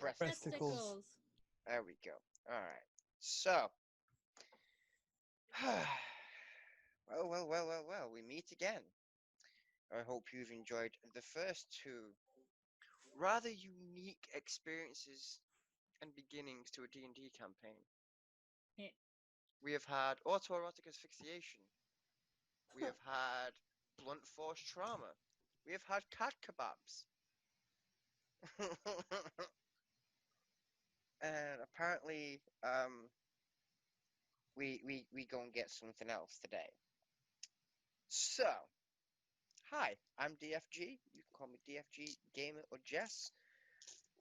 Breasticles. There we go. Alright. So. Well, we meet again. I hope you've enjoyed the first two rather unique experiences and beginnings to a D&D campaign. Yeah. We have had autoerotic asphyxiation. We have had blunt force trauma. We have had cat kebabs. And apparently, we go and get something else today. So, hi, I'm DFG. You can call me DFG Gamer or Jess.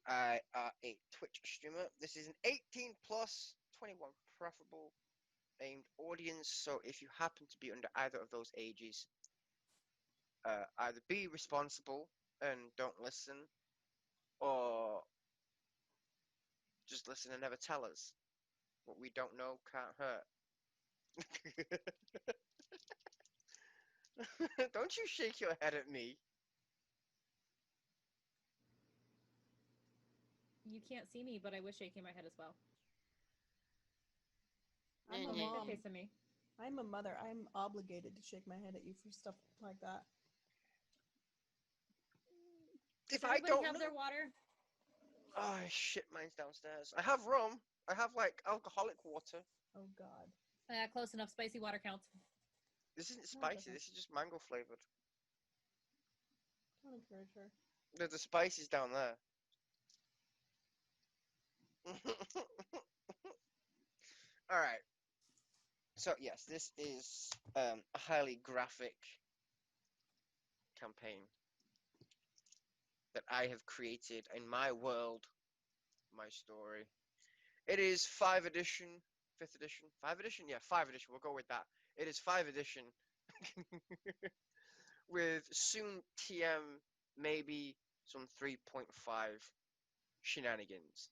I am a Twitch streamer. This is an 18 plus, 21 preferable aimed audience. So if you happen to be under either of those ages, either be responsible and don't listen, or just listen and never tell us. What we don't know can't hurt. Don't you shake your head at me. You can't see me, but I was shaking my head as well. I'm a Don't make mom. that face at me. I'm a mother. I'm obligated to shake my head at you for stuff like that. If Does I everybody don't have know... their water? Oh, shit, mine's downstairs. I have rum. I have, like, alcoholic water. Oh, God. Close enough. Spicy water counts. This isn't No, it spicy. doesn't. This is just mango flavored. Don't encourage her. The spice is down there. Alright. So, yes, this is a highly graphic campaign that I have created in my world, my story. It is 5th edition, 5th edition, 5th edition? Yeah, 5th edition, we'll go with that. It is 5th edition with soon TM, maybe some 3.5 shenanigans,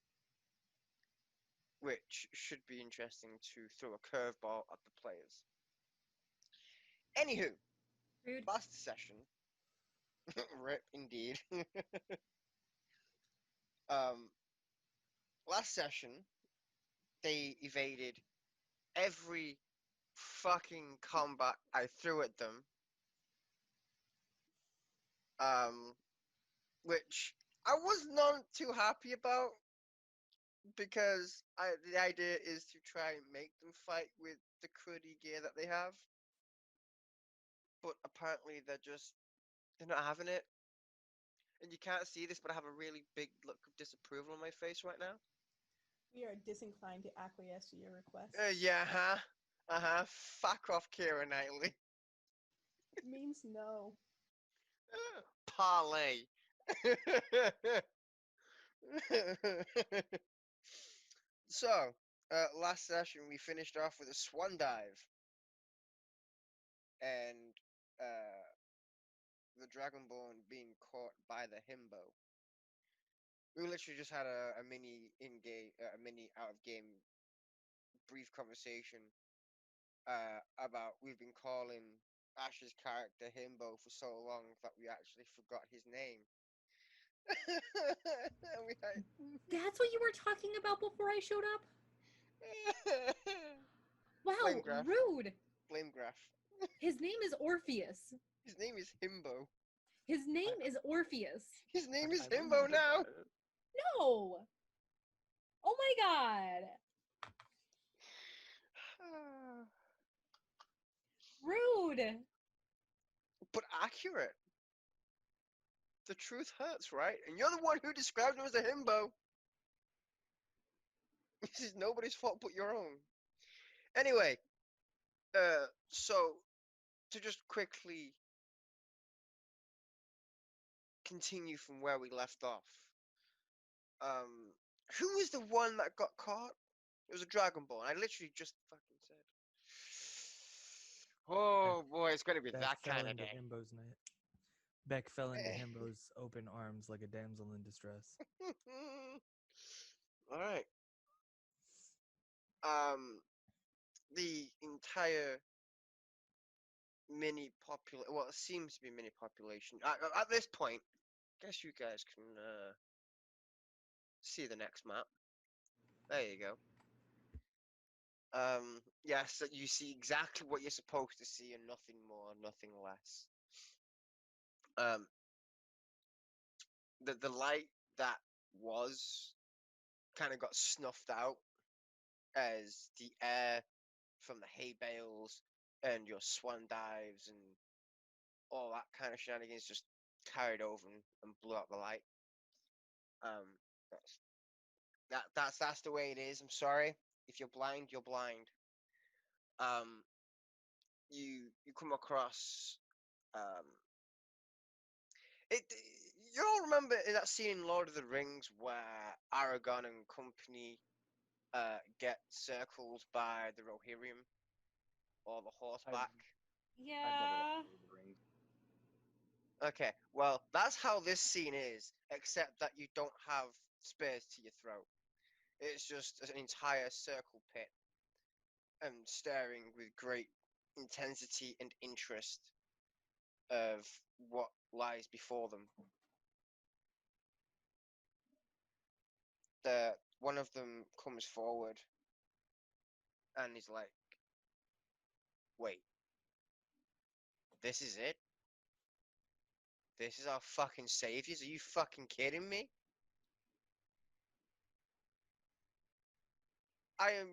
which should be interesting to throw a curveball at the players. Anywho, Rude. last session, rip indeed. Last session, they evaded every fucking combat I threw at them. Which I was not too happy about, because the idea is to try and make them fight with the cruddy gear that they have. But apparently they're not having it. And you can't see this, but I have a really big look of disapproval on my face right now. We are disinclined to acquiesce to your request. Yeah, fuck off, Keira Knightley. It means no. Parlay. So, last session we finished off with a swan dive. And the Dragonborn being caught by the himbo. We literally just had a mini in-game, a mini out-of-game brief conversation about we've been calling Ash's character himbo for so long that we actually forgot his name. That's what you were talking about before I showed up? Wow, Flamegraph. rude. Flamegraph. His name is Orpheus. His name is Himbo. His name is Orpheus. His name is Himbo now. No. Oh my god. Rude. But accurate. The truth hurts, right? And you're the one who described him as a himbo. This is nobody's fault but your own. Anyway, so to just quickly continue from where we left off. Who was the one that got caught? It was a Dragonborn. I literally just fucking said. Oh boy, it's gonna be that kind of day. Himbo's night. Beck fell into Himbo's open arms like a damsel in distress. All right. The entire well, it seems to be mini population. At this point, I guess you guys can see the next map. There you go. Yes, you see exactly what you're supposed to see and nothing more, nothing less. The light that was kind of got snuffed out as the air from the hay bales and your swan dives and all that kind of shenanigans just carried over and blew out the light. That's that's the way it is. I'm sorry. If you're blind, you're blind. Um, you come across it. You all remember in that scene in Lord of the Rings where Aragorn and company get circled by the Rohirrim or the horseback? I've never Yeah. watched Lord of the Rings. Okay, well, that's how this scene is, except that you don't have spears to your throat. It's just an entire circle pit and staring with great intensity and interest of what lies before them. One of them comes forward and is like, "Wait, this is it? This is our fucking saviors? Are you fucking kidding me? I am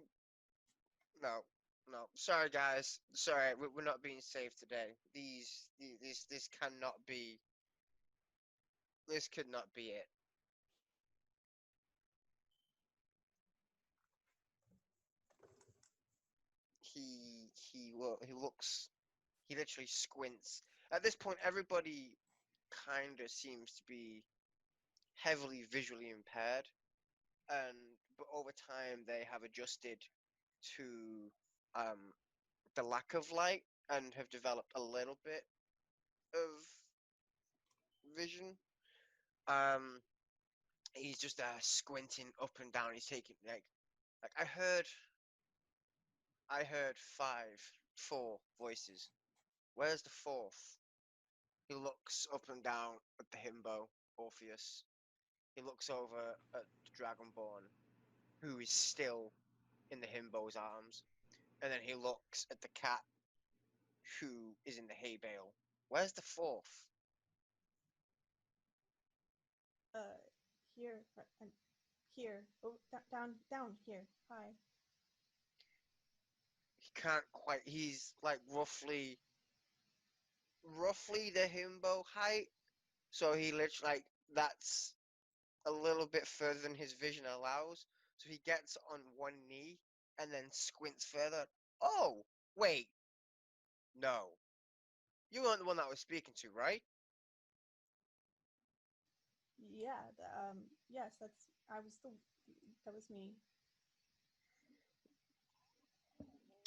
no, no. Sorry, guys. Sorry, we're not being saved today. This cannot be. This could not be it." He looks. He literally squints. At this point, everybody kind of seems to be heavily visually impaired, and but over time they have adjusted to um the lack of light and have developed a little bit of vision. Um, he's just squinting up and down. He's taking like I heard four voices. Where's the fourth? He looks up and down at the himbo, Orpheus. He looks over at the Dragonborn, who is still in the himbo's arms. And then he looks at the cat, who is in the hay bale. Where's the fourth? Here, and here. Oh, down here. Hi. He can't quite. He's like roughly the himbo height. So he literally like that's a little bit further than his vision allows. So he gets on one knee and then squints further. Oh, wait. No. You weren't the one that I was speaking to, right? Yeah. Yes, I was the. That was me.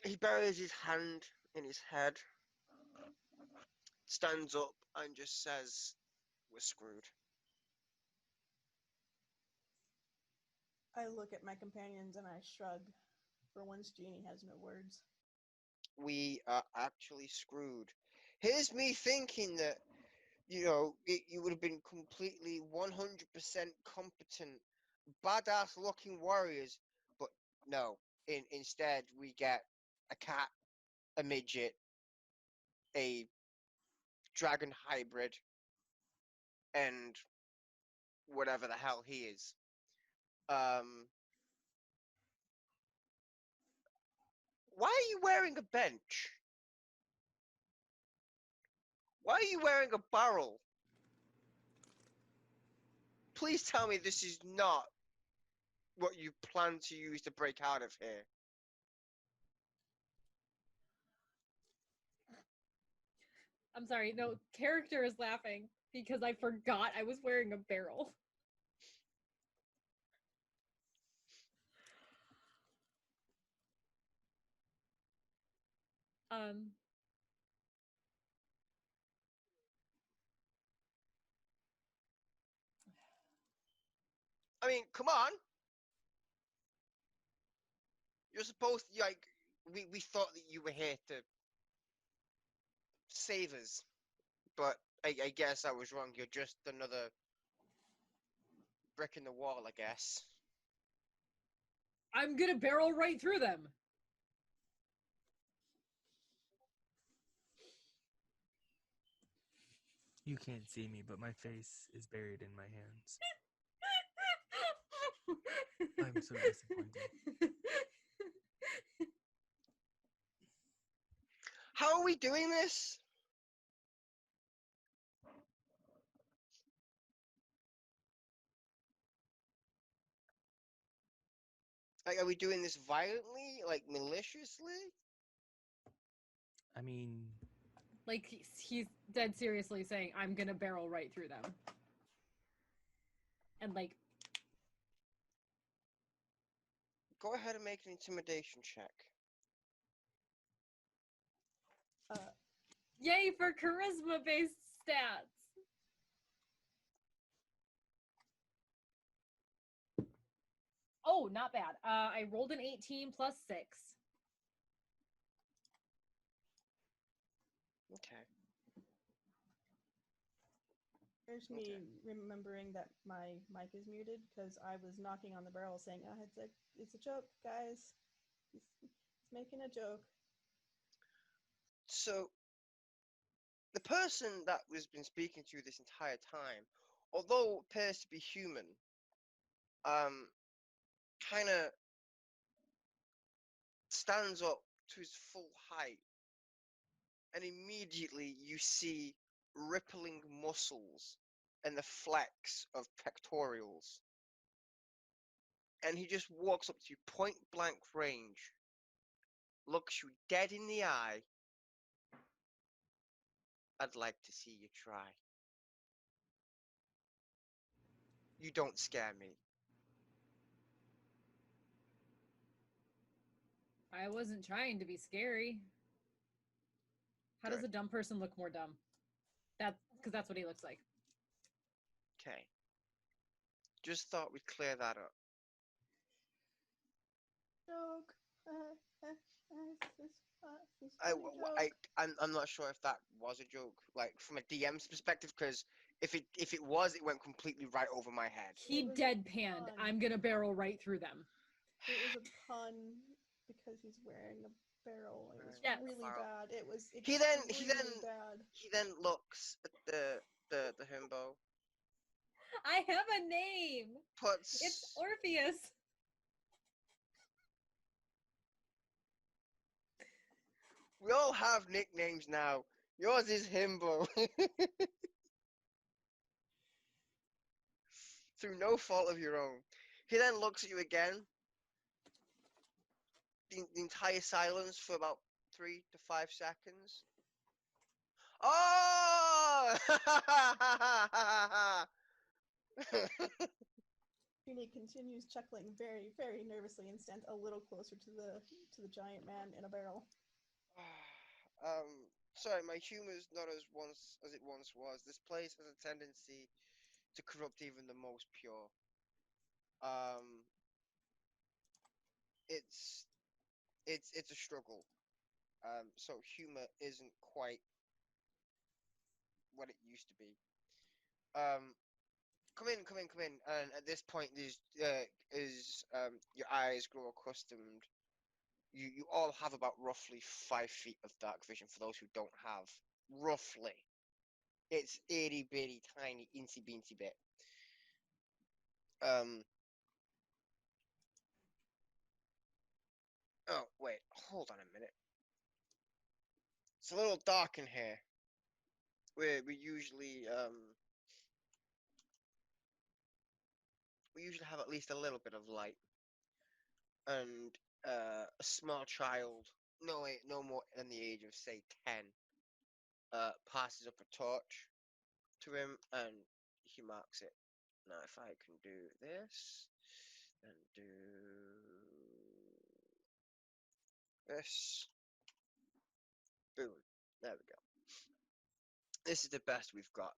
He buries his hand in his head, stands up, and just says, "We're screwed." I look at my companions and I shrug. For once, Jeannie has no words. We are actually screwed. Here's me thinking that, you would have been completely 100% competent, badass looking warriors, but no. Instead, we get a cat, a midget, a dragon hybrid, and whatever the hell he is. Why are you wearing a bench? Why are you wearing a barrel? Please tell me this is not what you plan to use to break out of here. I'm sorry. No, character is laughing because I forgot I was wearing a barrel. Um. I mean, come on. You're supposed to, like, we thought that you were here to save us. But I guess I was wrong. You're just another brick in the wall, I guess. I'm gonna barrel right through them. You can't see me, but my face is buried in my hands. I'm so disappointed. How are we doing this? Like, are we doing this violently? Like, maliciously? I mean, Like he's dead seriously saying, "I'm gonna barrel right through them," and like, Go ahead and make an intimidation check. yay for charisma-based stats. Oh, not bad. I rolled an 18 plus 6. Okay. There's me remembering that my mic is muted because I was knocking on the barrel saying, it's a joke, guys. He's making a joke. So, the person that was been speaking to you this entire time, although appears to be human, kind of stands up to his full height, and immediately you see rippling muscles and the flex of pectorials. And he just walks up to you, point blank range, looks you dead in the eye. I'd like to see you try. You don't scare me. I wasn't trying to be scary. How does a dumb person look more dumb? Because that's what he looks like. Okay. Just thought we'd clear that up. Joke. I'm not sure if that was a joke, like from a DM's perspective, because if it was, it went completely right over my head. He deadpanned. I'm gonna barrel right through them. It was a pun because he's wearing a barrel. It was really bad. It was He then looks at the himbo. I have a name. Puts It's Orpheus. We all have nicknames now. Yours is Himbo. Through no fault of your own. He then looks at you again. The entire silence for about 3 to 5 seconds. Oh! Junie continues chuckling very, very nervously and stands a little closer to the giant man in a barrel. Sorry, my humor's not as it once was. This place has a tendency to corrupt even the most pure. It's a struggle. So humor isn't quite what it used to be. Come in. And at this point, your eyes grow accustomed. You all have about roughly 5 feet of dark vision for those who don't have. Roughly. It's itty bitty tiny incy beansy bit. Oh wait, hold on a minute. It's a little dark in here. We usually have at least a little bit of light. And a small child, no more than the age of say 10, passes up a torch to him and he marks it. Now if I can do this and do this, boom, there we go. This is the best we've got,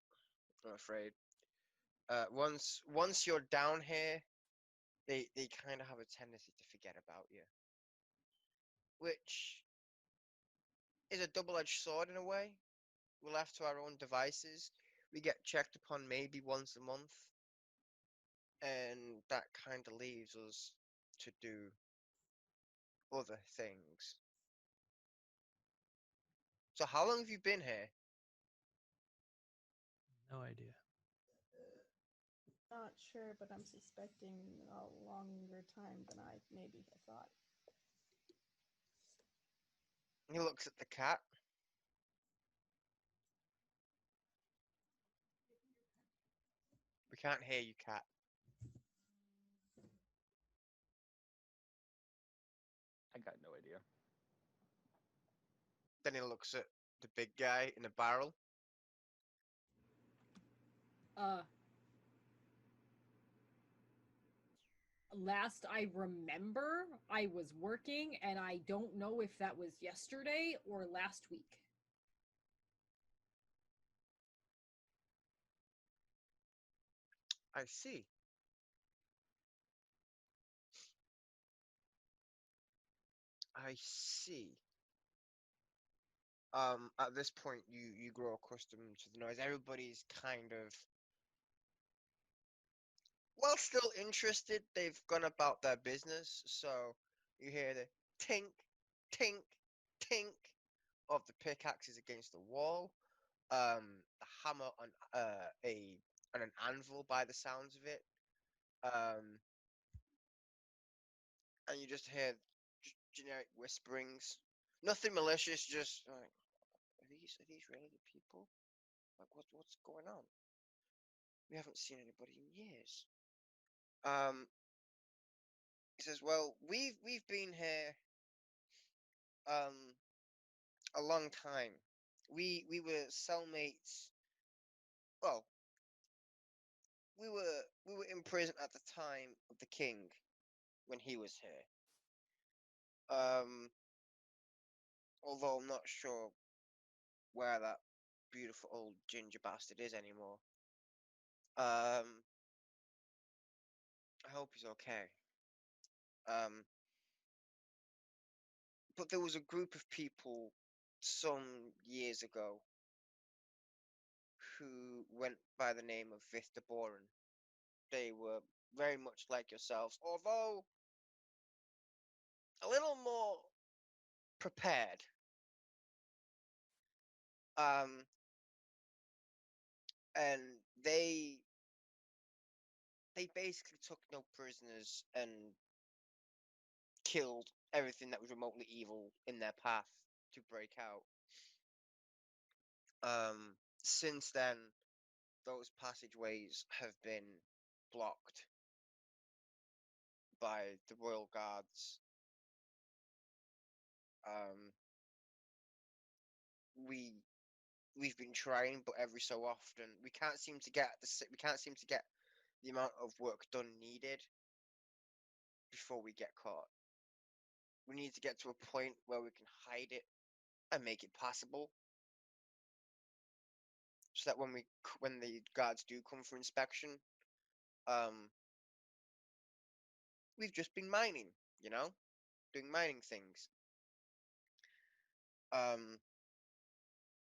I'm afraid. Once you're down here, they kind of have a tendency to forget about you, which is a double-edged sword in a way. We're left to our own devices. We get checked upon maybe once a month, and and that kind of leaves us to do other things. So how long have you been here? No idea. Not sure, but I'm suspecting a longer time than I maybe have thought. He looks at the cat. We can't hear you, cat. I got no idea. Then he looks at the big guy in the barrel. Last I remember, I was working, and I don't know if that was yesterday or last week. I see. I see. At this point, you grow accustomed to the noise. Everybody's kind of, well, still interested. They've gone about their business, so you hear the tink, tink, tink of the pickaxes against the wall. The hammer on on an anvil by the sounds of it. And you just hear generic whisperings. Nothing malicious, just like, are these really the people? Like, what's going on? We haven't seen anybody in years. He says, well, we've been here a long time. We were cellmates. Well, we were in prison at the time of the king when he was here. Although I'm not sure where that beautiful old ginger bastard is anymore. I hope he's okay. But there was a group of people some years ago who went by the name of Vithtaboran. They were very much like yourselves, although a little more prepared. And they basically took no prisoners and killed everything that was remotely evil in their path to break out. Since then, those passageways have been blocked by the royal guards. We've been trying, but every so often we can't seem to get the amount of work done needed before we get caught. We need to get to a point where we can hide it and make it passable, so that when the guards do come for inspection, we've just been mining, doing mining things.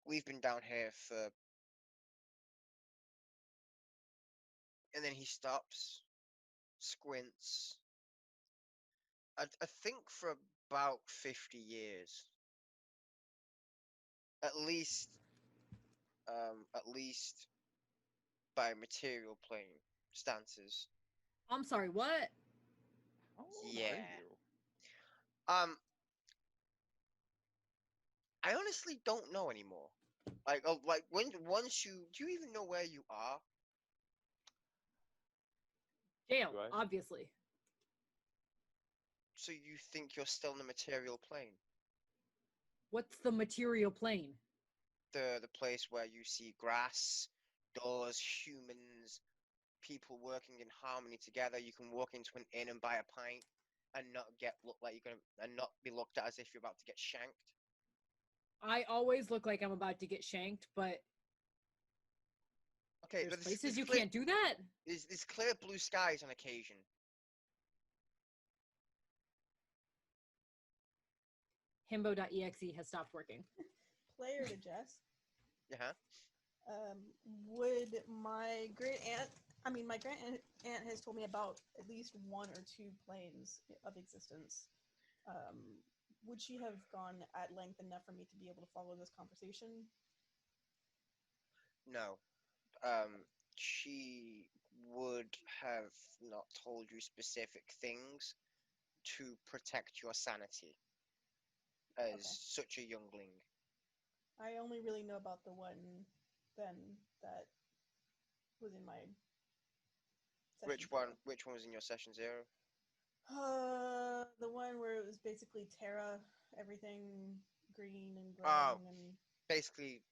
We've been down here for, and then he stops, squints. I think for about 50 years, at least by material plane stances. I'm sorry, what? How old Yeah. are you? I honestly don't know anymore. Like once do you even know where you are? Jail, Do I? obviously. So you think you're still in the material plane? What's the material plane? The place where you see grass, doors, humans, people working in harmony together. You can walk into an inn and buy a pint and not be looked at as if you're about to get shanked. I always look like I'm about to get shanked, but Okay, there's but places you clear, can't do that. There's clear blue skies on occasion. Himbo.exe has stopped working. Player to Jess. Yeah. Would my great aunt I mean, my grand aunt has told me about at least one or two planes of existence. Would she have gone at length enough for me to be able to follow this conversation? No. She would have not told you specific things to protect your sanity as Okay. such a youngling. I only really know about the one then that was in my session Which one? zero. Which one was in your session 0? The one where it was basically Terra, everything green and Oh. glowing and Basically,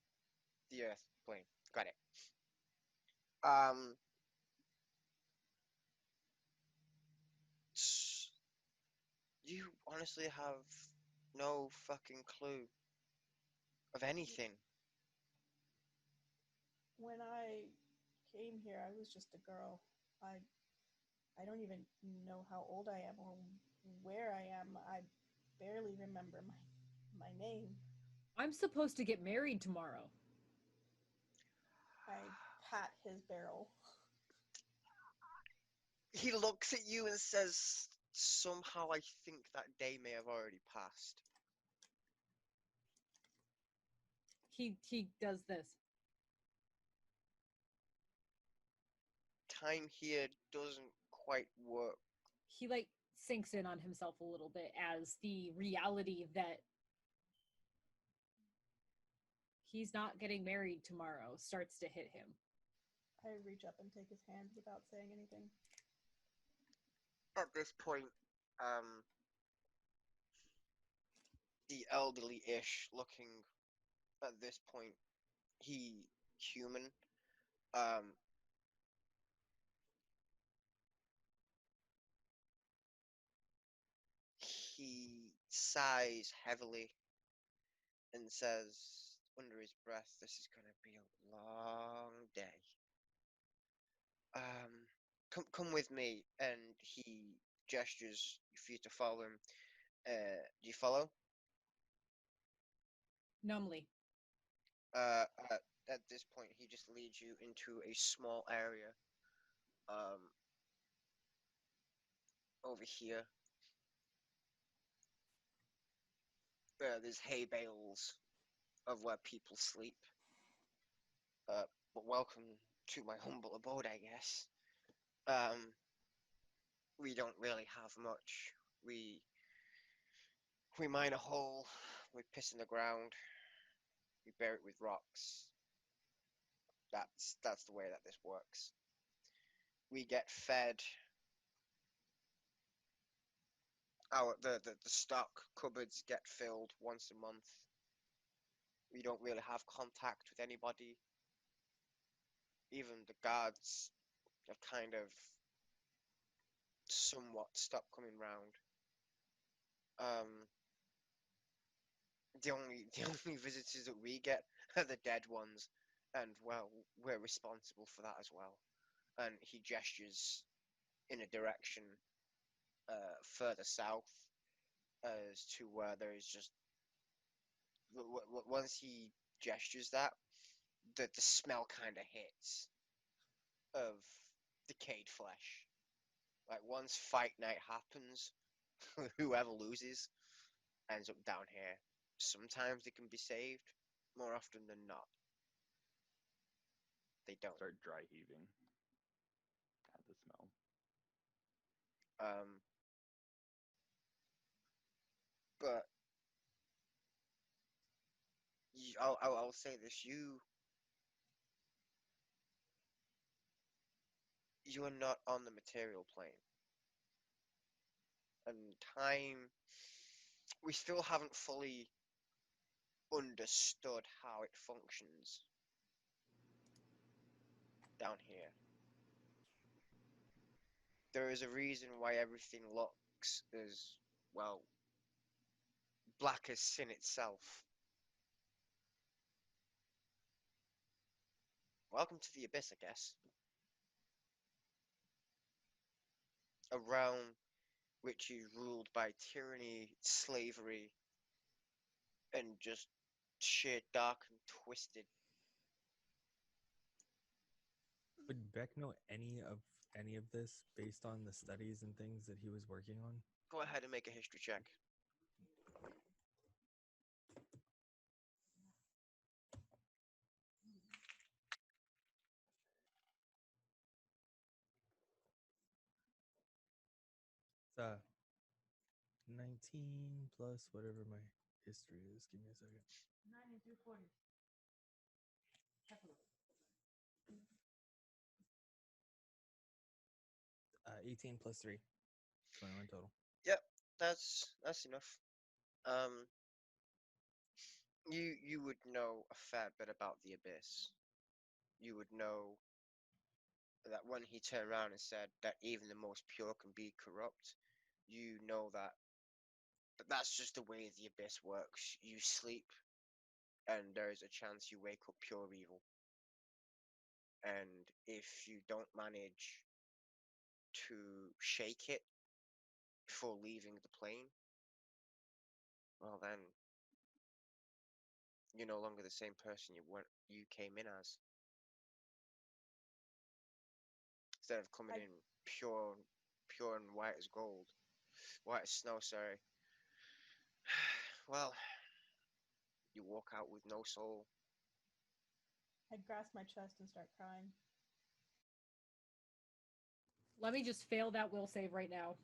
the Earth plane. Got it. You honestly have no fucking clue of anything. when I came here, I was just a girl. I don't even know how old I am or where I am. I barely remember my name. I'm supposed to get married tomorrow. I pat his barrel. He looks at you and says, somehow I think that day may have already passed. He does this. Time here doesn't quite work. He like sinks in on himself a little bit as the reality that he's not getting married tomorrow starts to hit him. I reach up and take his hand without saying anything. At this point, the elderly-ish looking, at this point, he human, he sighs heavily and says under his breath, this is gonna be a long day. Come with me, and he gestures for you to follow him. Do you follow? Numbly. At this point, he just leads you into a small area. Over here. There's hay bales of where people sleep. But welcome to my humble abode, I guess. We don't really have much. We mine a hole, we piss in the ground, we bury it with rocks. That's the way that this works. We get fed. The stock cupboards get filled once a month. We don't really have contact with anybody. Even the guards have kind of somewhat stopped coming round. The only visitors that we get are the dead ones, and well, we're responsible for that as well. And he gestures in a direction further south as to where there is just once he gestures that, the smell kind of hits of decayed flesh. Like once fight night happens, whoever loses ends up down here. Sometimes they can be saved, more often than not, they don't. Start dry heaving at the smell. But I'll say this: you are not on the material plane, and time. We still haven't fully understood how it functions down here. There is a reason why everything looks as, well, black as sin itself. Welcome to the Abyss, I guess. A realm which is ruled by tyranny, slavery, and just sheer dark and twisted. Would Beck know any of this based on the studies and things that he was working on? Go ahead and make a history check. It's 19 plus whatever my history is. Give me a second. 18 plus 3. 21 total. Yep, that's enough. Um, you would know a fair bit about the abyss. You would know that when he turned around and said that even the most pure can be corrupt, you know that that's just the way the abyss works. You sleep, and there is a chance you wake up pure evil. And if you don't manage to shake it before leaving the plane, well then you're no longer the same person you came in as. Instead of coming in pure and white as gold, white as snow. Sorry. Well, you walk out with no soul. I'd grasp my chest and start crying. Let me just fail that will save right now.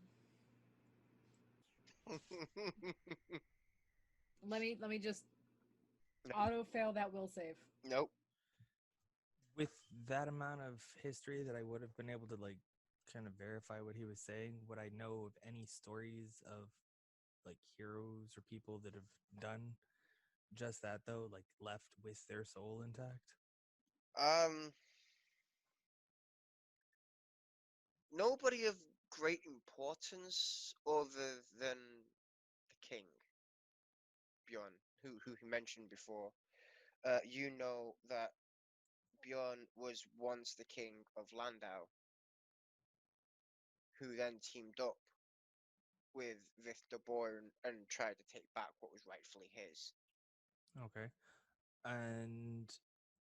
Let me just auto fail that will save. Nope. With that amount of history that I would have been able to like kind of verify what he was saying, would I know of any stories of like heroes or people that have done just that though, like left with their soul intact? Nobody of great importance other than the king, Bjorn, who he mentioned before. You know that Bjorn was once the king of Landau, who then teamed up with Victor Bourne and tried to take back what was rightfully his. Okay. And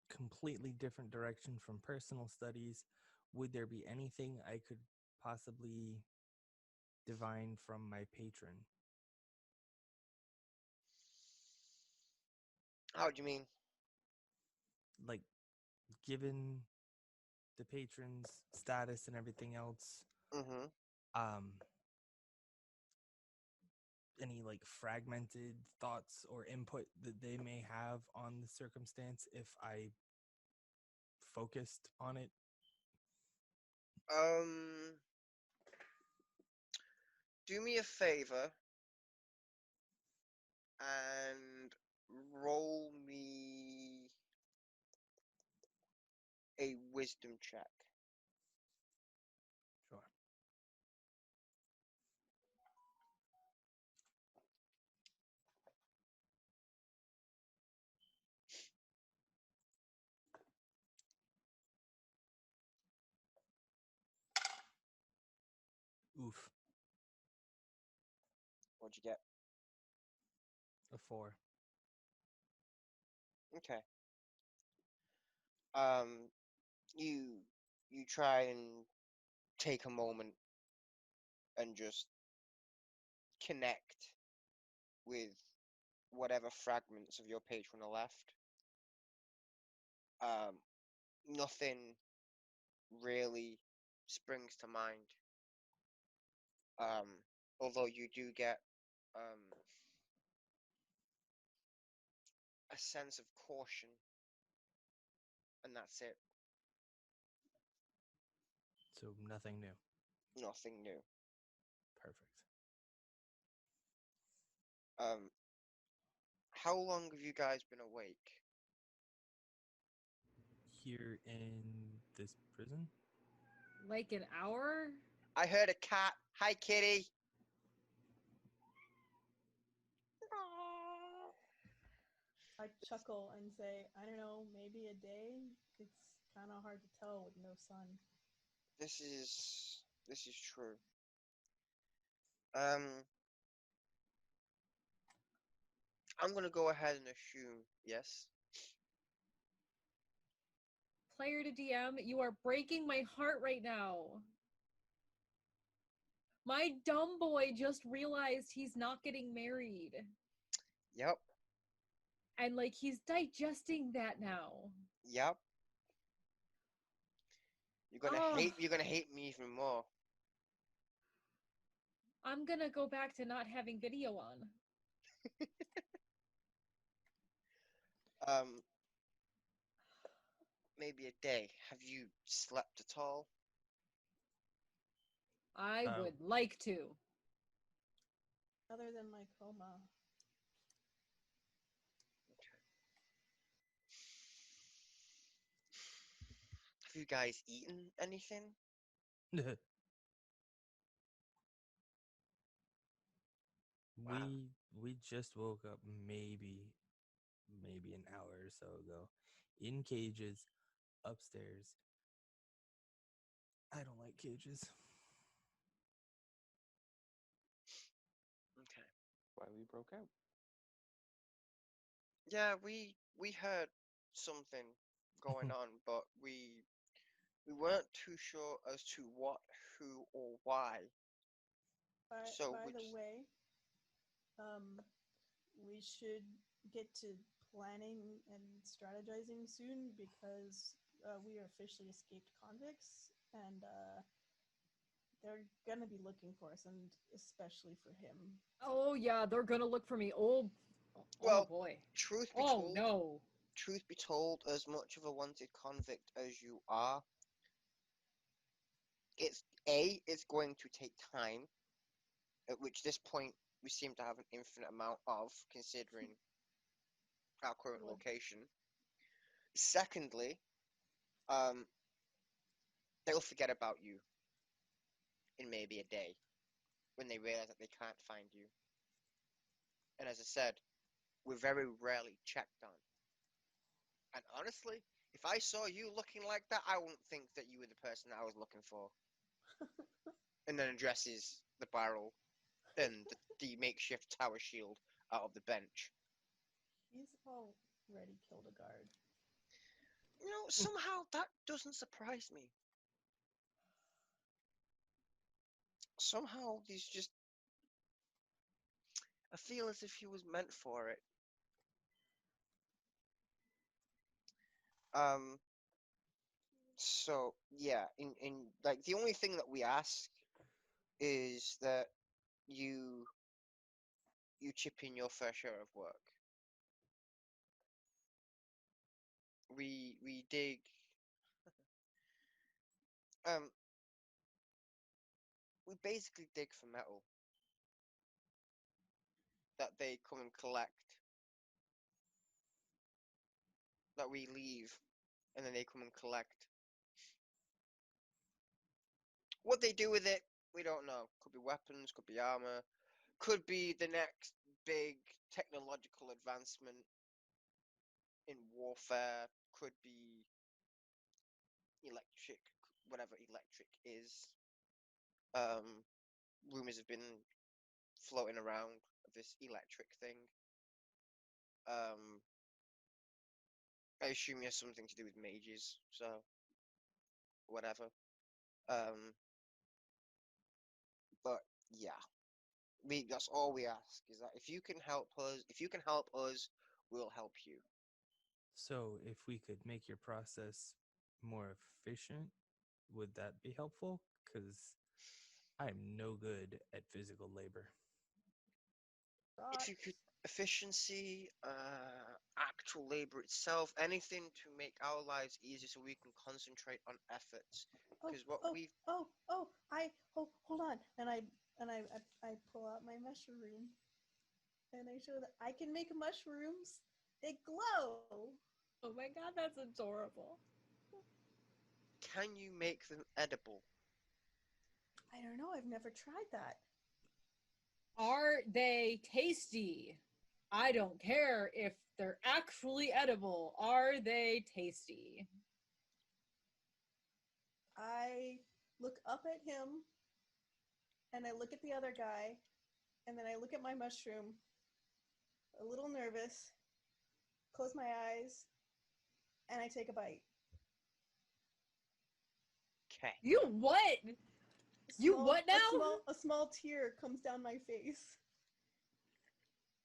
completely different direction from personal studies, would there be anything I could possibly divine from my patron? How do you mean? Like, given the patron's status and everything else, Mm-hmm. um, any like fragmented thoughts or input that they may have on the circumstance if I focused on it? Do me a favor and roll me a wisdom check. Sure. Oof. What'd you get? A 4. Okay. Um, you try and take a moment and just connect with whatever fragments of your patron are left. Nothing really springs to mind. Although you do get a sense of caution, and that's it. So nothing new. Nothing new. Perfect. How long have you guys been awake? Here in this prison? Like an hour? I heard a cat. Hi, kitty. I chuckle and say, I don't know, maybe a day? It's kind of hard to tell with no sun. This is true. I'm gonna go ahead and assume yes. player to DM, you are breaking my heart right now. My dumb boy just realized he's not getting married. Yep. And like he's digesting that now. Yep. You're Oh. gonna hate me even more. I'm gonna go back to not having video on. Maybe a day. Have you slept at all? I would like to. Other than my coma. Have you guys eaten anything? We just woke up maybe an hour or so ago, in cages, upstairs. I don't like cages. Okay. Why we broke out? Yeah, we heard something going on, but we weren't too sure as to what, who, or why. By the way, we should get to planning and strategizing soon because we are officially escaped convicts, and they're gonna be looking for us, and especially for him. Oh yeah, they're gonna look for me. Oh Well, boy. Truth be told, no. Truth be told, as much of a wanted convict as you are, it's going to take time. At which this point we seem to have an infinite amount of, considering our current location. Secondly, they'll forget about you in maybe a day when they realize that they can't find you. And as I said, we're very rarely checked on. And honestly, if I saw you looking like that, I wouldn't think that you were the person that I was looking for. And then addresses the barrel and the makeshift tower shield out of the bench. He's already killed a guard. You know, somehow that doesn't surprise me. Somehow he's just... I feel as if he was meant for it. So yeah, in like the only thing that we ask is that you chip in your fair share of work. We dig we basically dig for metal that they come and collect, that we leave, and then they come and collect. What they do with it, we don't know. Could be weapons, could be armor, could be the next big technological advancement in warfare, could be electric, whatever electric is. Rumors have been floating around of this electric thing. I assume it has something to do with mages, so whatever. But yeah, that's all we ask, is that if you can help us, we'll help you. So if we could make your process more efficient, would that be helpful? Because I'm no good at physical labor. If you could, efficiency, actual labor itself, anything to make our lives easier so we can concentrate on efforts. Because hold on, and I pull out my mushroom, and I show that I can make mushrooms. They glow. Oh my god, that's adorable. Can you make them edible? I don't know. I've never tried that. Are they tasty? I don't care if they're actually edible. Are they tasty? I look up at him, and I look at the other guy, and then I look at my mushroom, a little nervous, close my eyes, and I take a bite. Okay. You what? You what now? A small tear comes down my face.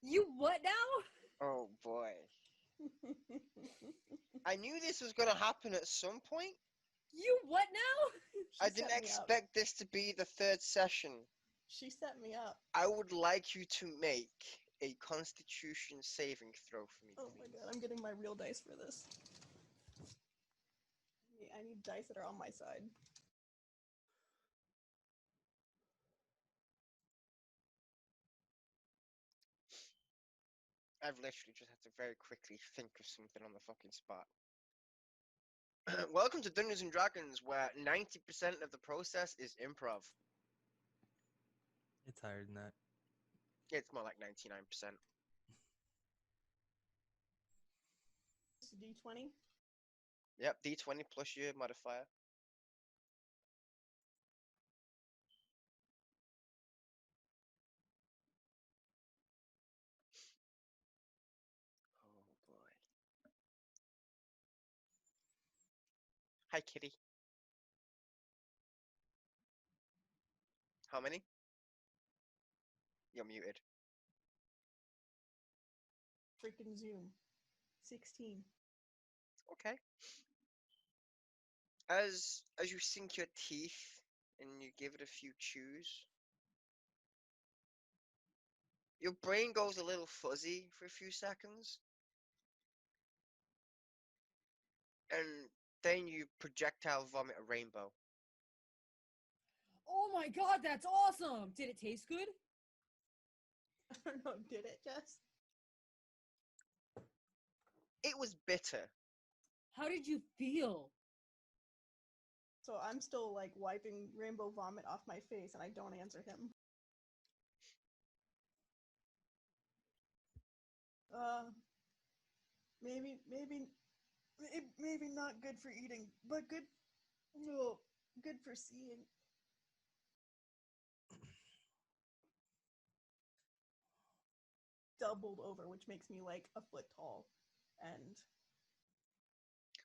You what now? Oh boy. I knew this was gonna happen at some point. You what now? I didn't expect this to be the third session. She set me up. I would like you to make a Constitution saving throw for me, Oh my please. god, I'm getting my real dice for this. I need dice that are on my side. I've literally just had to very quickly think of something on the fucking spot. Welcome to Dungeons and Dragons, where 90% of the process is improv. It's higher than that. It's more like 99%. It's a D20. Yep, D20 plus your modifier. Oh boy. Hi, kitty. How many? You're muted. Freaking Zoom. 16. Okay. As you sink your teeth and you give it a few chews, your brain goes a little fuzzy for a few seconds, and then you projectile vomit a rainbow. Oh my god, that's awesome! Did it taste good? I don't know, did it, Jess? It was bitter. How did you feel? So I'm still like wiping rainbow vomit off my face and I don't answer him. Maybe not good for eating, but good for seeing. Doubled over, which makes me like a foot tall, and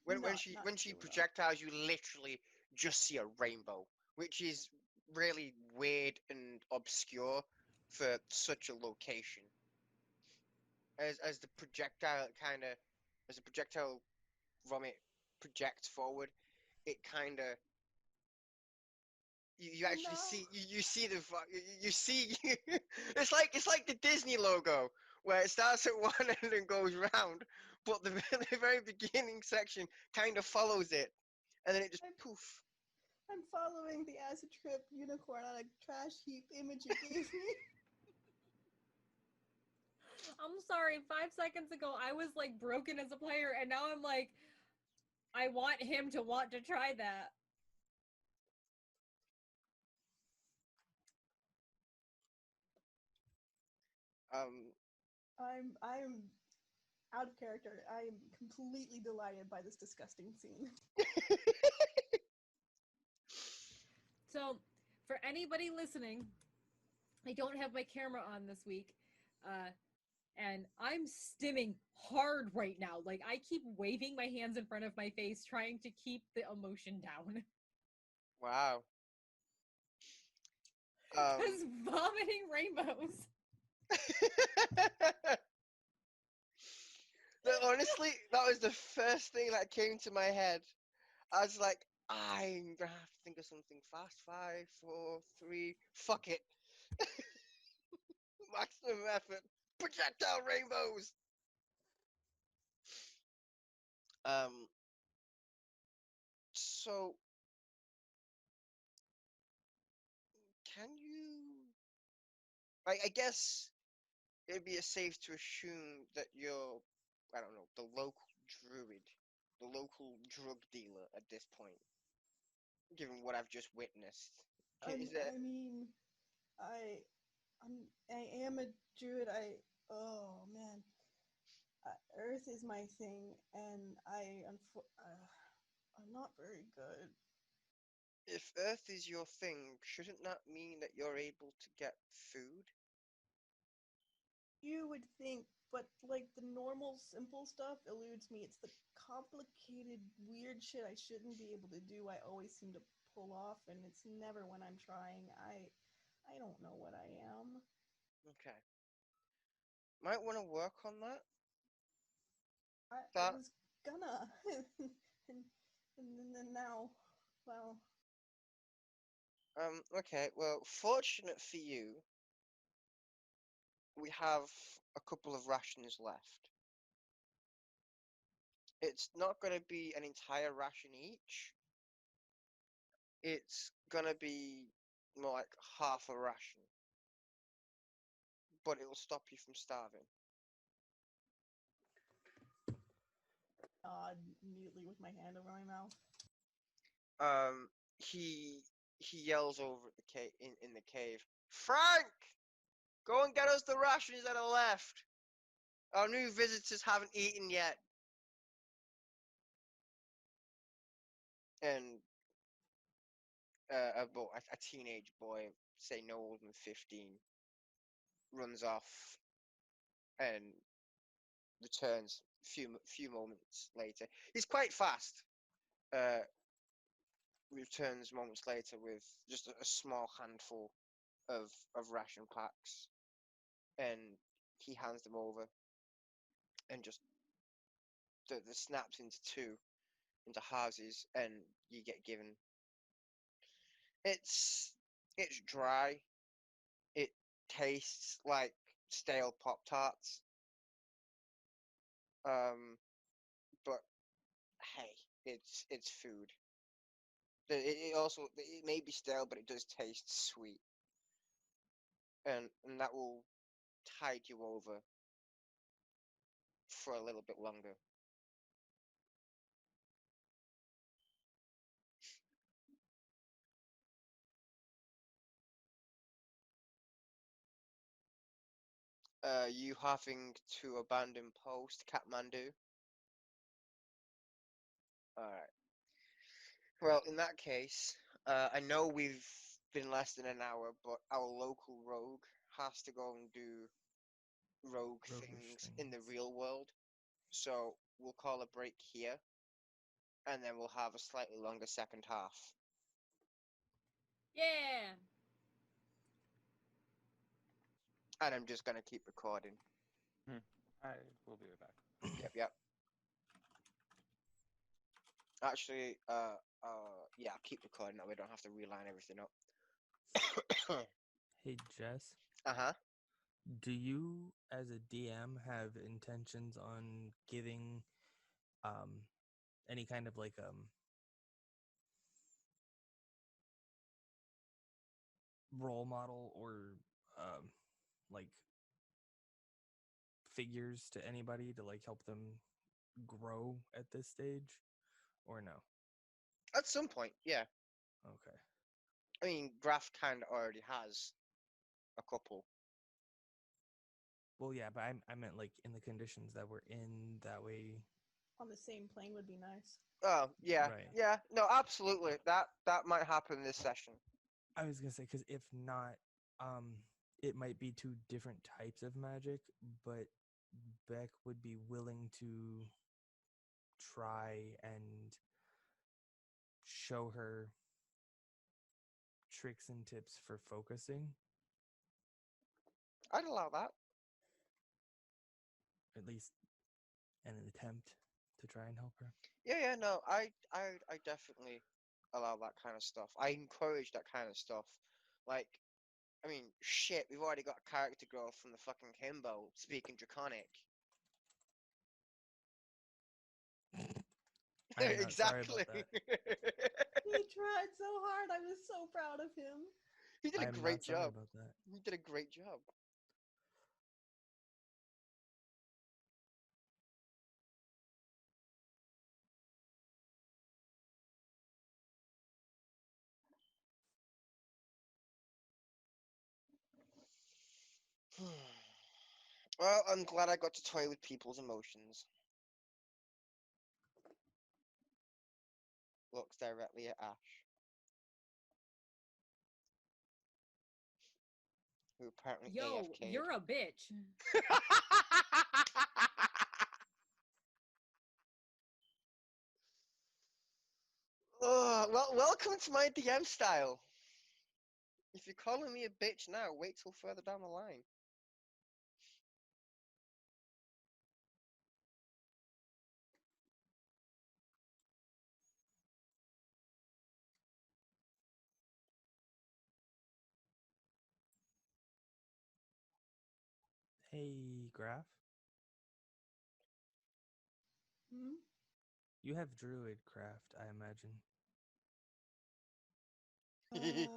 When not she too projectiles, you literally just see a rainbow, which is really weird and obscure for such a location. As the projectile vomit projects forward, it kind of you actually see you see you see it's like the Disney logo where it starts at one end and goes round, but the very beginning section kind of follows it, and then it just poof. I'm following the acid trip unicorn on a trash heap image you gave me. I'm sorry, 5 seconds ago I was like broken as a player, and now I'm like, I want him to want to try that. I'm out of character. I am completely delighted by this disgusting scene. So, for anybody listening, I don't have my camera on this week, and I'm stimming hard right now. Like, I keep waving my hands in front of my face, trying to keep the emotion down. Wow. Because vomiting rainbows. Honestly, that was the first thing that came to my head. I was like, I'm gonna have to think of something fast. 5, 4, 3, fuck it. Maximum effort. Projectile rainbows. So can you? I guess it'd be safe to assume that you're, I don't know, the local druid, the local drug dealer at this point, given what I've just witnessed. I mean, I am a druid. Oh man, Earth is my thing, and I'm not very good. If Earth is your thing, shouldn't that mean that you're able to get food? You would think, but like the normal, simple stuff eludes me. It's the complicated, weird shit I shouldn't be able to do. I always seem to pull off, and it's never when I'm trying. I don't know what I am. Okay. Might want to work on that. I That was gonna, and then now, well, Okay. Well, fortunate for you, we have a couple of rations left. It's not going to be an entire ration each. It's going to be more like half a ration. But it will stop you from starving. nod mutely with my hand over my mouth. He yells over at the cave in the cave. Frank, go and get us the rations that are left. Our new visitors haven't eaten yet. And a teenage boy, say no older than 15, runs off and returns few moments later. He's quite fast. Returns moments later with just a small handful of ration packs, and he hands them over, and just the snaps into halves, and you get given. It's dry. It tastes like stale Pop-Tarts. But hey, it's food. It may be stale, but it does taste sweet, and that will tide you over for a little bit longer. You having to abandon post Kathmandu? Alright. Well, in that case, I know we've been less than an hour, but our local rogue has to go and do rogue things in the real world. So we'll call a break here, and then we'll have a slightly longer second half. Yeah. And I'm just gonna keep recording. I will be right back. Yep. Actually, yeah, I'll keep recording that way. I don't have to reline everything up. Hey, Jess. Uh-huh. Do you, as a DM, have intentions on giving any kind of like role model or like figures to anybody to like help them grow at this stage, or no? At some point, yeah. Okay. I mean, Graf kind of already has a couple. Well, yeah, but I meant like in the conditions that we're in, that way. On the same plane would be nice. Oh, yeah. Right. Yeah, no, absolutely. That might happen this session. I was gonna say, because if not, it might be two different types of magic, but Beck would be willing to try and show her tricks and tips for focusing, I'd allow that. at least in an attempt to try and help her. Yeah, no, I definitely allow that kind of stuff. I encourage that kind of stuff. Like, I mean, shit, we've already got character growth from the fucking himbo speaking Draconic. I am not sorry Exactly. about that. He tried so hard. I was so proud of him. He did I a am great not sorry job. about that. He did a great job. Well, I'm glad I got to toy with people's emotions. Looks directly at Ash, who apparently Yo, AFK'd. you're a bitch. Oh, well, Welcome to my DM style. If you're calling me a bitch now, wait till further down the line. Hey, Graph. Hmm? You have druid craft, I imagine. See, it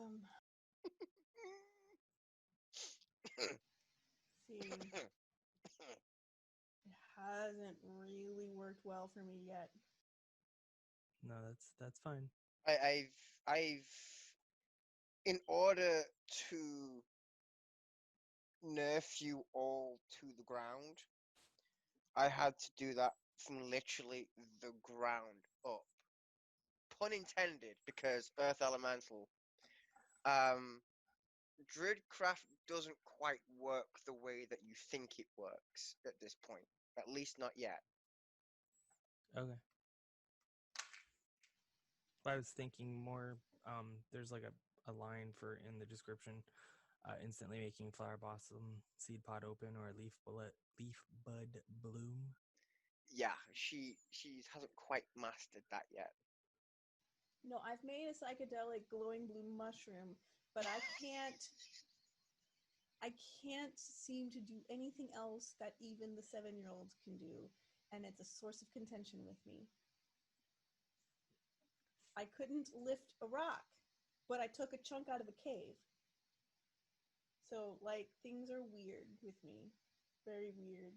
hasn't really worked well for me yet. No, that's fine. I've, in order to nerf you all to the ground, I had to do that from literally the ground up. Pun intended, because Earth Elemental. Druidcraft doesn't quite work the way that you think it works at this point. At least not yet. Okay. I was thinking more. There's like a line for in the description. Instantly making flower blossom seed pod open or a leaf bud bloom. Yeah, she hasn't quite mastered that yet. No, I've made a psychedelic glowing blue mushroom, but I can't seem to do anything else that even the 7-year-olds can do, and it's a source of contention with me. I couldn't lift a rock, but I took a chunk out of a cave. So, like, things are weird with me. Very weird.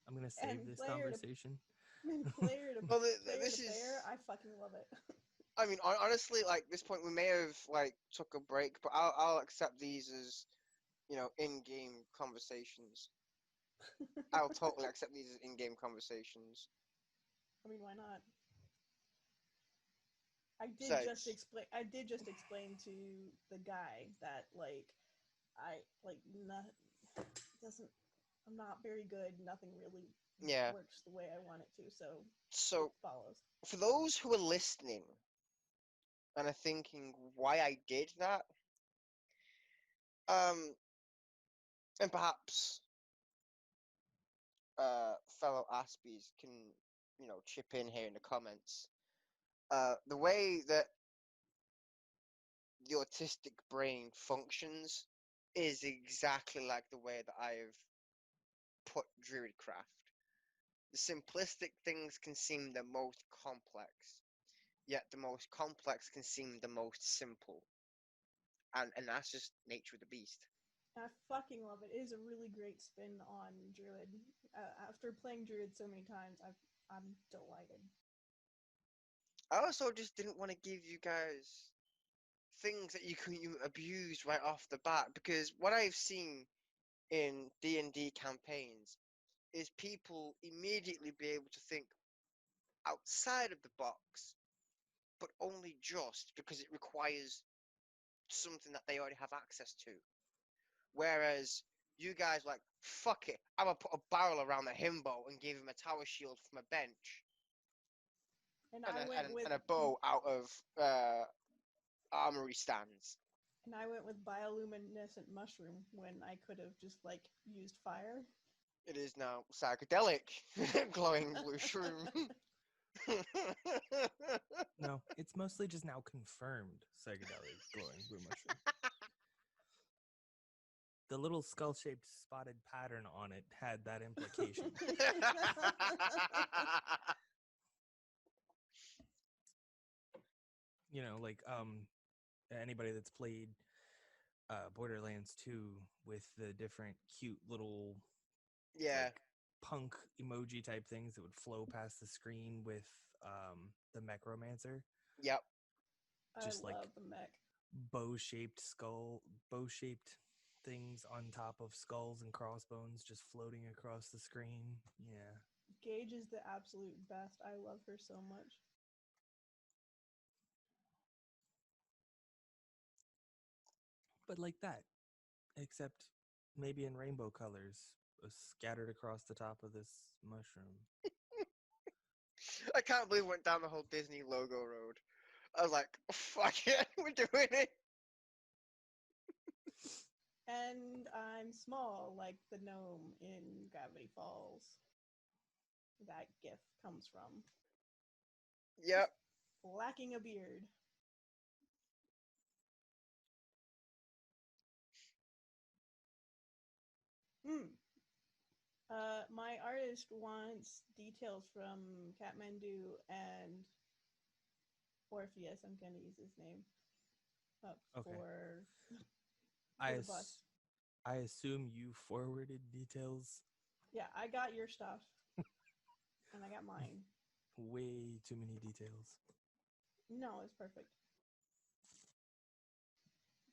I'm gonna save this conversation. Player to Well, player, I fucking love it. I mean, honestly, like this point, we may have like took a break, but I'll accept these as, in-game conversations. I'll totally accept these as in-game conversations. I mean, why not? I did Besides- just explain to the guy that I'm not very good. Nothing really works the way I want it to. So it follows. For those who are listening and are thinking why I did that, and perhaps fellow Aspies can, chip in here in the comments. The way that the autistic brain functions is exactly like the way that I've put Druidcraft. The simplistic things can seem the most complex, yet the most complex can seem the most simple. And that's just nature of the beast. I fucking love it. It is a really great spin on Druid. After playing Druid so many times, I'm delighted. I also just didn't want to give you guys things that you can abuse right off the bat, because what I've seen in D&D campaigns is people immediately be able to think outside of the box, but only just because it requires something that they already have access to. Whereas you guys like, fuck it, I'm gonna put a barrel around the himbo and give him a tower shield from a bench. And a bow out of armory stands. And I went with bioluminescent mushroom when I could have just used fire. It is now psychedelic glowing blue shroom. No, it's mostly just now confirmed psychedelic glowing blue mushroom. The little skull-shaped spotted pattern on it had that implication. Anybody that's played Borderlands 2 with the different cute little punk emoji type things that would flow past the screen with the Mechromancer. Yep. Just I love the mech. bow-shaped things on top of skulls and crossbones just floating across the screen. Yeah. Gage is the absolute best. I love her so much. But like that, except maybe in rainbow colors scattered across the top of this mushroom. I can't believe we went down the whole Disney logo road. I was like, fuck it, we're doing it. And I'm small, like the gnome in Gravity Falls. That gif comes from. Yep. Lacking a beard. My artist wants details from Kathmandu and Orpheus. I'm gonna use his name Okay. for I the ass- bus. I assume you forwarded details. Yeah, I got your stuff, and I got mine. Way too many details. No, it's perfect.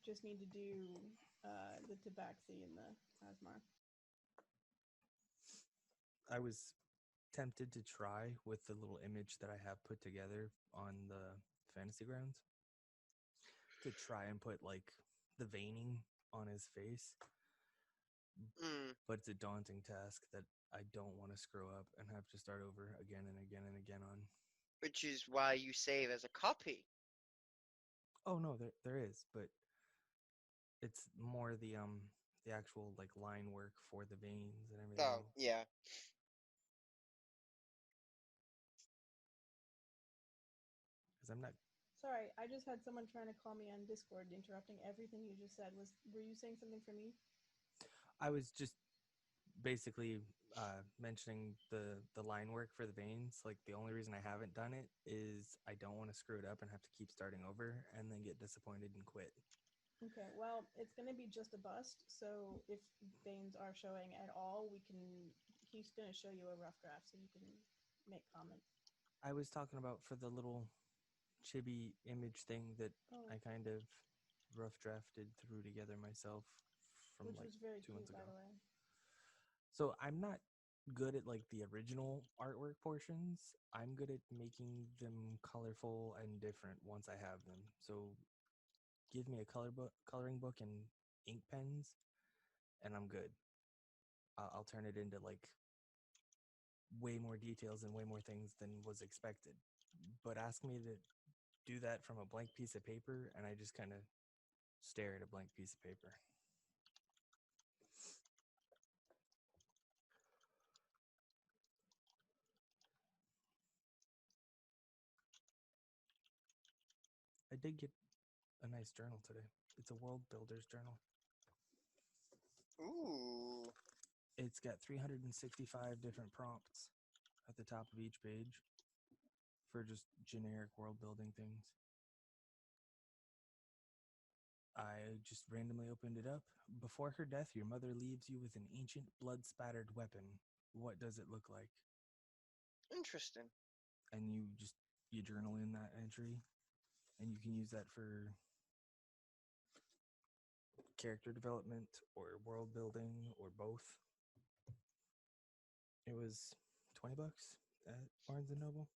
Just need to do the Tabaxi and the Asmar. I was tempted to try with the little image that I have put together on the fantasy grounds to try and put like the veining on his face. But it's a daunting task that I don't want to screw up and have to start over again and again and again on. Which is why you save as a copy. Oh no, there is, but it's more the actual like line work for the veins and everything. Oh, yeah. Because I'm not. Sorry, I just had someone trying to call me on Discord, interrupting everything you just said. Were you saying something for me? I was just basically mentioning the line work for the veins. Like the only reason I haven't done it is I don't want to screw it up and have to keep starting over and then get disappointed and quit. Okay, well, it's going to be just a bust, so if veins are showing at all, he's going to show you a rough draft so you can make comments. I was talking about for the little chibi image thing that I kind of rough drafted through together myself from Which like was very 2 months cute, ago. by the way. So I'm not good at like the original artwork portions. I'm good at making them colorful and different once I have them. So give me a coloring book and ink pens and I'm good. I'll turn it into like way more details and way more things than was expected. But ask me to do that from a blank piece of paper and I just kind of stare at a blank piece of paper. I did get a nice journal today. It's a world builder's journal. Ooh. It's got 365 different prompts at the top of each page for just generic world building things. I just randomly opened it up. Before her death, your mother leaves you with an ancient blood-spattered weapon. What does it look like? Interesting. And you journal in that entry, and you can use that for character development or world building or both. It was $20 at Barnes & Noble.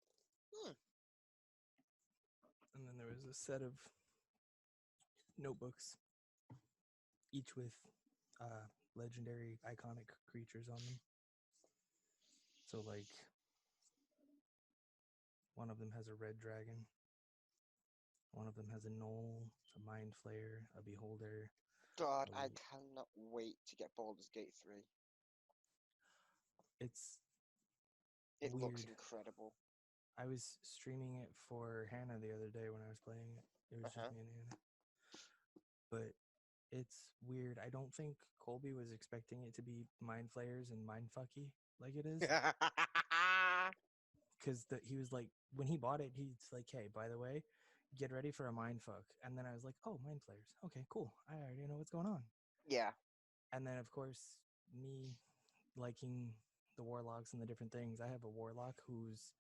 And then there was a set of notebooks, each with legendary iconic creatures on them. So like one of them has a red dragon, one of them has a gnoll, a mind flayer, a beholder. God, I cannot wait to get Baldur's Gate 3. It weird. Looks incredible. I was streaming it for Hannah the other day when I was playing it. It was just me and Hannah. But it's weird. I don't think Colby was expecting it to be mind flayers and mind fucky like it is. Because he was like, when he bought it, he's like, hey, by the way, get ready for a mind fuck. And then I was like, oh, mind flayers. Okay, cool. I already know what's going on. Yeah. And then, of course, me liking the warlocks and the different things. I have a warlock whose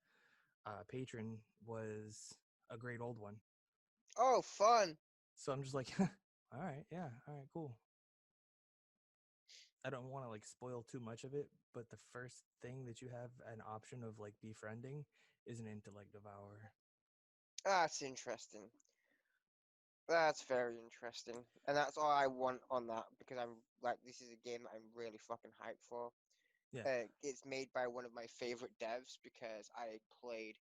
patron was a great old one. Oh, fun. So I'm just like, all right, cool. I don't want to like spoil too much of it, but the first thing that you have an option of like befriending is an intellect devourer. That's interesting. That's very interesting. And that's all I want on that because I'm like, this is a game that I'm really fucking hyped for. Yeah. It's made by one of my favorite devs because I played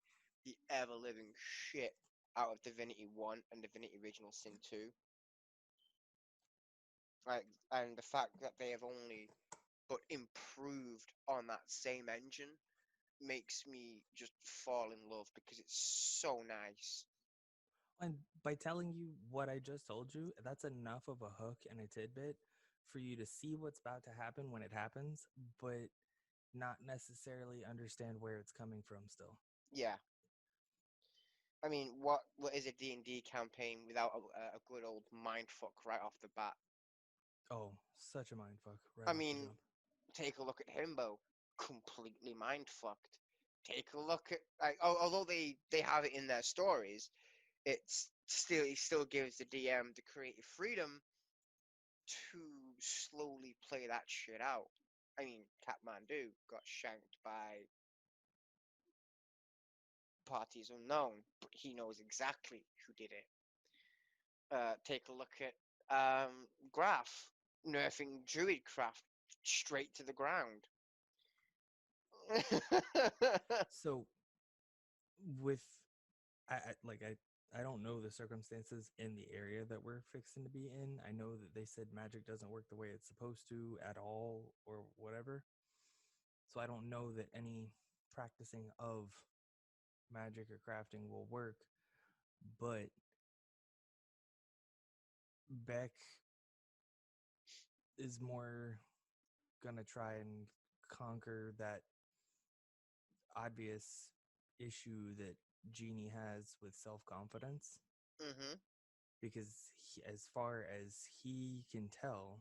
the ever-living shit out of Divinity 1 and Divinity Original Sin 2. And the fact that they have only but improved on that same engine makes me just fall in love because it's so nice. And by telling you what I just told you, that's enough of a hook and a tidbit for you to see what's about to happen when it happens, but not necessarily understand where it's coming from still. Yeah. I mean, what is a D&D campaign without a good old mindfuck right off the bat? Oh, such a mindfuck right I off the mean, jump. take a look at Himbo, completely mindfucked. Take a look at, although they have it in their stories, it still gives the DM the creative freedom to slowly play that shit out. I mean, Kathmandu got shanked by parties unknown, but he knows exactly who did it. Take a look at Graf nerfing Druidcraft straight to the ground. So with I don't know the circumstances in the area that we're fixing to be in. I know that they said magic doesn't work the way it's supposed to at all or whatever. So I don't know that any practicing of magic or crafting will work, but Beck is more gonna try and conquer that obvious issue that Genie has with self-confidence. Mm-hmm. Because as far as he can tell,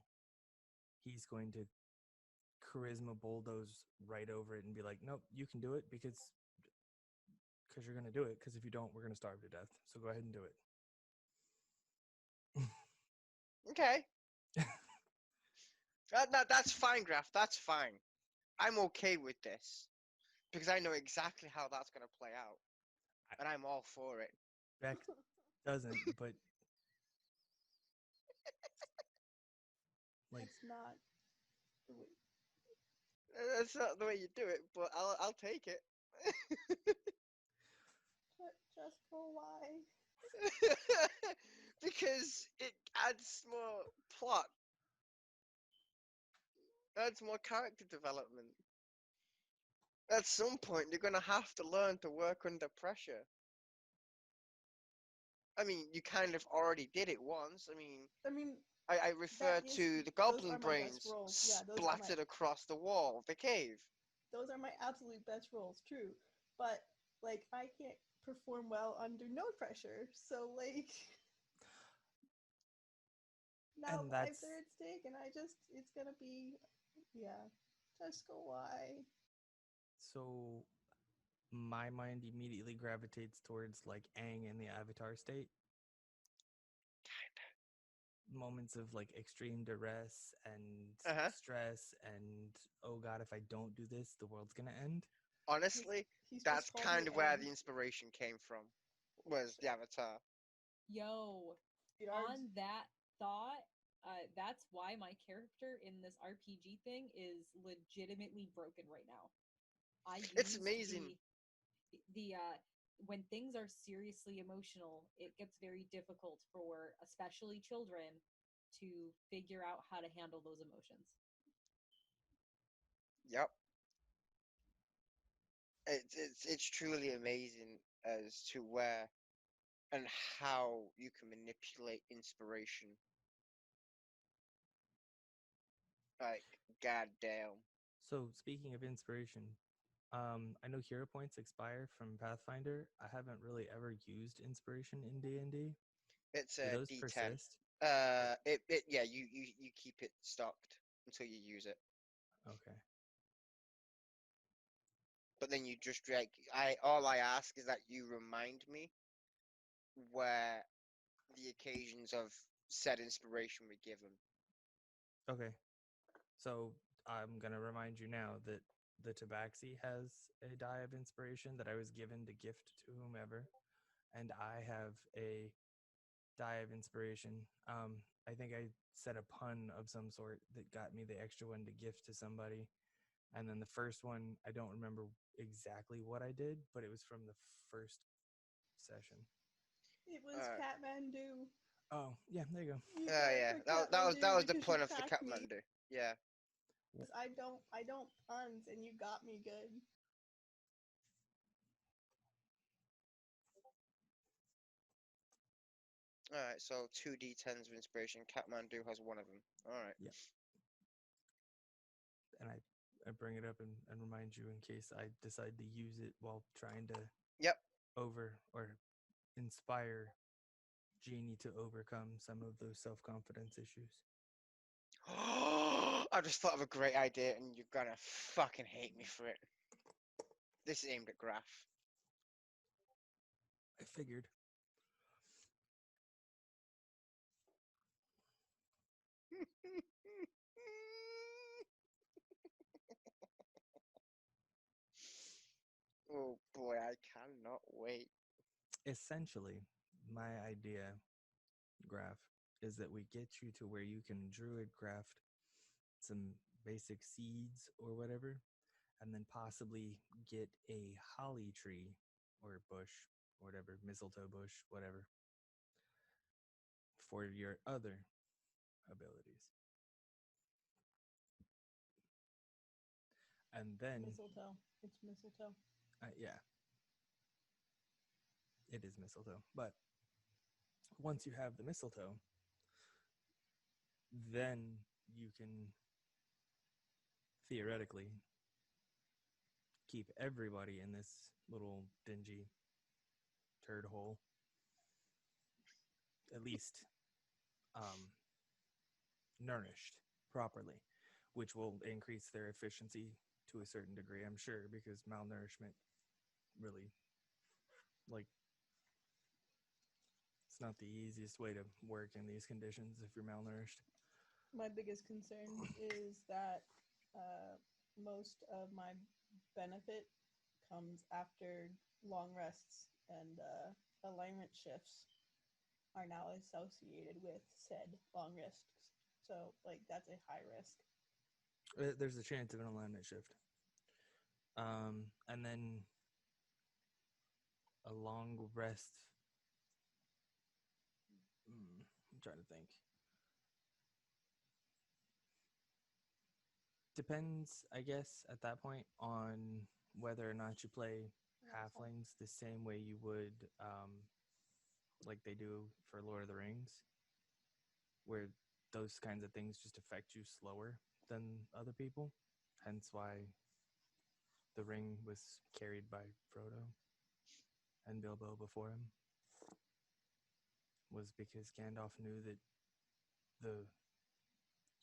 he's going to charisma bulldoze right over it and be like, nope, you can do it because you're going to do it. Because if you don't, we're going to starve to death. So go ahead and do it. Okay. That's fine, Graf. That's fine. I'm okay with this because I know exactly how that's going to play out, and I'm all for it. Beck doesn't, but like That's not the way. That's not the way you do it, but I'll take it. Just for why? Because it adds more plot, adds more character development. At some point, you're gonna have to learn to work under pressure. I mean, you kind of already did it once. I mean, I refer to the those goblin are my best brains roles. Yeah, splattered across the wall of the cave. those are my absolute best roles. True, but like I can't perform well under no pressure. So like now And my that's third steak, and it's gonna be just go why. so my mind immediately gravitates towards like Aang in the Avatar state. Moments of like extreme duress and Uh-huh. stress and oh god, if I don't do this the world's gonna end. Honestly, He's that's just called kind me of where Aang. the inspiration came from. Was the Avatar. Yo, Yards. on that thought, that's why my character in this RPG thing is legitimately broken right now. I It's used amazing. the when things are seriously emotional, it gets very difficult for especially children to figure out how to handle those emotions. Yep. It's truly amazing as to where and how you can manipulate inspiration. Like, goddamn. So speaking of inspiration, I know hero points expire from Pathfinder. I haven't really ever used inspiration in D&D. It's Do a those D10. persist? Yeah, you keep it stocked until you use it. Okay. But then you just like all I ask is that you remind me where the occasions of said inspiration were given. Okay. So I'm gonna remind you now that the Tabaxi has a die of inspiration that I was given to gift to whomever, and I have a die of inspiration. I think I said a pun of some sort that got me the extra one to gift to somebody. And then the first one, I don't remember exactly what I did, but it was from the first session. It was Alright. Kathmandu. Oh, yeah, there you go. You Oh died yeah, for that was the because point you of the cracked me. Kathmandu. Yeah. I don't puns, and you got me good. Alright, so 2d10s of inspiration. Kathmandu has one of them. Alright. Yeah. And I bring it up and remind you in case I decide to use it while trying to Yep. inspire Jeannie to overcome some of those self-confidence issues. I just thought of a great idea, and you're gonna fucking hate me for it. This is aimed at Graph. I figured. Oh boy, I cannot wait. Essentially, my idea, Graph, is that we get you to where you can druid craft some basic seeds or whatever, and then possibly get a holly tree or bush, or whatever, mistletoe bush, whatever, for your other abilities. And then, Mistletoe. It's mistletoe. yeah, it is mistletoe. But once you have the mistletoe, then you can theoretically keep everybody in this little dingy turd hole at least nourished properly, which will increase their efficiency to a certain degree, I'm sure, because malnourishment really, like, it's not the easiest way to work in these conditions if you're malnourished. My biggest concern is that most of my benefit comes after long rests, and alignment shifts are now associated with said long rests. So, like, that's a high risk. There's a chance of an alignment shift. And then a long rest. I'm trying to think. Depends, I guess, at that point on whether or not you play halflings the same way you would, like they do for Lord of the Rings, where those kinds of things just affect you slower than other people. Hence why the ring was carried by Frodo and Bilbo before him, was because Gandalf knew that the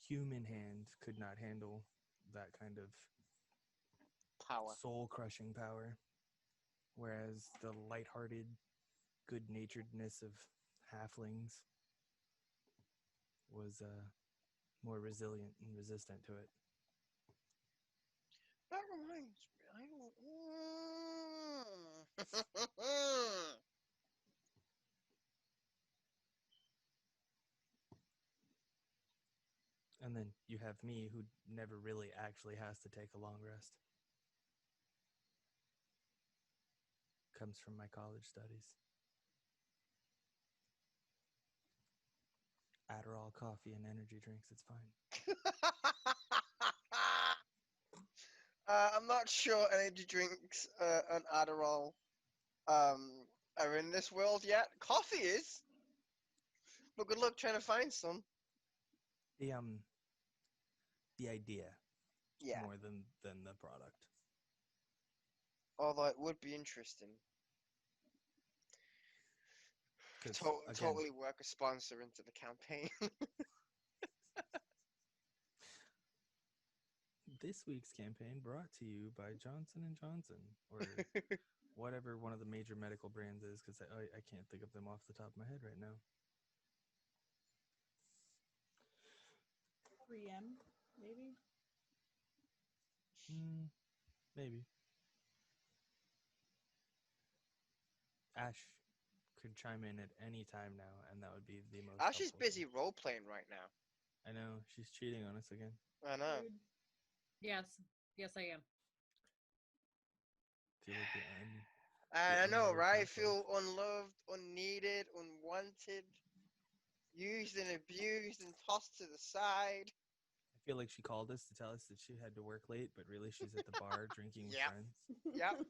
human hand could not handle that kind of Power. soul-crushing power, whereas the lighthearted good-naturedness of halflings was more resilient and resistant to it. That reminds me, And then you have me, who never really actually has to take a long rest. Comes from my college studies. Adderall, coffee, and energy drinks, it's fine. I'm not sure energy drinks and Adderall are in this world yet. Coffee is, but good luck trying to find some. The idea, Yeah. more than the product. Although it would be interesting. Again, Totally work a sponsor into the campaign. This week's campaign brought to you by Johnson & Johnson, or whatever one of the major medical brands is, because I can't think of them off the top of my head right now. 3M, maybe? Maybe. Ash could chime in at any time now, and that would be the most Ash is helpful busy thing. role-playing right now. I know, she's cheating on us again. I know. Rude. Yes. Yes, I am. Feel like I know, unwanted right? type Feel unloved, unneeded, unwanted, used and abused and tossed to the side. I feel like she called us to tell us that she had to work late, but really she's at the bar drinking with Yep. friends. Yep.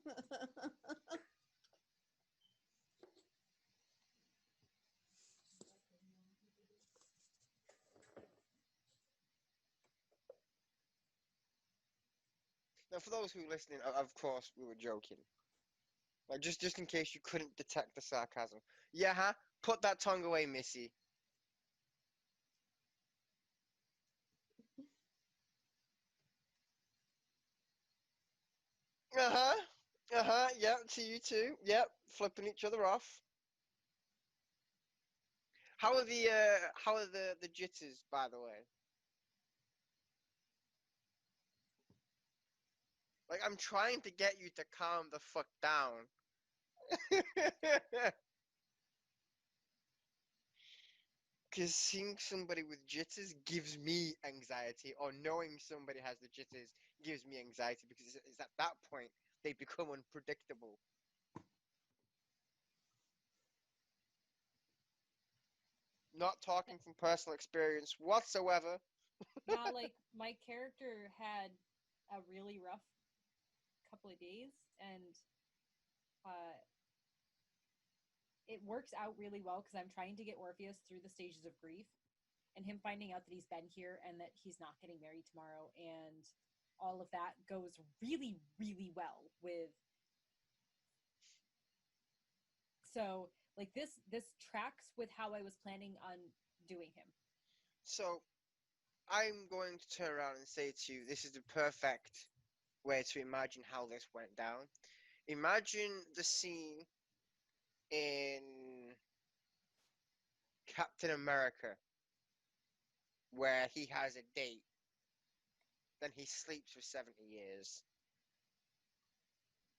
Now, for those who are listening, of course, we were joking. Like, just in case you couldn't detect the sarcasm. Yeah, huh? Put that tongue away, Missy. Uh-huh. Uh-huh. Yep, to you too. Yep, flipping each other off. How are the jitters, by the way? Like, I'm trying to get you to calm the fuck down. Because seeing somebody with jitters gives me anxiety, or knowing somebody has the jitters gives me anxiety, because it's at that point they become unpredictable. Not talking from personal experience whatsoever. Yeah, like my character had a really rough couple of days, and uh, it works out really well because I'm trying to get Orpheus through the stages of grief, and him finding out that he's been here and that he's not getting married tomorrow, and all of that goes really, really well with. So, like this tracks with how I was planning on doing him. So, I'm going to turn around and say to you, this is the perfect way to imagine how this went down. Imagine the scene in Captain America where he has a date, then he sleeps for 70 years.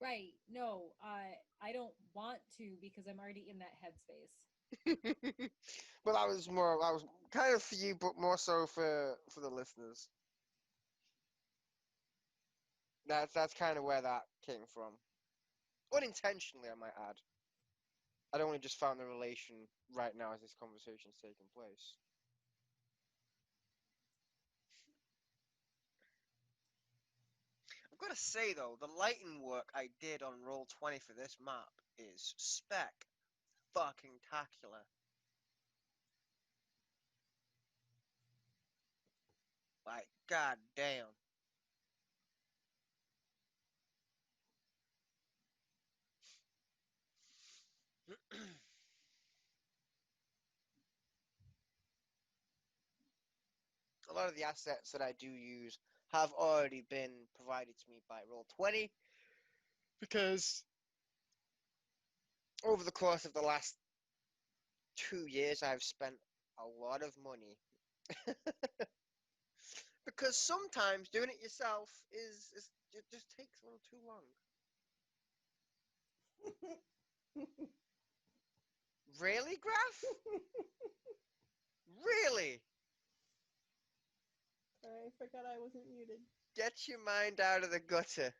Right. No, I don't want to because I'm already in that headspace. But I was kind of for you, but more so for the listeners. That's kind of where that came from. Unintentionally, I might add. I'd only just found the relation right now as this conversation's taking place. I've got to say though, the lighting work I did on Roll20 for this map is fucking-tacular. Like, god damn. A lot of the assets that I do use have already been provided to me by Roll20 because over the course of the last 2 years I've spent a lot of money. Because sometimes doing it yourself it just takes a little too long. Really, Graf? Really? Sorry, I forgot I wasn't muted. Get your mind out of the gutter.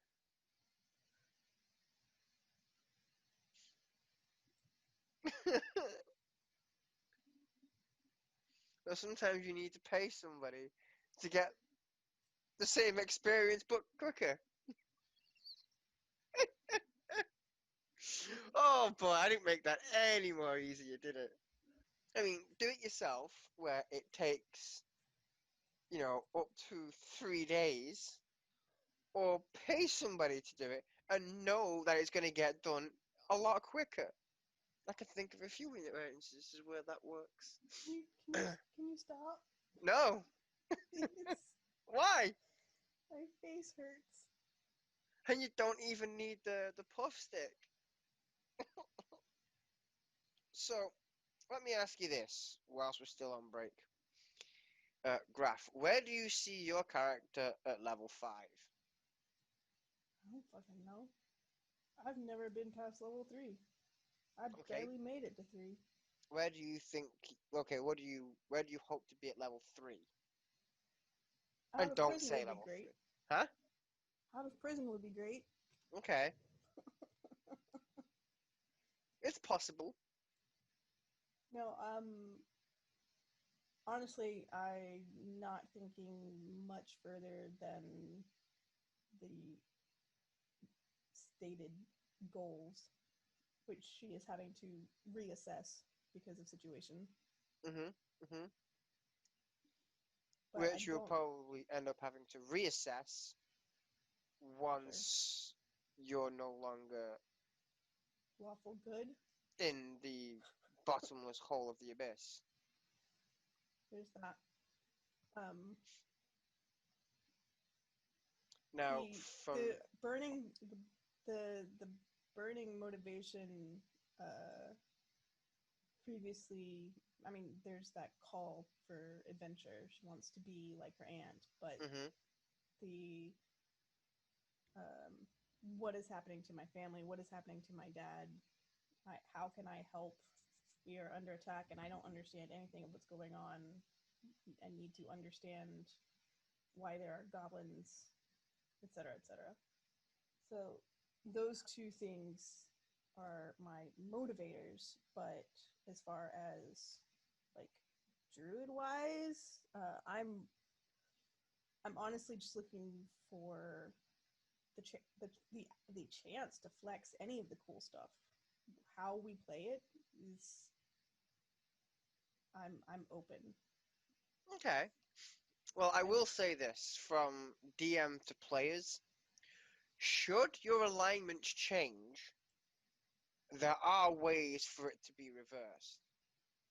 Well, sometimes you need to pay somebody to get the same experience but quicker. Oh boy, I didn't make that any more easier, did it? I mean, do it yourself, where it takes, up to 3 days, or pay somebody to do it and know that it's going to get done a lot quicker. I can think of a few instances where that works. Can you stop? No. Please. Why? My face hurts. And you don't even need the puff stick. So, let me ask you this, whilst we're still on break. Graf, where do you see your character at level 5? I don't fucking know. I've never been past level 3. I Okay. barely made it to 3. Where do you think? Okay, where do you hope to be at level 3? And don't say level 3. Huh? Out of prison would be great. Okay. It's possible. No, honestly, I'm not thinking much further than the stated goals, which she is having to reassess because of situation. Mm-hmm. But Which you'll probably end up having to reassess once you're no longer lawful good. in the bottomless hole of the abyss. There's that. Now, from the burning the burning motivation previously, I mean, there's that call for adventure. She wants to be like her aunt, but the what is happening to my family? What is happening to my dad? How can I help? We are under attack, and I don't understand anything of what's going on. I need to understand why there are goblins, etc., etc. So those two things are my motivators, but as far as like druid wise, I'm honestly just looking for the chance to flex any of the cool stuff. How we play it is I'm open. Okay. Well, I will say this from DM to players. Should your alignments change, there are ways for it to be reversed.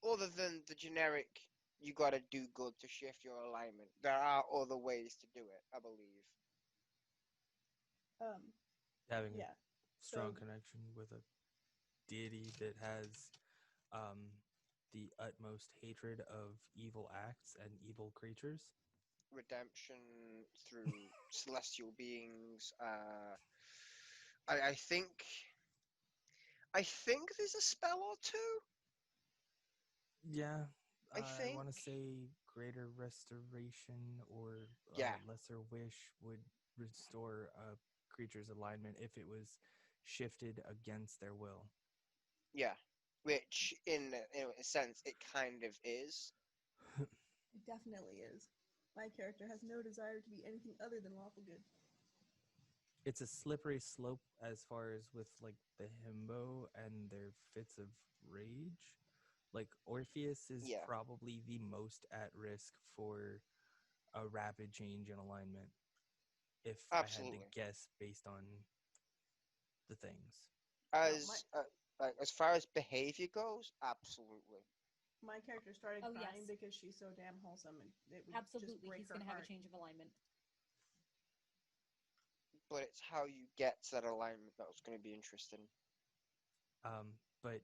Other than the generic, you gotta do good to shift your alignment. There are other ways to do it, I believe. Having a strong connection with a deity that has the utmost hatred of evil acts and evil creatures. Redemption through celestial beings. I think there's a spell or two. Yeah, I want to say greater restoration or lesser wish would restore a creature's alignment if it was shifted against their will. Yeah, which in a sense it kind of is. It definitely is. My character has no desire to be anything other than lawful good. It's a slippery slope as far as with like the himbo and their fits of rage. Like Orpheus is probably the most at risk for a rapid change in alignment. If I had to guess based on the things. As far as behavior goes, absolutely. My character started crying because she's so damn wholesome, and it would absolutely just break he's her going to have heart. a change of alignment. But it's how you get to that alignment that's going to be interesting. But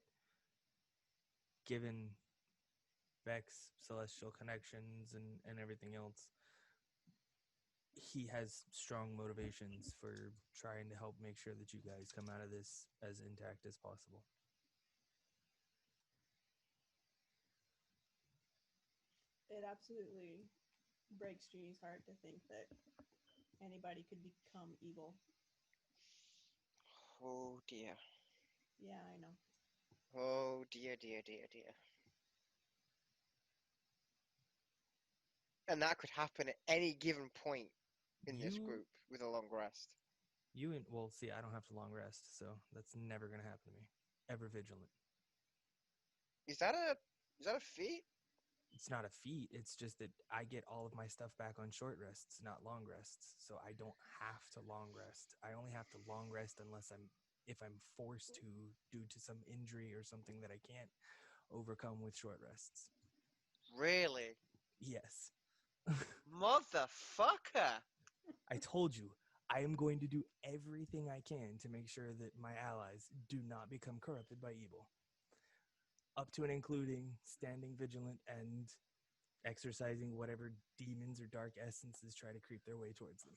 given Beck's celestial connections and everything else, he has strong motivations for trying to help make sure that you guys come out of this as intact as possible. It absolutely breaks Jeannie's heart to think that anybody could become evil. Oh dear. Yeah, I know. Oh dear. And that could happen at any given point in this group with a long rest. I don't have to long rest, so that's never going to happen to me. Ever vigilant. Is that a feat? It's not a feat. It's just that I get all of my stuff back on short rests, not long rests. So I don't have to long rest. I only have to long rest if I'm forced to due to some injury or something that I can't overcome with short rests. Really? Yes. Motherfucker! I told you, I am going to do everything I can to make sure that my allies do not become corrupted by evil. Up to and including standing vigilant and exercising whatever demons or dark essences try to creep their way towards them.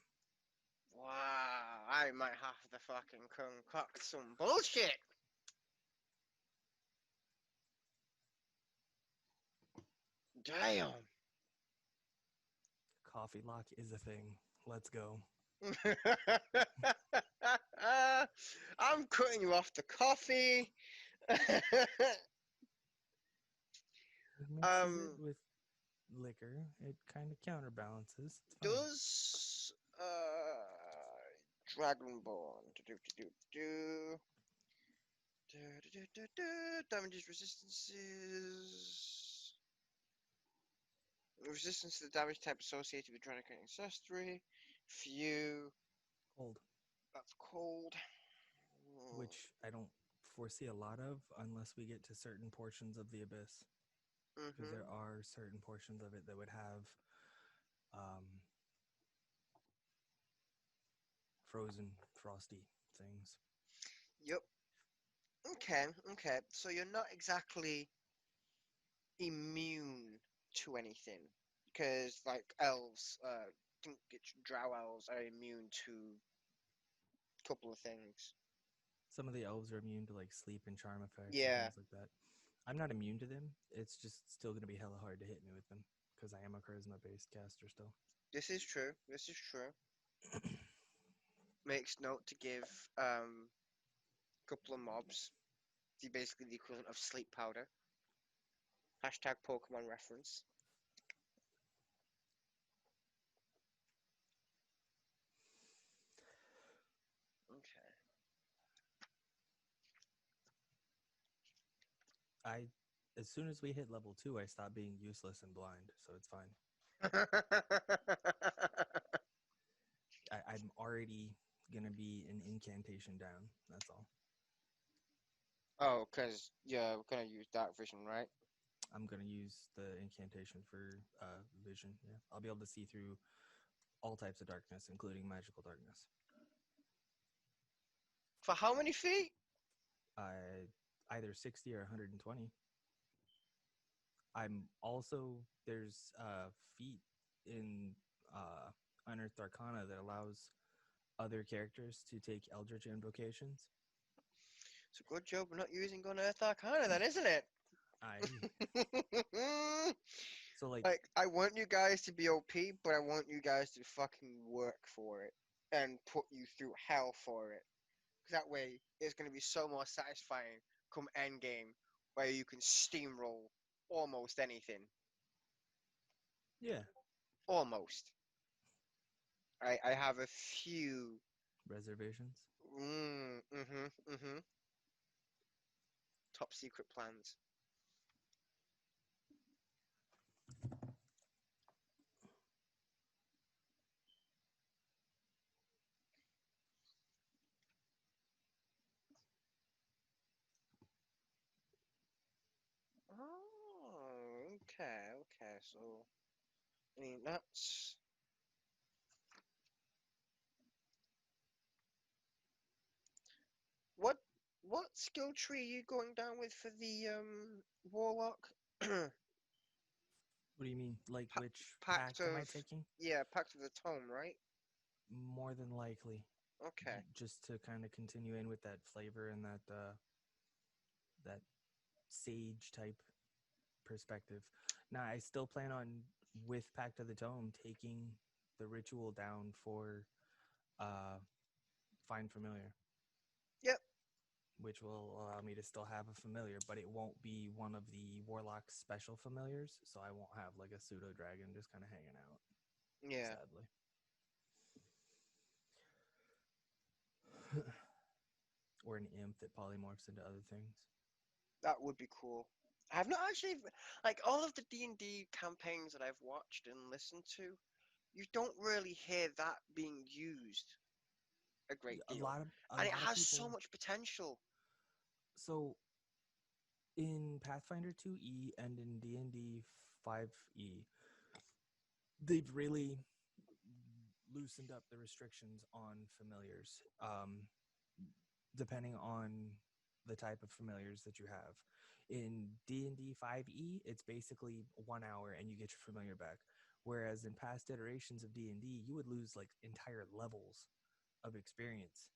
Wow, I might have to fucking concoct some bullshit! Damn! Coffee lock is a thing. Let's go. I'm cutting you off the coffee. It mixes it with liquor. It kind of counterbalances. It's fine. Does Dragonborn damages resistance to the damage type associated with Dranic ancestry. Few. Cold, That's cold. which I don't foresee a lot of unless we get to certain portions of the abyss. Because there are certain portions of it that would have frozen, frosty things. Yep. Okay. So you're not exactly immune to anything, because like elves, I think drow elves are immune to a couple of things. Some of the elves are immune to like sleep and charm effects Yeah. and things like that. I'm not immune to them. It's just still going to be hella hard to hit me with them because I am a charisma-based caster still. This is true. Makes note to give a couple of mobs basically the equivalent of sleep powder. Hashtag Pokemon reference. Okay. As soon as we hit level 2, I stop being useless and blind, so it's fine. I'm already going to be an incantation down, that's all. Oh, because you're going to use dark vision, right? I'm going to use the incantation for vision, yeah. I'll be able to see through all types of darkness, including magical darkness. For how many feet? Either 60 or 120. I'm also, there's feat in Unearthed Arcana that allows other characters to take Eldritch invocations. It's a good job we're not using Unearthed Arcana then, isn't it? So like I want you guys to be OP, but I want you guys to fucking work for it and put you through hell for it. Because that way, it's going to be so more satisfying come endgame, where you can steamroll almost anything. Yeah. Almost. I have a few reservations. Top secret plans. Oh, okay. So, I mean, that's... What skill tree are you going down with for the warlock? What do you mean? Like which pact am I taking? Yeah, Pact of the Tome, right? More than likely. Okay. Just to kind of continue in with that flavor and that sage type perspective. Now, I still plan on, with Pact of the Tome, taking the ritual down for Find Familiar. Yep. Which will allow me to still have a familiar, but it won't be one of the Warlock's special familiars, so I won't have like a pseudo-dragon just kind of hanging out. Yeah. Sadly. Or an imp that polymorphs into other things. That would be cool. I've not actually, like, all of the D&D campaigns that I've watched and listened to, you don't really hear that being used a great deal. And it has so much potential. So, in Pathfinder 2e and in D&D 5e, they've really loosened up the restrictions on familiars, depending on the type of familiars that you have. In D&D 5e, it's basically 1 hour and you get your familiar back. Whereas in past iterations of D&D, you would lose like entire levels of experience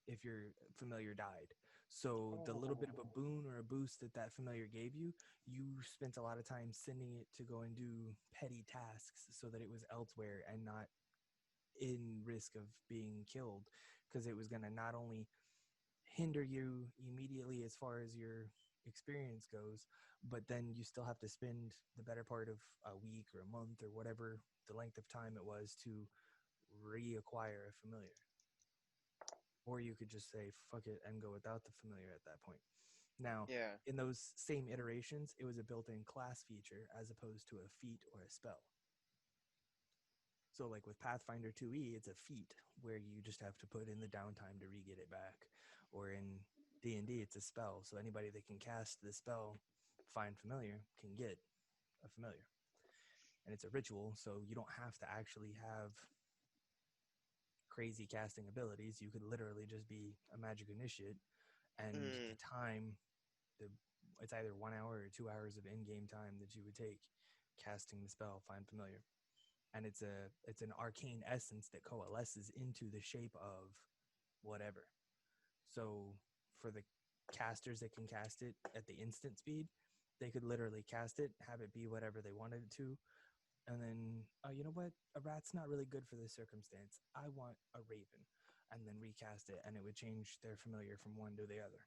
if your familiar died. So the little bit of a boon or a boost that familiar gave you, you spent a lot of time sending it to go and do petty tasks so that it was elsewhere and not in risk of being killed, because it was going to not only hinder you immediately as far as your experience goes, but then you still have to spend the better part of a week or a month or whatever the length of time it was to reacquire a familiar. Or you could just say fuck it and go without the familiar at that point. Now, Yeah. in those same iterations, it was a built-in class feature as opposed to a feat or a spell. So like with Pathfinder 2e, it's a feat where you just have to put in the downtime to re-get it back. Or in D&D, it's a spell. So anybody that can cast the spell Find Familiar can get a familiar. And it's a ritual, so you don't have to actually have crazy casting abilities. You could literally just be a magic initiate, and the time, it's either 1 hour or 2 hours of in-game time that you would take casting the spell Find Familiar. And it's an arcane essence that coalesces into the shape of whatever. So for the casters that can cast it at the instant speed, they could literally cast it, have it be whatever they wanted it to, and then, you know what? A rat's not really good for this circumstance. I want a raven, and then recast it, and it would change their familiar from one to the other.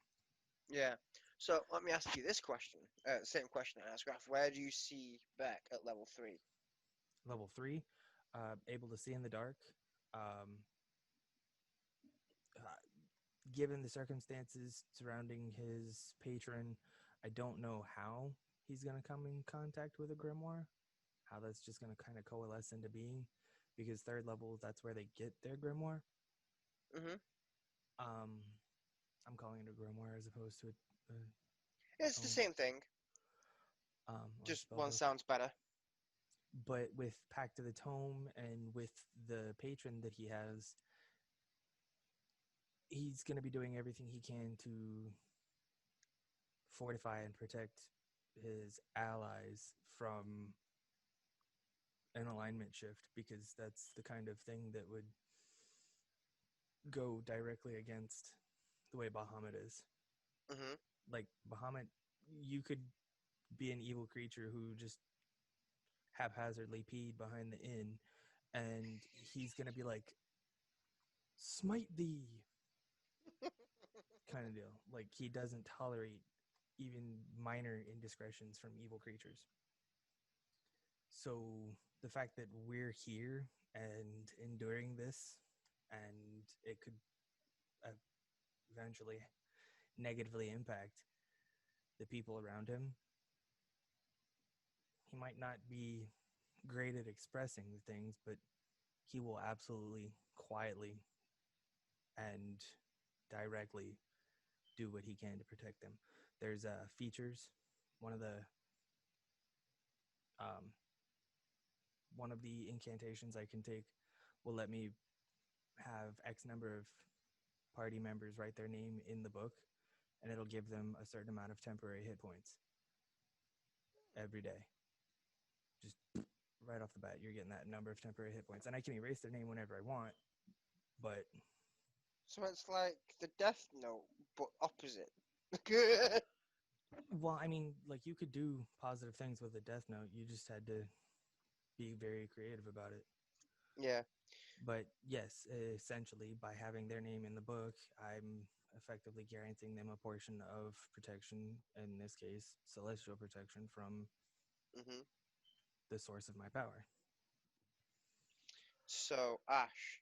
Yeah. So let me ask you this question. Same question I asked Graf. Where do you see Beck at level 3? Level 3, able to see in the dark. Given the circumstances surrounding his patron, I don't know how he's going to come in contact with a grimoire, how that's just going to kind of coalesce into being, because third level, that's where they get their grimoire. Mm-hmm. I'm calling it a grimoire as opposed to It's the same thing. Just one book. sounds better. But with Pact of the Tome and with the patron that he has, he's going to be doing everything he can to fortify and protect his allies from an alignment shift, because that's the kind of thing that would go directly against the way Bahamut is. Mm-hmm. Like Bahamut, you could be an evil creature who just haphazardly peed behind the inn, and he's going to be like, smite thee, kind of deal. Like, he doesn't tolerate even minor indiscretions from evil creatures. So the fact that we're here and enduring this, and it could eventually negatively impact the people around him, he might not be great at expressing things, but he will absolutely quietly and directly do what he can to protect them. There's features. One of the incantations I can take will let me have X number of party members write their name in the book, and it'll give them a certain amount of temporary hit points every day. Just right off the bat, you're getting that number of temporary hit points. And I can erase their name whenever I want, but... So it's like the Death Note, but opposite. Well, I mean, like, you could do positive things with a Death Note. You just had to be very creative about it. Yeah. But yes, essentially, by having their name in the book, I'm effectively guaranteeing them a portion of protection, in this case, celestial protection from the source of my power. So, Ash.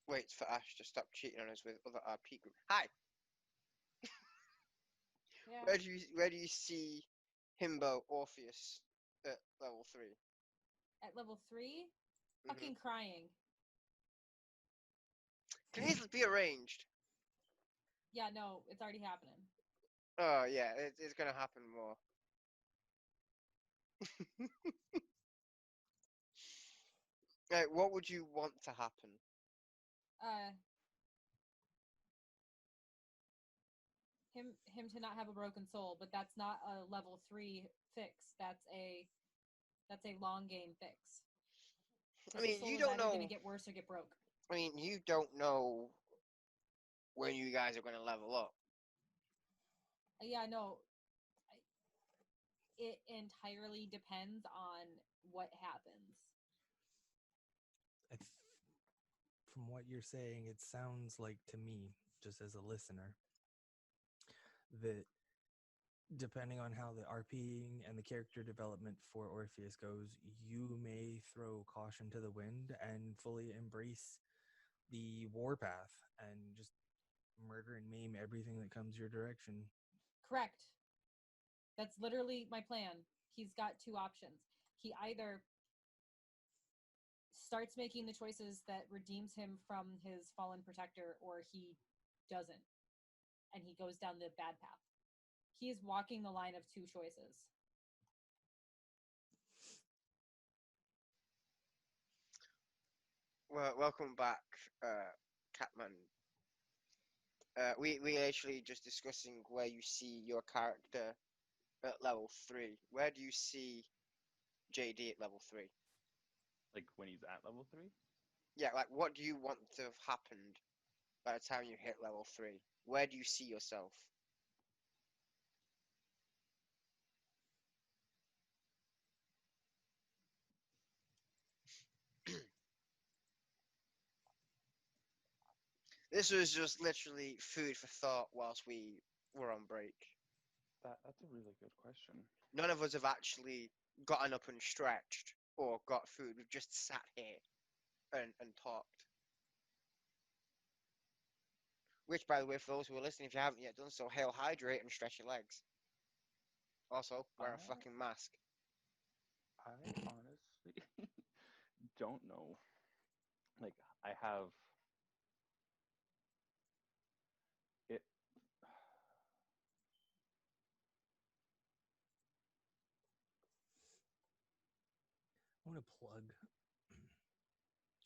Waits for Ash to stop cheating on us with other RP group. Hi! Yeah. Where do you see Himbo Orpheus at level 3? At level 3, fucking crying. Can easily be arranged. Yeah, no, it's already happening. Oh yeah, it's gonna happen more. Right, what would you want to happen? Him to not have a broken soul, but that's not a level 3 fix. That's a long game fix. I mean, you don't know. Going to get worse or get broke. I mean, you don't know when you guys are going to level up. Yeah, no. It entirely depends on what happens. from what you're saying, it sounds like to me, just as a listener, that depending on how the RPing and the character development for Orpheus goes, you may throw caution to the wind and fully embrace the warpath and just murder and maim everything that comes your direction. Correct. That's literally my plan. He's got two options. He either starts making the choices that redeems him from his fallen protector, or he doesn't, and he goes down the bad path. He is walking the line of two choices. Well, welcome back, Catman. We actually just discussing where you see your character at level 3. Where do you see JD at level 3? Like when he's at level 3? Yeah, like what do you want to have happened by the time you hit level 3? Where do you see yourself? This was just literally food for thought whilst we were on break. That's a really good question. None of us have actually gotten up and stretched or got food. We've just sat here and talked. Which, by the way, for those who are listening, if you haven't yet done so, hail, hydrate, and stretch your legs. Also, wear a fucking mask. I honestly don't know. Like, I have it. I want to plug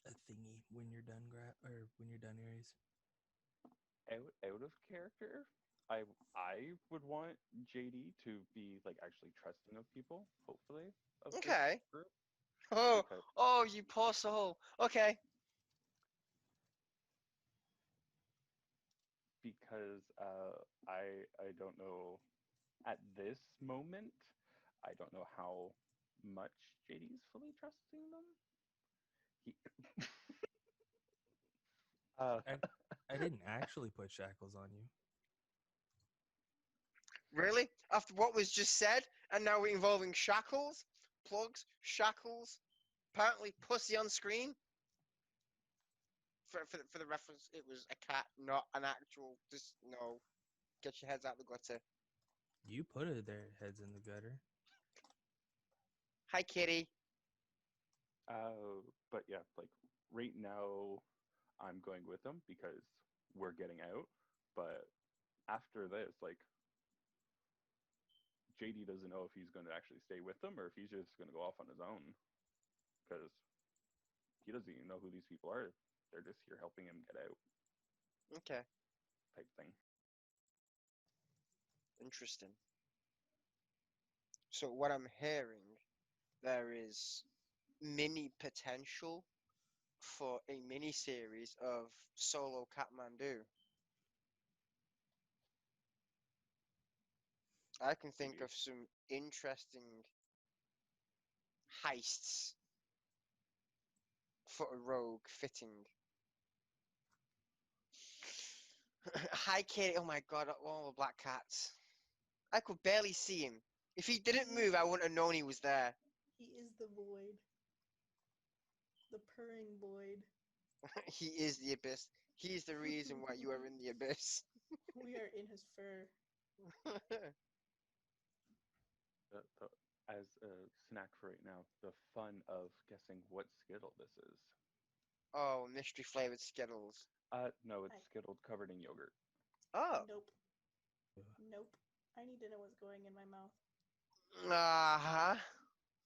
a thingy when you're done, when you're done, Aries. Out of character, I would want JD to be like actually trusting of people, hopefully. Of this Okay. group, Oh, because- oh, you poor soul. Okay. because I don't know at this moment. I don't know how much JD's fully trusting them. He, I didn't actually put shackles on you. Really? After what was just said, and now we're involving shackles, plugs, shackles, apparently pussy on screen? For the reference, it was a cat, not an actual, just, no. Get your heads out the gutter. You put their heads in the gutter. Hi, kitty. but yeah, like right now, I'm going with them because we're getting out. But after this, like JD doesn't know if he's going to actually stay with them or if he's just going to go off on his own because he doesn't even know who these people are. They're just here helping him get out. Okay. Type thing. Interesting. So what I'm hearing, there is mini potential for a mini series of solo Kathmandu. I can think of some interesting heists for a rogue fitting. Hi, kitty. Oh my god, all the black cats. I could barely see him. If he didn't move, I wouldn't have known he was there. He is the void. The purring void. He is the abyss. He's the reason why you are in the abyss. We are in his fur. As a snack for right now, the fun of guessing what Skittle this is. Oh, mystery flavored Skittles. No, it's Skittle covered in yogurt. Oh. Nope. Nope. I need to know what's going in my mouth. Uh-huh.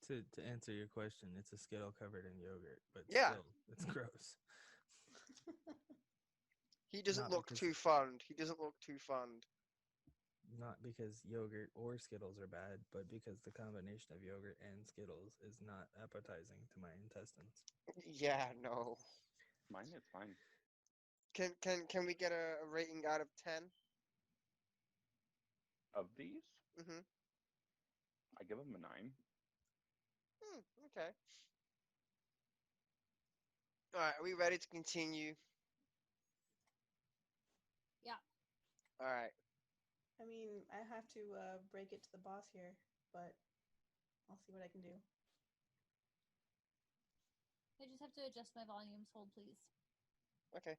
To answer your question, it's a Skittle covered in yogurt, but yeah, still, it's gross. He doesn't look too fond. He doesn't look too fond. Not because yogurt or Skittles are bad, but because the combination of yogurt and Skittles is not appetizing to my intestines. Yeah, no. Mine, it's fine. Can we get a rating out of 10? Of these? Mm-hmm. I give them a 9. Okay. All right, are we ready to continue? Yeah. All right. I mean, I have to break it to the boss here, but I'll see what I can do. I just have to adjust my volumes. Hold, please. Okay.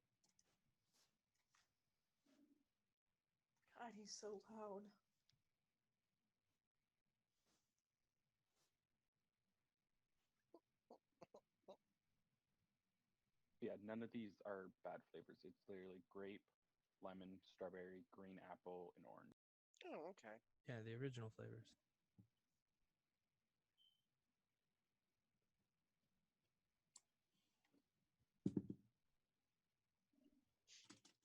God, he's so loud. Yeah, none of these are bad flavors. It's literally grape, lemon, strawberry, green apple, and orange. Oh, okay. Yeah, the original flavors.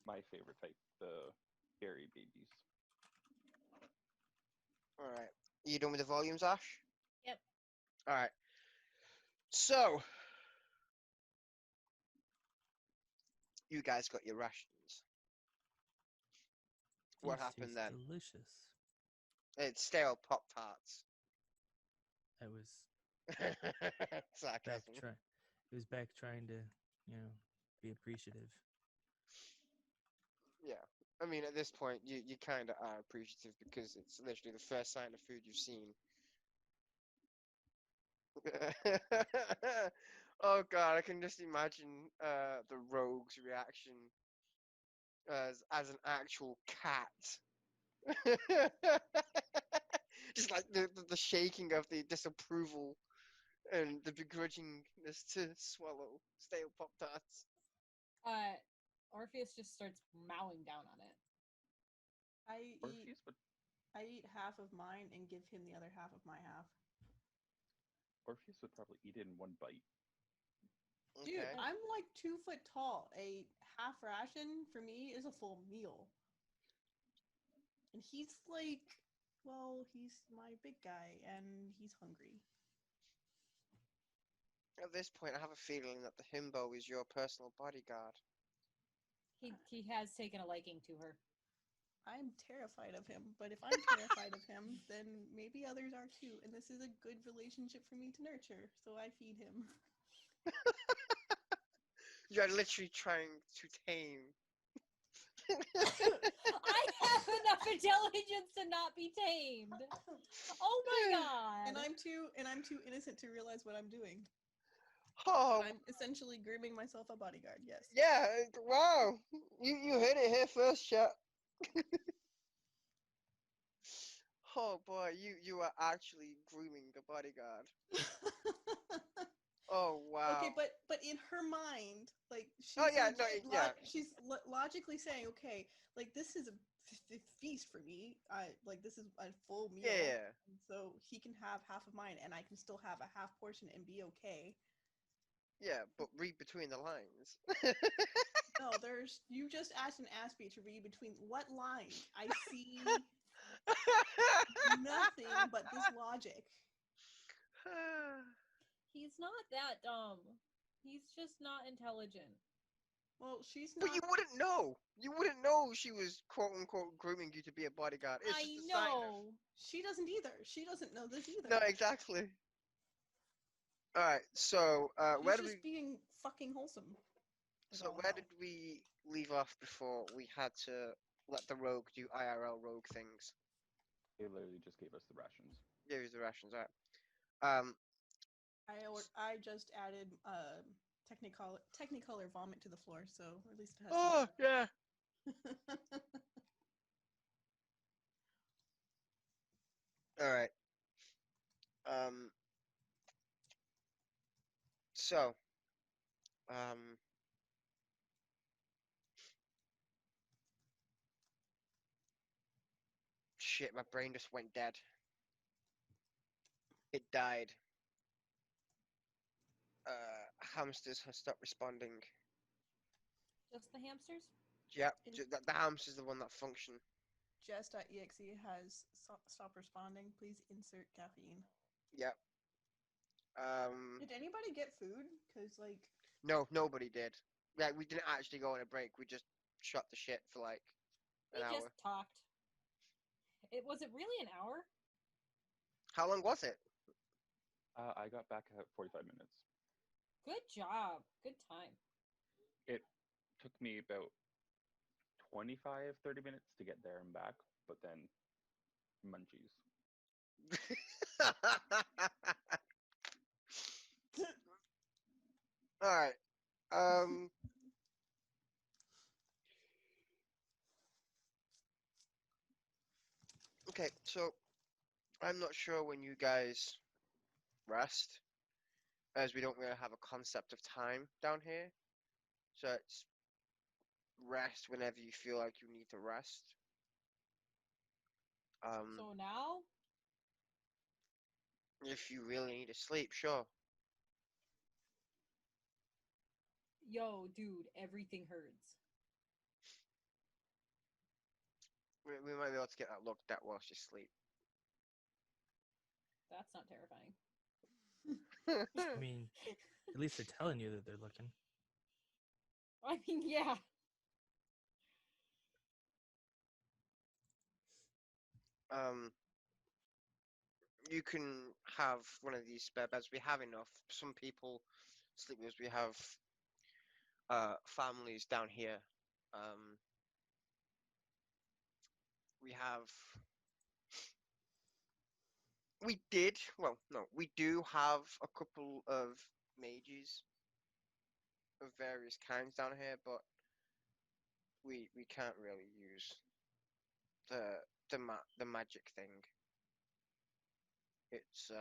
My favorite type, the berry babies. All right. You done with the volumes, Ash? Yep. All right. So, you guys got your rations. What These happened taste then? Delicious. It's stale Pop Tarts. I was back Sarcasm. It was back trying to, be appreciative. Yeah. I mean, at this point, you kind of are appreciative because it's literally the first sign of food you've seen. Oh god, I can just imagine the rogue's reaction as an actual cat. Just like the shaking of the disapproval and the begrudgingness to swallow stale Pop Tarts. Orpheus just starts mowing down on it. Orpheus would I eat half of mine and give him the other half of my half. Orpheus would probably eat it in one bite. Dude, Okay. I'm like 2 foot tall. A half ration for me is a full meal. And he's like, well, he's my big guy and he's hungry. At this point, I have a feeling that the himbo is your personal bodyguard. He has taken a liking to her. I'm terrified of him, but if I'm terrified of him, then maybe others are too. And this is a good relationship for me to nurture, so I feed him. You're literally trying to tame. I have enough intelligence to not be tamed. Oh my god! And I'm too innocent to realize what I'm doing. Oh, I'm essentially grooming myself a bodyguard. Yes. yeah! Wow, you heard it here first, chat. Oh boy, you are actually grooming the bodyguard. Oh wow. Okay, but in her mind, like she's Oh, yeah, no, legit yeah. she's logically saying, okay, like this is a feast for me. Like this is a full meal. Yeah. And so he can have half of mine, and I can still have a half portion and be okay. Yeah, but read between the lines. No, you just asked an Aspie to read between what lines? I see nothing but this logic. He's not that dumb. He's just not intelligent. Well, she's But not. you wouldn't know. You wouldn't know she was quote unquote grooming you to be a bodyguard. It's I just a sign of... know. She doesn't either. She doesn't know this either. No, exactly. All right, so She's where did just being fucking wholesome. so where did we leave off before we had to let the rogue do IRL rogue things? They literally just gave us the rations. Yeah, here's the rations. All right. I just added Technicolor vomit to the floor, so at least it has. Oh yeah. All right. Um. So. Um. Shit, my brain just went dead. It died. Hamsters have stopped responding. Just the hamsters? Yep, the hamster's the one that function. Jest.exe has stopped responding. Please insert caffeine. Yep. Did anybody get food? Because, like... No, nobody did. Like, we didn't actually go on a break. We just shot the shit for, like, an hour. We just talked. Was it really an hour? How long was it? I got back at 45 minutes. Good job. Good time. It took me about 25, 30 minutes to get there and back, but then munchies. All right. Okay, so I'm not sure when you guys rest, as we don't really have a concept of time down here. So it's rest whenever you feel like you need to rest. So now, If you really need to sleep, sure. yo, dude, everything hurts. We might be able to get that looked at whilst you sleep. That's not terrifying. I mean, at least they're telling you that they're looking. I mean, yeah. You can have one of these spare beds. We have enough. Some people sleep with us. We have families down here. We have. We did. Well, no, we do have a couple of mages of various kinds down here, but we can't really use the magic thing. It's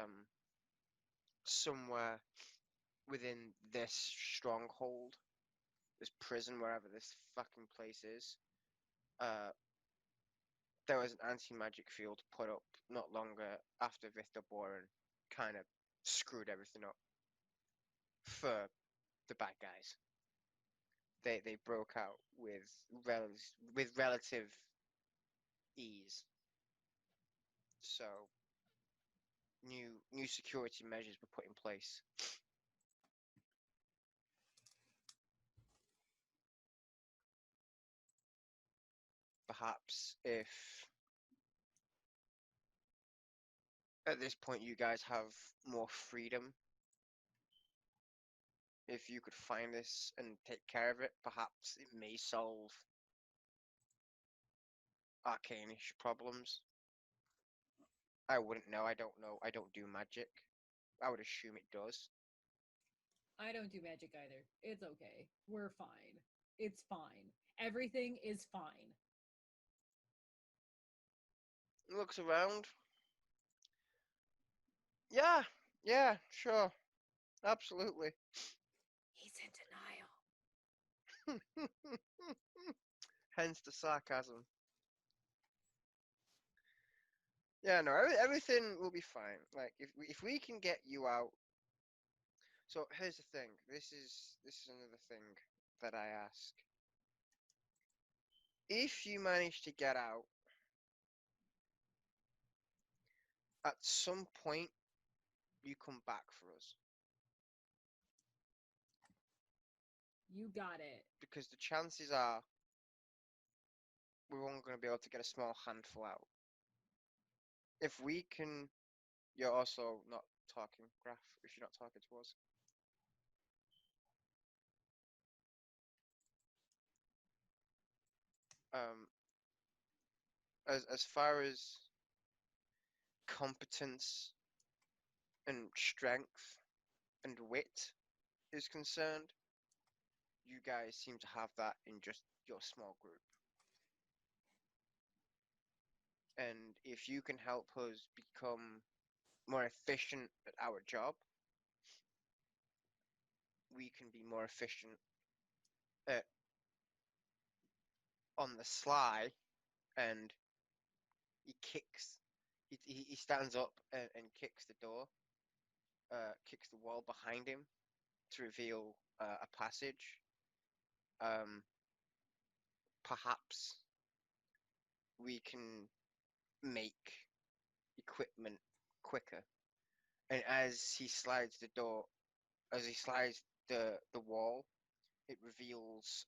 somewhere within this stronghold, this prison, wherever this fucking place is. There was an anti-magic field put up not longer after Victor Boren kind of screwed everything up for the bad guys. They broke out with relative ease. So new security measures were put in place. Perhaps if at this point you guys have more freedom, if you could find this and take care of it, perhaps it may solve arcane-ish problems. I wouldn't know. I don't know. I don't do magic. I would assume it does. I don't do magic either. It's okay. We're fine. It's fine. Everything is fine. Looks around. Yeah, sure. Absolutely. He's in denial. Hence the sarcasm. Yeah, no, everything will be fine. Like if we can get you out. So here's the thing. This is another thing that I ask. If you manage to get out, at some point you come back for us. You got it. Because the chances are we're only going to be able to get a small handful out. If we can... You're also not talking, Graf, if you're not talking to us. As far as competence and strength and wit is concerned, you guys seem to have that in just your small group. And if you can help us become more efficient at our job, we can be more efficient at on the sly. And he stands up and kicks the door, kicks the wall behind him to reveal a passage. Perhaps we can make equipment quicker. And as he slides the wall, it reveals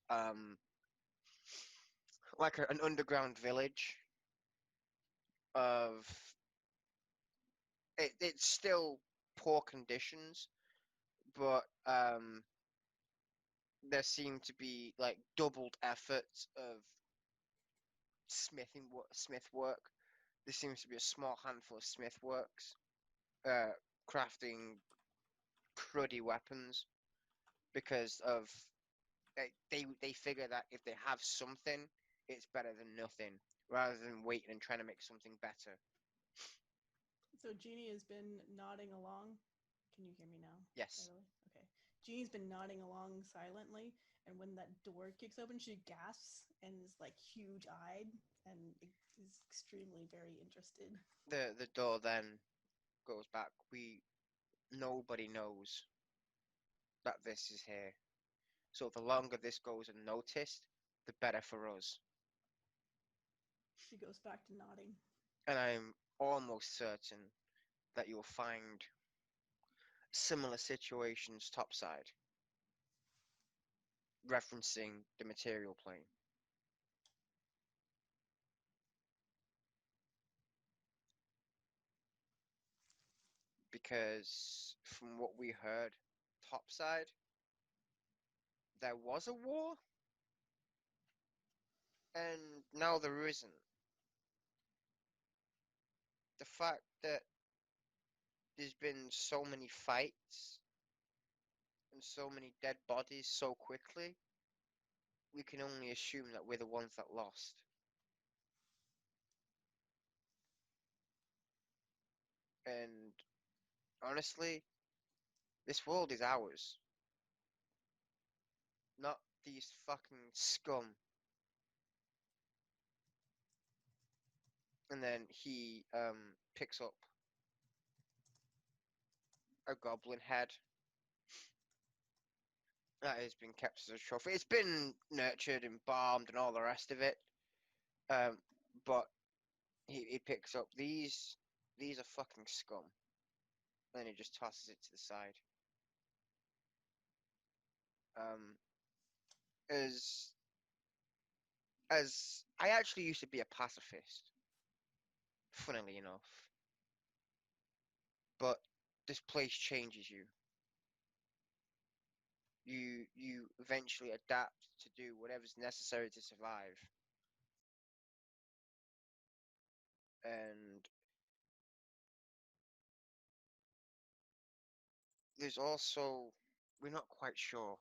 like an underground village of it's still poor conditions, but there seemed to be like doubled efforts of smith work. There seems to be a small handful of smith works crafting cruddy weapons because of they figure that if they have something, it's better than nothing, rather than waiting and trying to make something better. So Jeannie has been nodding along. Can you hear me now? Yes. Okay. Jeannie's been nodding along silently, and when that door kicks open, she gasps and is like huge-eyed and is extremely very interested. The door then goes back. Nobody knows that this is here. So the longer this goes unnoticed, the better for us. She goes back to nodding. And I'm almost certain that you'll find similar situations topside, referencing the material plane. Because from what we heard topside, there was a war, and now there isn't. The fact that there's been so many fights and so many dead bodies so quickly, we can only assume that we're the ones that lost. And honestly, this world is ours. Not these fucking scum. And then he picks up a goblin head that has been kept as a trophy. It's been nurtured, embalmed, and all the rest of it. But he picks up these. These are fucking scum. And then he just tosses it to the side. As I actually used to be a pacifist, funnily enough. But this place changes you. You eventually adapt to do whatever's necessary to survive. And there's also, we're not quite sure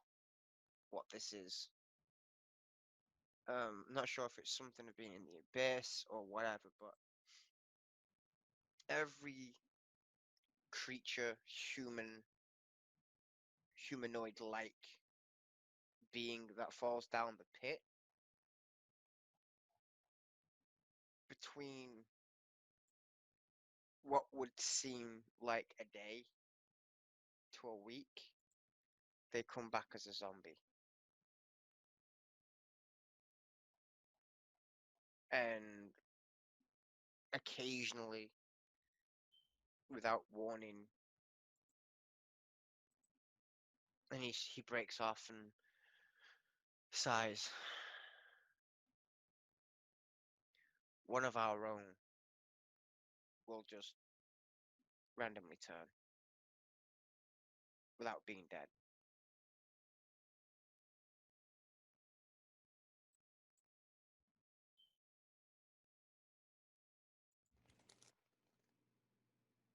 what this is. Not sure if it's something of being in the abyss or whatever, but every creature, humanoid-like being that falls down the pit, between what would seem like a day to a week, they come back as a zombie. And occasionally, without warning, and he breaks off and sighs. One of our own will just randomly turn without being dead.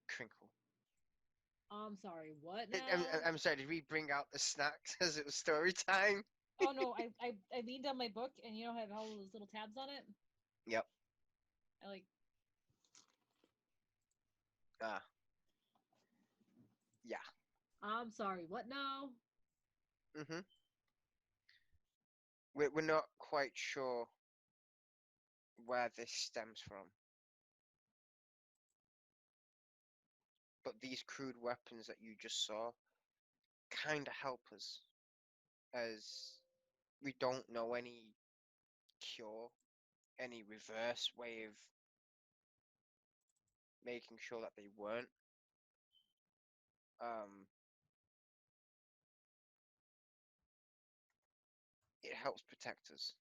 Crinkle. I'm sorry, what now? I'm sorry, did we bring out the snacks as it was story time? Oh no, I leaned on my book and you know I have all those little tabs on it? Yep. I like Yeah. I'm sorry, what now? Mm-hmm. We're not quite sure where this stems from. But these crude weapons that you just saw kind of help us, as we don't know any cure, any reverse way of making sure that they weren't. It helps protect us,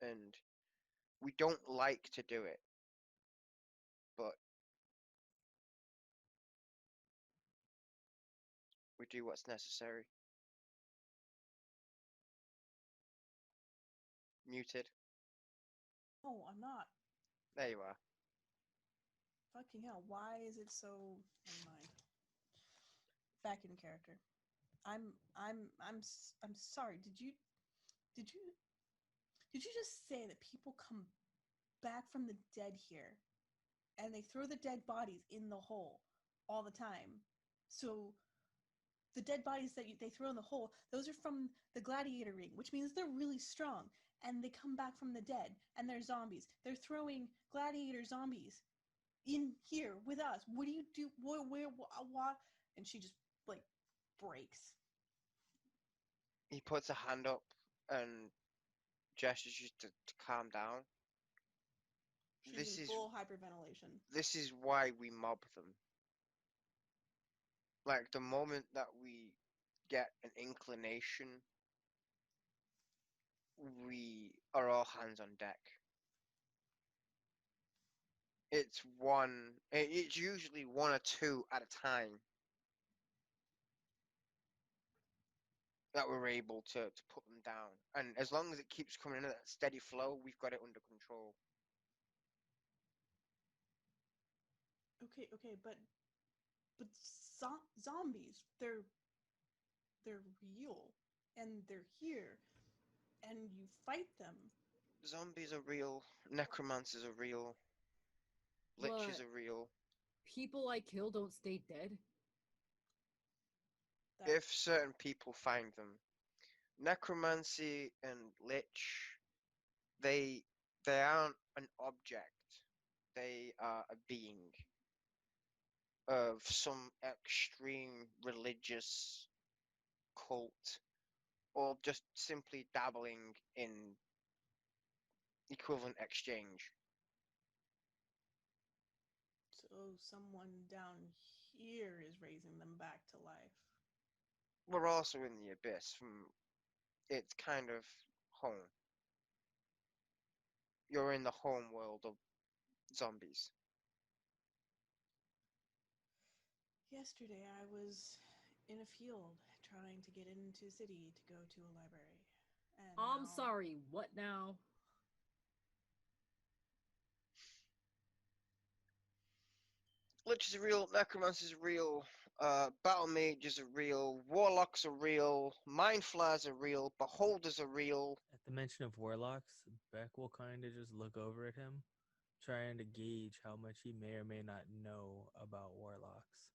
and we don't like to do it, but We do what's necessary. Muted. No, I'm not. There you are. Fucking hell, why is it so... Never mind. Back in character. I'm sorry. Did you just say that people come back from the dead here and they throw the dead bodies in the hole all the time? So the dead bodies that they throw in the hole, those are from the gladiator ring, which means they're really strong, and they come back from the dead and they're zombies. They're throwing gladiator zombies in here with us. What do you do? Where what? And she just like breaks. He puts a hand up and gestures you to calm down. She's This in is full hyperventilation. this is why we mob them. Like the moment that we get an inclination, we are all hands on deck. It's usually one or two at a time that we're able to put them down. And as long as it keeps coming in at that steady flow, we've got it under control. Okay, but zombies, they're real, and they're here, and you fight them. Zombies are real, necromancers are real, liches What? are real. People I kill don't stay dead? If certain people find them. Necromancy and lich, they aren't an object. They are a being of some extreme religious cult, or just simply dabbling in equivalent exchange. So someone down here is raising them back to life. We're also in the abyss. It's kind of home. You're in the home world of zombies. Yesterday I was in a field trying to get into city to go to a library. And I'm now... sorry, what now? Liches are real, necromancers are real, battle mages are real, warlocks are real, mind flayers are real, beholders are real. At the mention of warlocks, Beck will kind of just look over at him, trying to gauge how much he may or may not know about warlocks.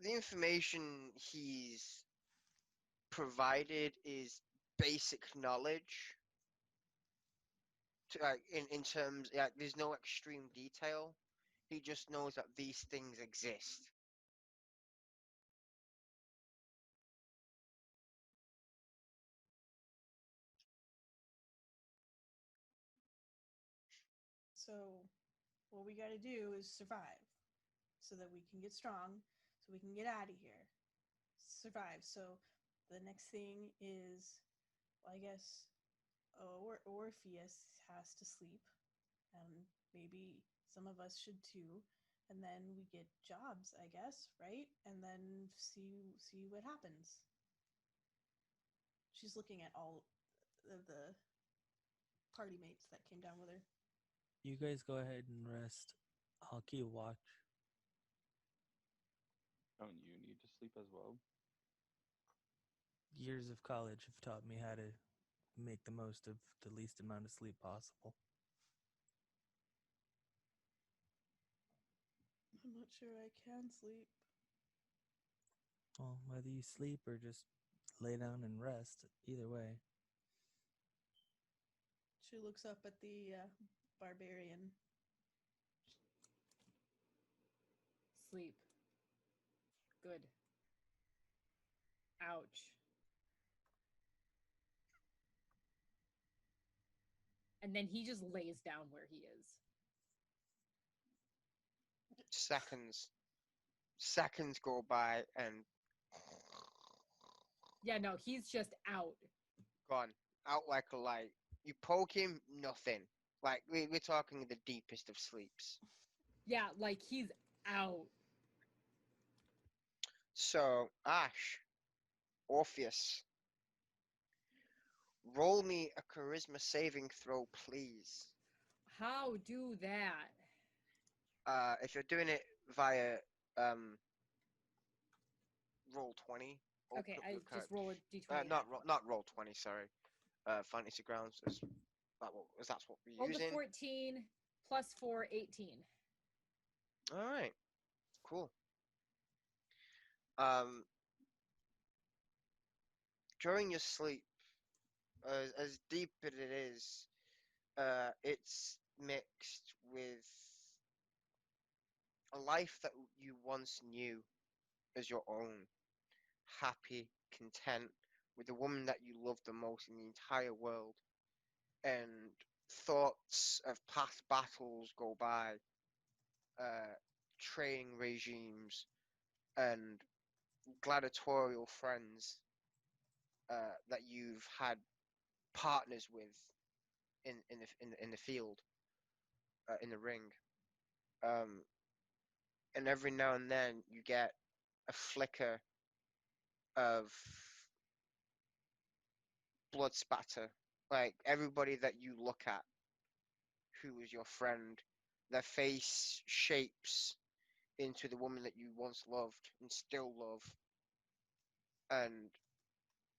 The information he's provided is basic knowledge. In terms, there's no extreme detail. He just knows that these things exist. So what we gotta do is survive so that we can get strong, so we can get out of here. Survive. So the next thing is, well, I guess, Orpheus has to sleep, and maybe some of us should too. And then we get jobs, I guess, right? And then see what happens. She's looking at all of the party mates that came down with her. You guys go ahead and rest. I'll keep watch. Don't you need to sleep as well? Years of college have taught me how to make the most of the least amount of sleep possible. I'm not sure I can sleep. Well, whether you sleep or just lay down and rest, either way. She looks up at the barbarian. Sleep. Good. Ouch. And then he just lays down where he is. Seconds go by and Yeah, no, he's just out. gone. Out like a light. You poke him, nothing. Like, we're talking the deepest of sleeps. Yeah, like he's out. So, Ash, Orpheus, roll me a charisma saving throw, please. How do that? If you're doing it via roll 20. Okay, I just roll a d20. Not roll 20. Sorry, Fantasy Grounds is that's what we're Roll the using. 14 plus 4, 18. All right, cool. Um, during your sleep, as deep as it is, it's mixed with a life that you once knew as your own, happy, content, with the woman that you loved the most in the entire world, and thoughts of past battles go by, training regimes, and gladiatorial friends that you've had partners with in the field, in the ring, and every now and then you get a flicker of blood spatter. Like everybody that you look at, who is your friend, their face shapes into the woman that you once loved and still love, and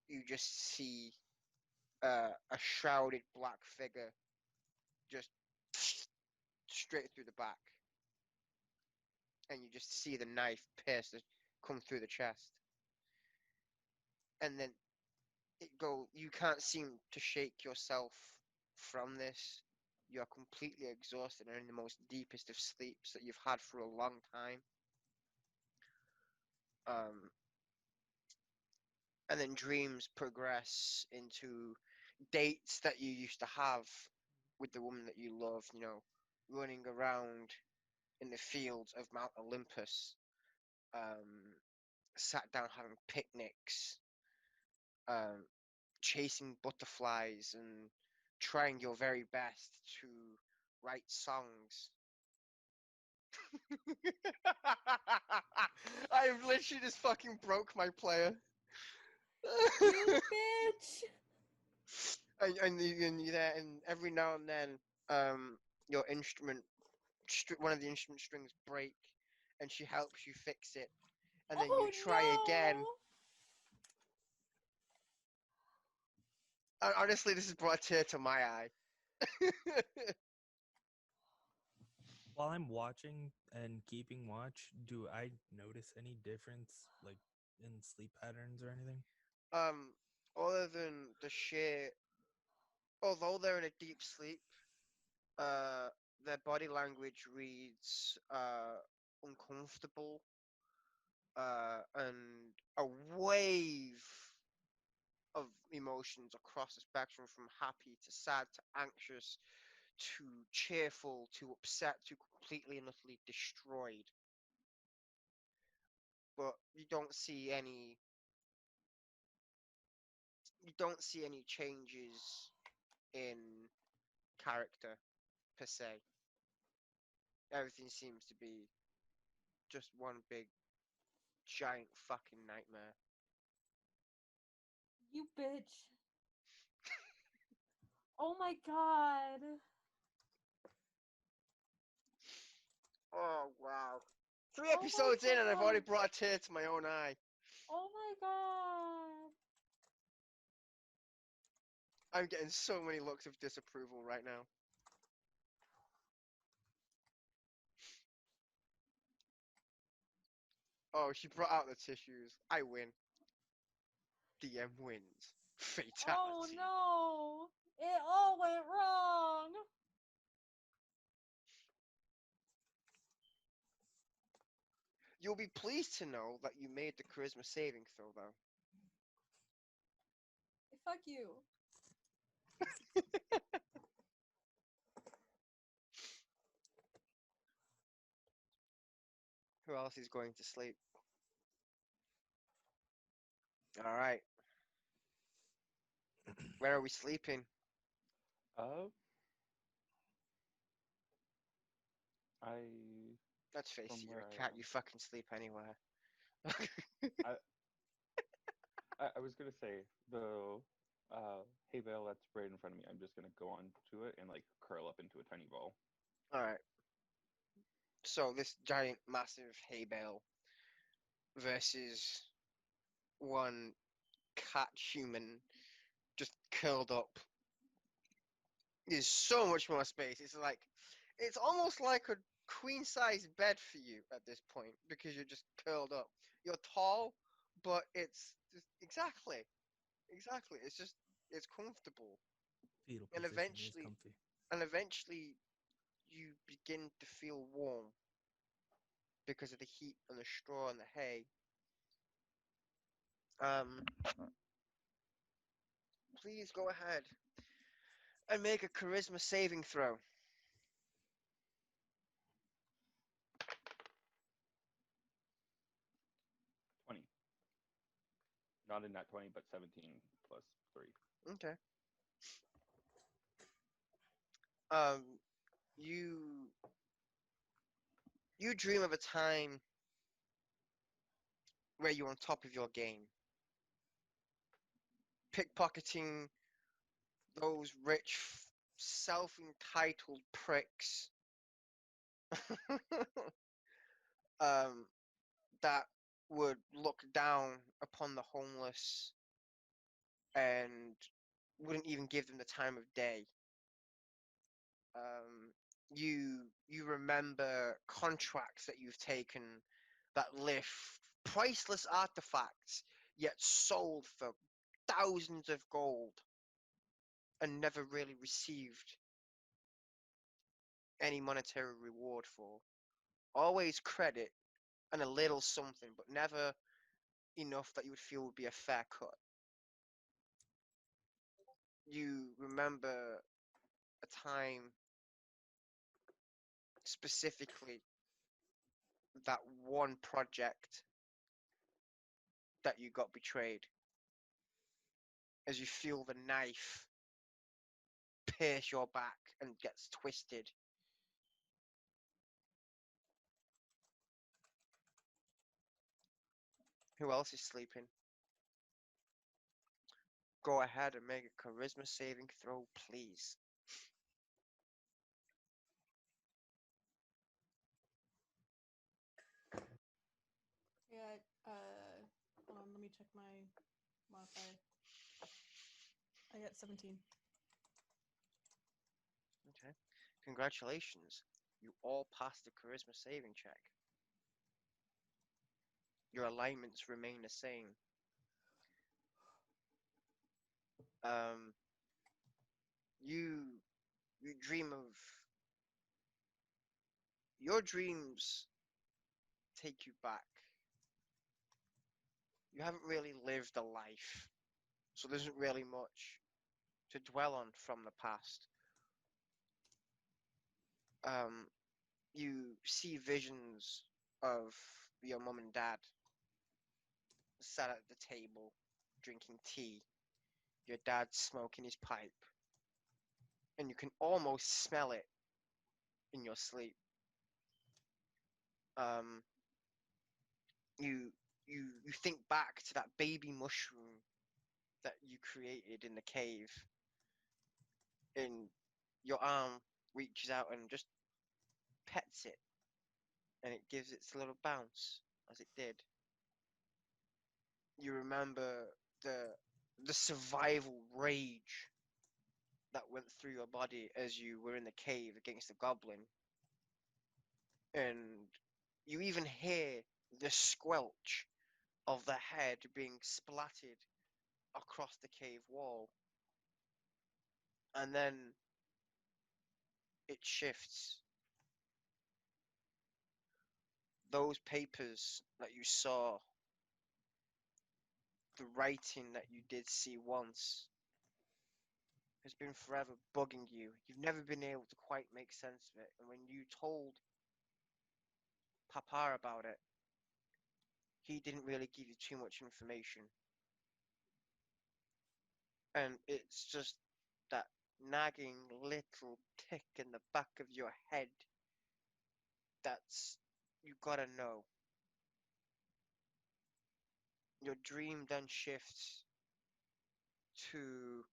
you just see a shrouded black figure just straight through the back, and you just see the knife pierce come through the chest, and then you can't seem to shake yourself from this. You're completely exhausted and in the most deepest of sleeps that you've had for a long time. And then dreams progress into dates that you used to have with the woman that you love, running around in the fields of Mount Olympus, sat down having picnics, chasing butterflies and trying your very best to write songs. I've literally just fucking broke my player. You bitch! And you're there, and every now and then, your one of the instrument strings break, and she helps you fix it, and then you try again. Honestly, this has brought a tear to my eye. While I'm watching and keeping watch, do I notice any difference, like in sleep patterns or anything? Other than the sheer, although they're in a deep sleep, their body language reads uncomfortable, and a wave of emotions across the spectrum from happy to sad to anxious to cheerful to upset to completely and utterly destroyed. But you don't see any changes in character per se. Everything seems to be just one big giant fucking nightmare. You bitch. Oh my god. Oh wow. 3 Oh my episodes in and I've already God. brought a tear to my own eye. Oh my god. I'm getting so many looks of disapproval right now. Oh, she brought out the tissues. I win. DM wins. Fatality. Oh no. It all went wrong. You'll be pleased to know that you made the charisma saving throw, though. Fuck you. Who else is going to sleep? All right. Where are we sleeping? I Let's face From it, you're where a I cat. am. You fucking sleep anywhere. I was gonna say the hay bale that's right in front of me. I'm just gonna go on to it and like curl up into a tiny ball. All right. So this giant, massive hay bale versus one cat human just curled up. There's so much more space. It's almost like a queen size bed for you at this point because you're just curled up. You're tall, but it's just, exactly. It's comfortable, Fetal and position is comfy. eventually you begin to feel warm because of the heat and the straw and the hay. Um, please go ahead and make a charisma saving throw. 20. Not in that 20, but 17 plus 3. Okay. Um, you you dream of a time where you're on top of your game, pickpocketing those rich, self-entitled pricks um, that would look down upon the homeless and wouldn't even give them the time of day. You remember contracts that you've taken that lift priceless artifacts, yet sold for thousands of gold and never really received any monetary reward for. Always credit and a little something, but never enough that you would feel would be a fair cut. You remember a time specifically, that one project that you got betrayed, as you feel the knife pierce your back and gets twisted. Who else is sleeping? Go ahead and make a charisma saving throw, please. Yeah, hold on, let me check my modifier. I got 17. Okay. Congratulations. You all passed the charisma saving check. Your alignments remain the same. Um, you you dream of your dreams take you back. You haven't really lived a life, so there isn't really much to dwell on from the past. Um, you see visions of your mum and dad sat at the table drinking tea, your dad smoking his pipe, and you can almost smell it in your sleep. Um, you think back to that baby mushroom that you created in the cave, and your arm reaches out and just pets it, and it gives its little bounce as it did. You remember the the survival rage that went through your body as you were in the cave against the goblin, and you even hear the squelch of the head being splatted across the cave wall, and then it shifts. Those papers that you saw, the writing that you did see once, has been forever bugging you. You've never been able to quite make sense of it, and when you told Papa about it, he didn't really give you too much information. And it's just that nagging little tick in the back of your head that's you gotta know. your dream then shifts to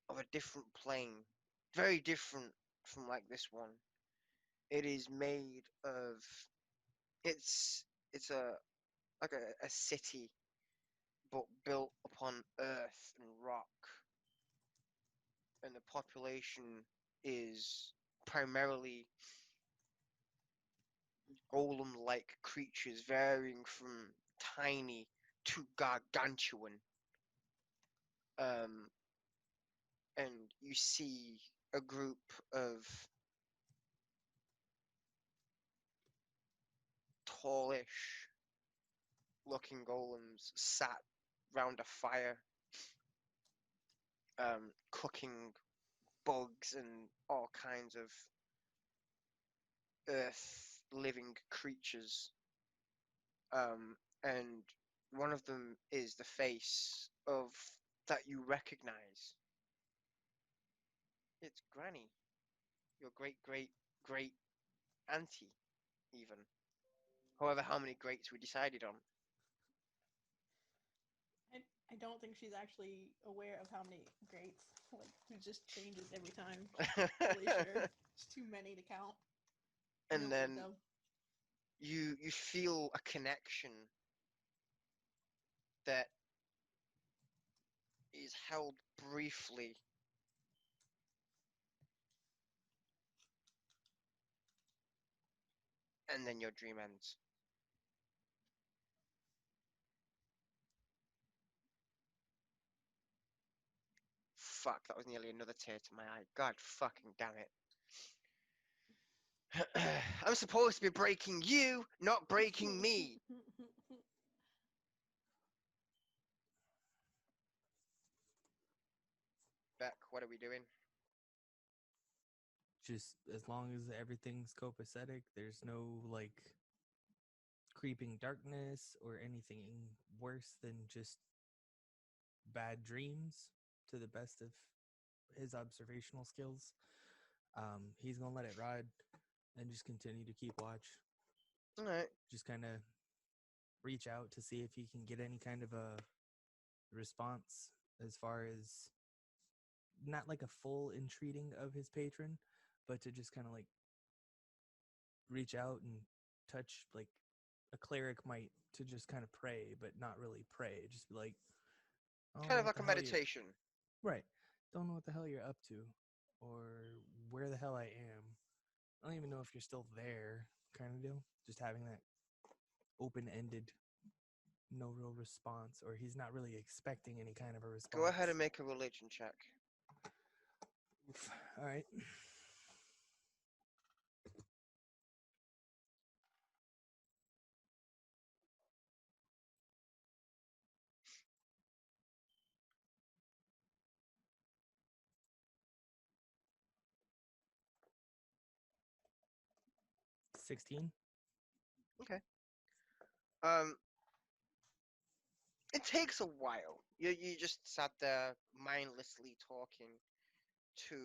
of a different plane, very different from like this one. It is made of it's a like a city, but built upon earth and rock, and the population is primarily golem-like creatures, varying from tiny to gargantuan. Um, and you see a group of tallish looking golems sat round a fire, cooking bugs and all kinds of earth living creatures. And one of them is the face of that you recognize. It's Granny, your great great great auntie, even. However, how many greats we decided on. I don't think she's actually aware of how many greats. Like, it just changes every time. Really sure. It's too many to count. And No then window. you feel a connection that is held briefly. And then your dream ends. Fuck, that was nearly another tear to my eye. God fucking damn it. I'm supposed to be breaking you, not breaking me. Beck, what are we doing? Just as long as everything's copacetic, there's no like creeping darkness or anything worse than just bad dreams, to the best of his observational skills. He's gonna let it ride and just continue to keep watch. Alright. Just kind of reach out to see if he can get any kind of a response, as far as not like a full entreating of his patron, but to just kind of like reach out and touch like a cleric might, to just kind of pray, but not really pray. Just be like, oh, Kind of like a meditation. Right. Don't know what the hell you're up to, or where the hell I am. I don't even know if you're still there, kind of deal. Just having that open-ended, no real response, or he's not really expecting any kind of a response. Go ahead and make a religion check. All right. $16. Um, it takes a while. You just sat there mindlessly talking to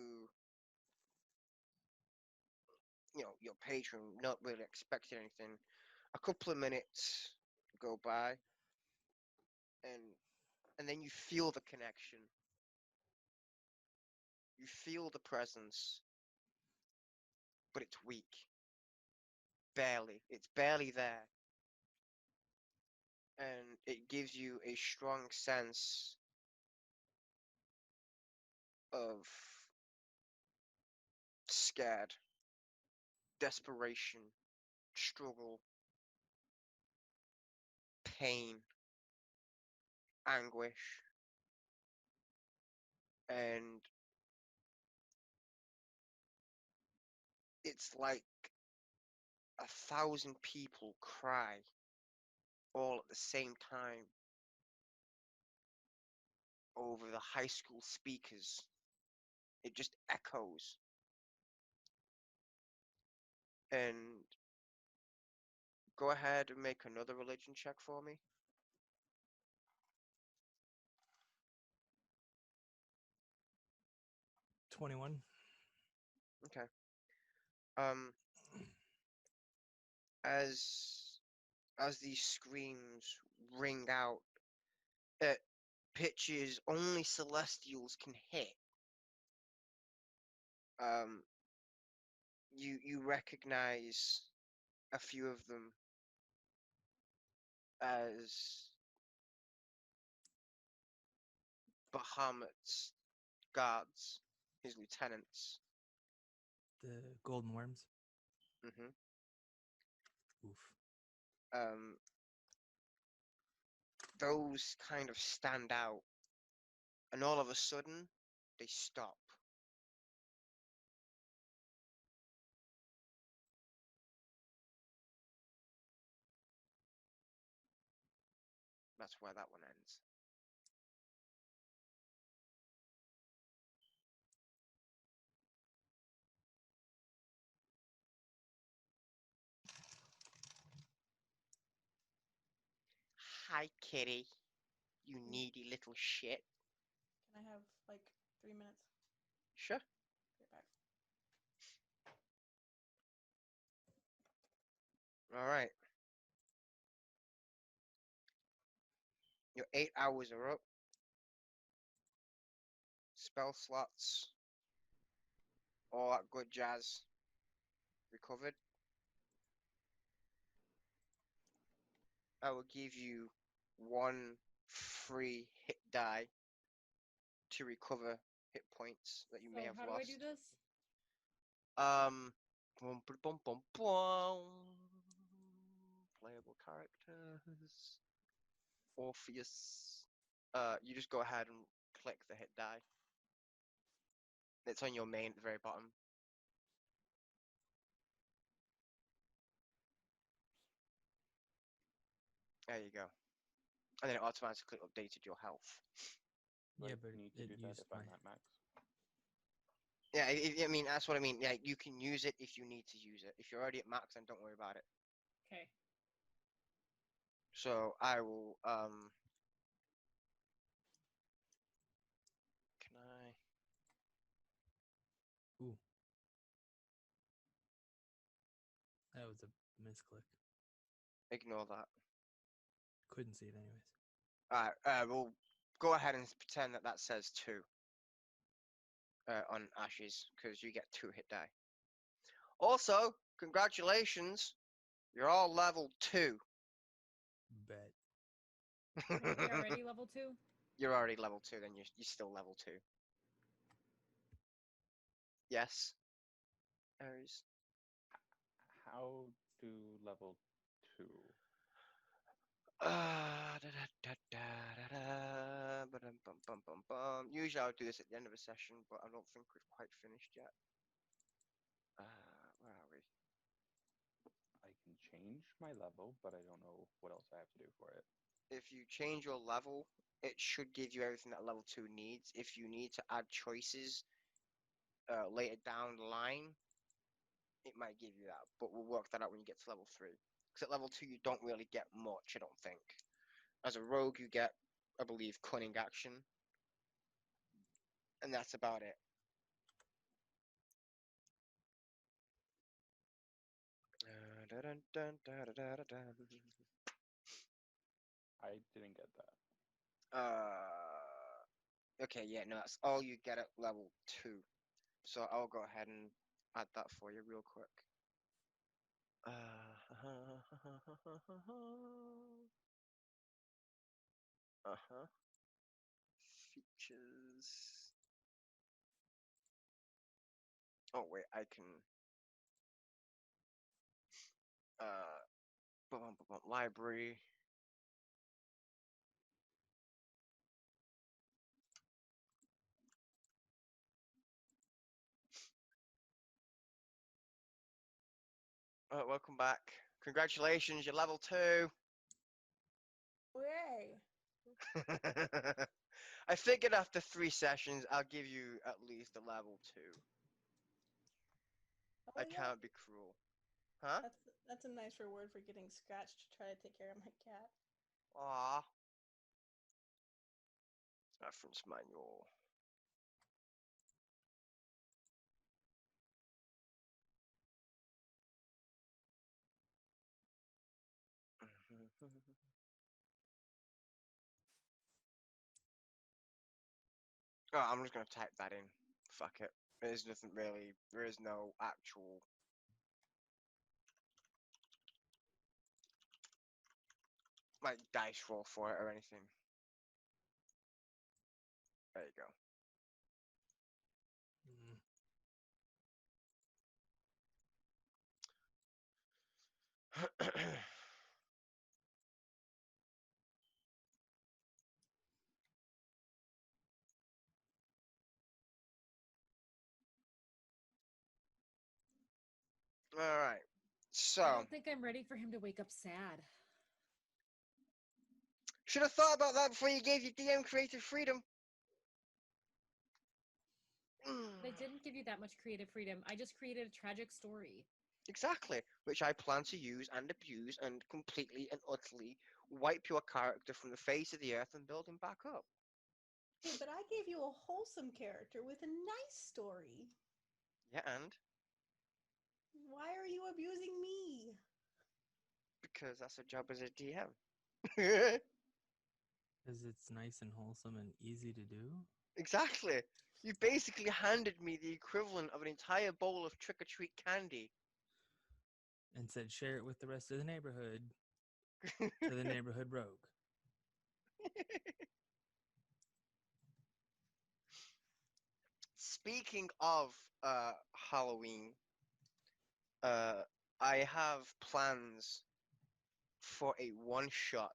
your patron, not really expecting anything. A couple of minutes go by, and then you feel the connection. You feel the presence, but it's weak. Barely. It's barely there. And it gives you a strong sense of scared, desperation, struggle, pain, anguish, and it's like 1,000 people cry all at the same time over the high school speakers. It just echoes. And go ahead and make another religion check for me. 21. Okay. Um, as as these screams ring out at pitches only Celestials can hit. You recognize a few of them as Bahamut's guards, his lieutenants. The golden worms. hmm Oof. Those kind of stand out, and all of a sudden, they stop. That's where that one ends. Hi, kitty. You needy little shit. Can I have like 3 minutes? Sure. Right back. All right. Your 8 hours are up. Spell slots. All that good jazz. Recovered. I will give you 1 free hit die to recover hit points that you may have how lost. do I do this? Bum, bum, bum, bum. Playable characters. Orpheus. You just go ahead and click the hit die. It's on your main at the very bottom. There you go. And then it automatically updated your health. Do I Yeah, but need to it do that used if I'm my. at max. Yeah, I mean, that's what I mean. Yeah, you can use it if you need to use it. If you're already at max, then don't worry about it. Okay. So I will, can I? Ooh. That was a misclick. Ignore that. Couldn't see it anyways. Alright, we'll go ahead and pretend that that says 2 on Ashes, because you get 2 hit die. Also, congratulations, you're all level 2. Bet. Aren't we already level 2? You're already level 2, then you're still level 2. Yes? Aries? How do level 2? Usually I would do this at the end of a session, but I don't think we've quite finished yet. Where are we? I can change my level, but I don't know what else I have to do for it. If you change your level, it should give you everything that level 2 needs. If you need to add choices later down the line, it might give you that, but we'll work that out when you get to level 3. Because at level 2, you don't really get much, I don't think. As a rogue, you get, I believe, cunning action. And that's about it. I didn't get that. Okay, yeah, no, that's all you get at level 2. So I'll go ahead and add that for you real quick. Features. Oh wait, I can. Library. Welcome back. Congratulations, you're level 2. Hooray! I figured after 3 sessions, I'll give you at least a level 2. Oh, I yeah. can't be cruel. Huh? That's a nice reward for getting scratched to try to take care of my cat. Aww. Reference manual. Oh, I'm just gonna type that in. Fuck it. There's nothing really. There is no actual. Like dice roll for it or anything. There you go. Mm. All right. So I don't think I'm ready for him to wake up sad. should have thought about that before you gave your DM creative freedom. I didn't give you that much creative freedom. I just created a tragic story. Exactly, which I plan to use and abuse and completely and utterly wipe your character from the face of the earth and build him back up. Hey, but I gave you a wholesome character with a nice story. Yeah, and Why are you abusing me? because that's a job as a DM. Because it's nice and wholesome and easy to do. Exactly. You basically handed me the equivalent of an entire bowl of trick-or-treat candy. And said share it with the rest of the neighborhood to the neighborhood rogue. Speaking of Halloween, I have plans for a one-shot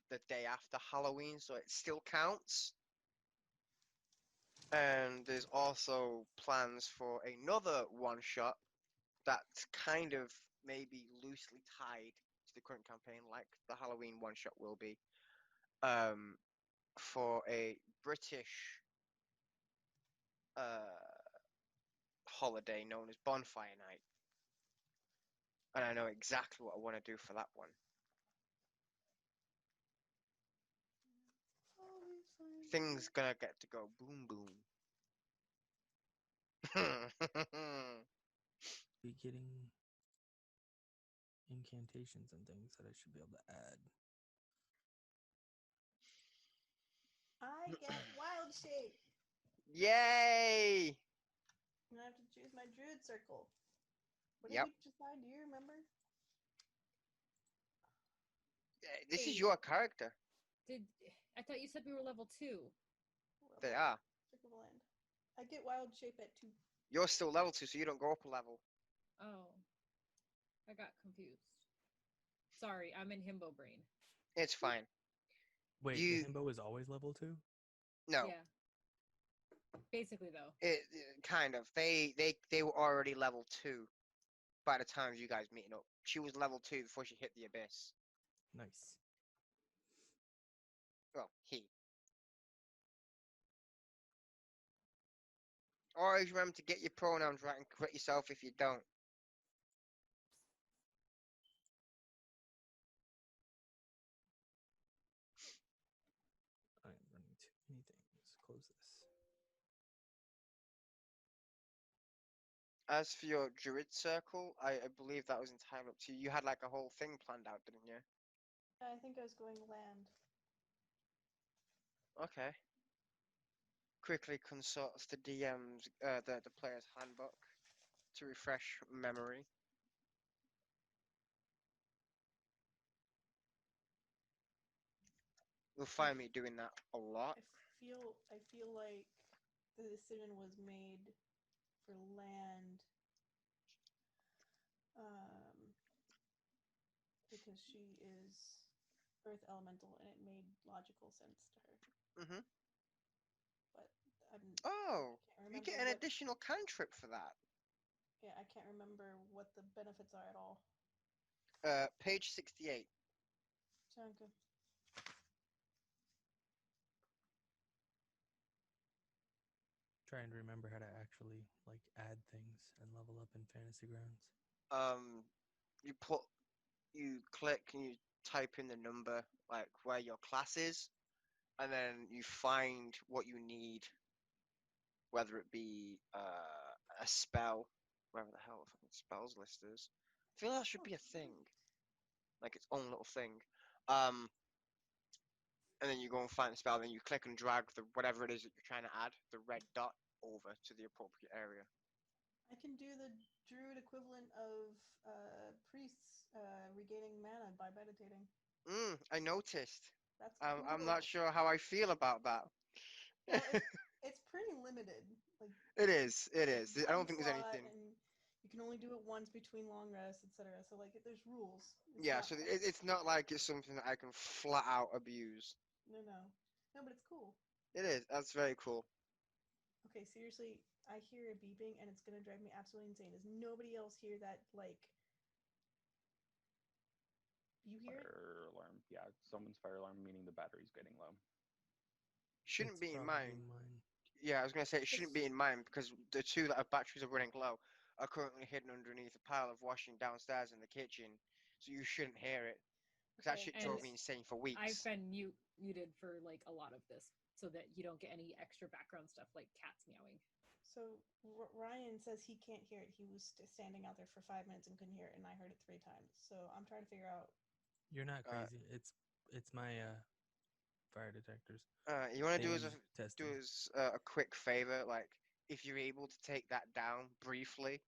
the day after Halloween, so it still counts. And there's also plans for another one-shot that's kind of maybe loosely tied to the current campaign, like the Halloween one-shot will be, for a British holiday known as Bonfire Night. And I know exactly what I want to do for that one. Things gonna get to go boom boom. Be getting incantations and things that I should be able to add. I get wild shape. Yay! I'm gonna have to choose my druid circle. What Yep. did we decide? Do you remember? This is Hey. your character. I thought you said we were level 2. They are. Circle of land. I get wild shape at 2. You're still level 2, so you don't go up a level. Oh. I got confused. Sorry, I'm in himbo brain. It's fine. Wait, You- the himbo is always level 2? No. Yeah. Basically, though. It kind of. They were already level 2 by the time you guys meeting up. She was level 2 before she hit the abyss. Nice. Well, he. Always remember to get your pronouns right and correct yourself if you don't. I'm running too many things. Close this. As for your druid circle, I believe that was entirely up to you. You had like a whole thing planned out, didn't you? I think I was going land. Okay. Quickly consults the DM's, the player's handbook to refresh memory. You'll find me doing that a lot. I feel like the decision was made for land because she is earth elemental and it made logical sense to her. Mhm. But Oh, can't you remember get an what, additional cantrip for that. yeah, I can't remember what the benefits are at all. Page 68. Sound good. Trying to remember how to actually like add things and level up in Fantasy Grounds. You click and you type in the number, like where your class is, and then you find what you need, whether it be a spell, wherever the hell the fucking spells list is. I feel that should be a thing. like its own little thing. Um, and then you go and find the spell, then you click and drag the whatever it is that you're trying to add, the red dot, over to the appropriate area. I can do the druid equivalent of priests regaining mana by meditating. I noticed. That's cool. I'm not sure how I feel about that. Well, it's pretty limited. Like It is. It is. I don't one think there's slot, anything. and you can only do it once between long rests, etc. So like, there's rules. It's Yeah, not so like- it's not like it's something that I can flat out abuse. no, but it's cool. It is. That's very cool. Okay, seriously, I hear a beeping and it's gonna drive me absolutely insane. Does nobody else hear that? Like, you hear it? Fire alarm. Yeah, someone's fire alarm, meaning the battery's getting low. Shouldn't It's be in probably mine. Yeah, I was gonna say it shouldn't be in mine because the two that have batteries are running low are currently hidden underneath a pile of washing downstairs in the kitchen, so you shouldn't hear it. Because that Okay, shit and drove me insane for weeks. I've been muted for like a lot of this, so that you don't get any extra background stuff like cats meowing. So Ryan says he can't hear it. He was standing out there for 5 minutes and couldn't hear it, and I heard it 3 times. So I'm trying to figure out. You're not crazy. It's my fire detectors. You want to do They tested. us a quick favor, like if you're able to take that down briefly.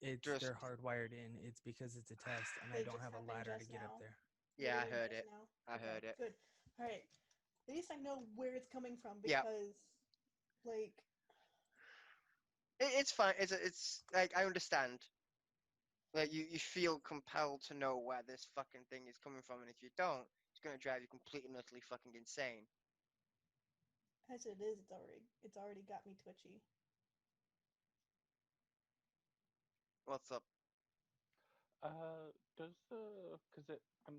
They're hardwired in. It's because it's a test, and I They don't just have a happened ladder to just get now. up there. Yeah, I Literally heard just it. now? I Okay, heard it. Good. All right. At least I know where it's coming from Yeah. because, like, It's fine. It's like I understand. Like you feel compelled to know where this fucking thing is coming from, and if you don't, it's gonna drive you completely and utterly fucking insane. as it is, it's already got me twitchy. What's up? I'm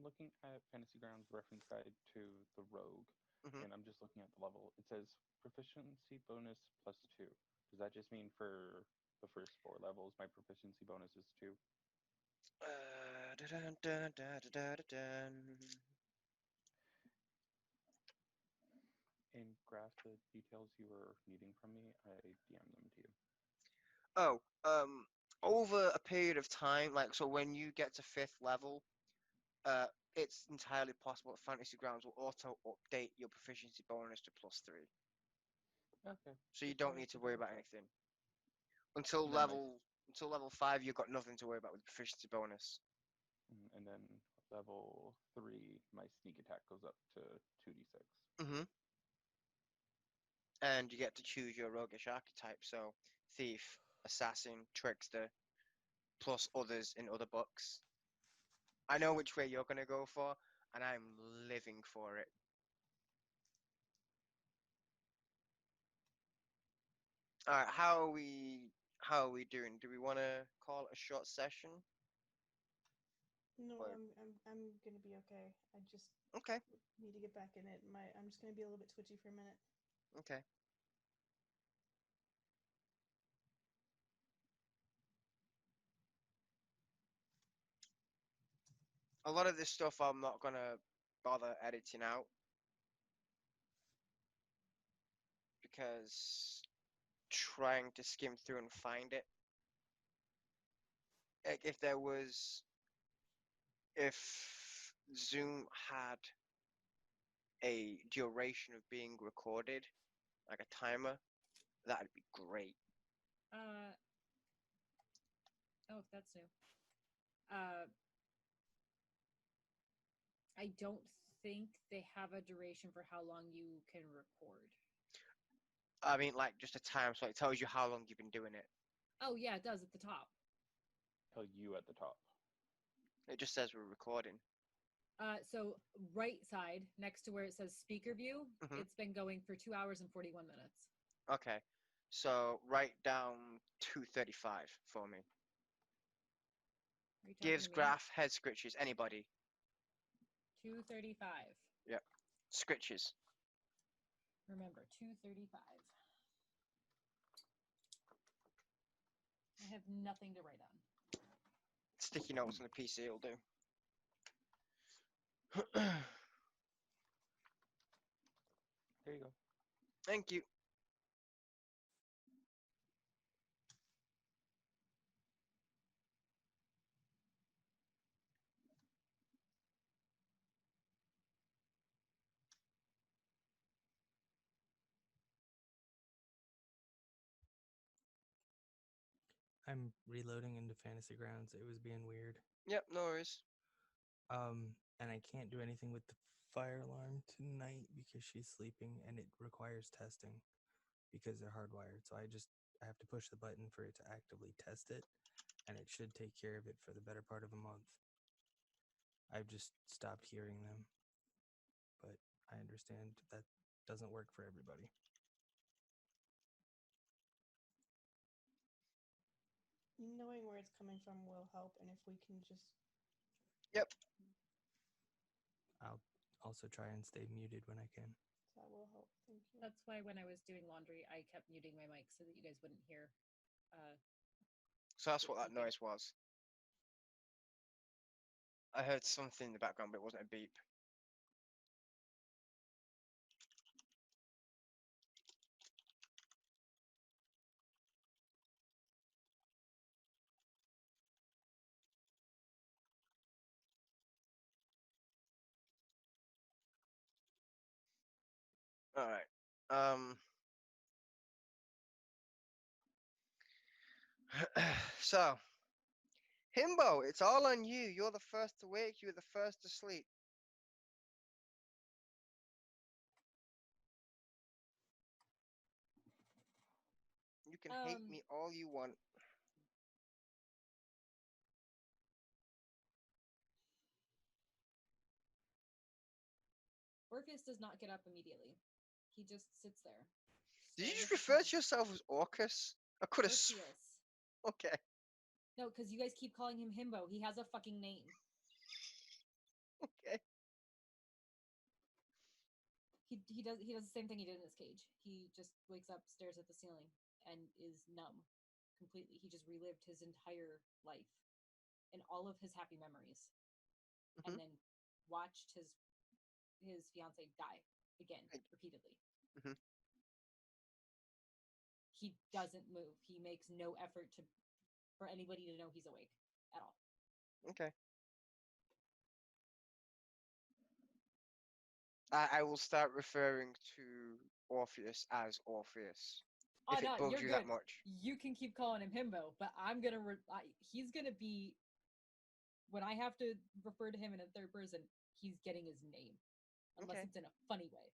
looking at Fantasy Grounds reference guide to the rogue, Mhm. and I'm just looking at the level. It says proficiency bonus +2. Does that just mean for the first 4 levels, my proficiency bonus is 2? Dun, dun, dun, dun, dun, dun. And graph the details you were needing from me, I DM them to you. Oh, over a period of time, like so, when you get to 5th level, it's entirely possible that Fantasy Grounds will auto update your proficiency bonus to +3. Okay. So you just don't wanted need to to worry double about check. anything until And then level 5. You've got nothing to worry about with proficiency bonus. And then level 3, my sneak attack goes up to 2d6. Mhm. And you get to choose your roguish archetype. So thief, assassin, trickster, plus others in other books. I know which way you're gonna go for, and I'm living for it. All right, how are we doing? Do we want to call it a short session? No, Or- I'm gonna be okay. I just Okay. need to get back in it. I'm just gonna be a little bit twitchy for a minute. Okay. A lot of this stuff I'm not gonna bother editing out because trying to skim through and find it. Like if Zoom had a duration of being recorded, like a timer, that'd be great. Oh, that's new. I don't think they have a duration for how long you can record. I mean, like just a time, so it tells you how long you've been doing it. Oh yeah, it does at the top. Tell you at the top. It just says we're recording. So right side next to where it says speaker view, Mhm. it's been going for 2 hours and 41 minutes. Okay, so write down 2:35 for me. Are you talking Gives to me? graph head scritches. Anybody? 2:35. Yep. Scritches. Remember, 2:35. I have nothing to write on. Sticky notes on the PC will do. There you go. Thank you. I'm reloading into Fantasy Grounds. It was being weird. Yep, no worries. And I can't do anything with the fire alarm tonight because she's sleeping, and it requires testing because they're hardwired. So I have to push the button for it to actively test it, and it should take care of it for the better part of a month. I've just stopped hearing them, but I understand that doesn't work for everybody. Knowing where it's coming from will help, and if we can just... Yep. I'll also try and stay muted when I can. That will help. Thank you. That's why when I was doing laundry, I kept muting my mic so that you guys wouldn't hear. So that's what that noise was. I heard something in the background, but it wasn't a beep. All right. So, Himbo, it's all on you. You're the first to wake. You're the first to sleep. You can hate me all you want. Orcus does not get up immediately. He just sits there. Did you staring just at the refer to ceiling. yourself as Orcus? I could have. Orpheus. Okay. No, because you guys keep calling him Himbo. He has a fucking name. Okay. He does the same thing he did in his cage. He just wakes up, stares at the ceiling, and is numb completely. He just relived his entire life and all of his happy memories, and then watched his fiance die again repeatedly. He doesn't move. He makes no effort for anybody to know he's awake at all. Okay. I will start referring to Orpheus as Orpheus. Oh, If it no, bugs you're you good. that much. You can keep calling him Himbo, but I'm gonna. He's gonna be. When I have to refer to him in a third person, he's getting his name, unless Okay. it's in a funny way.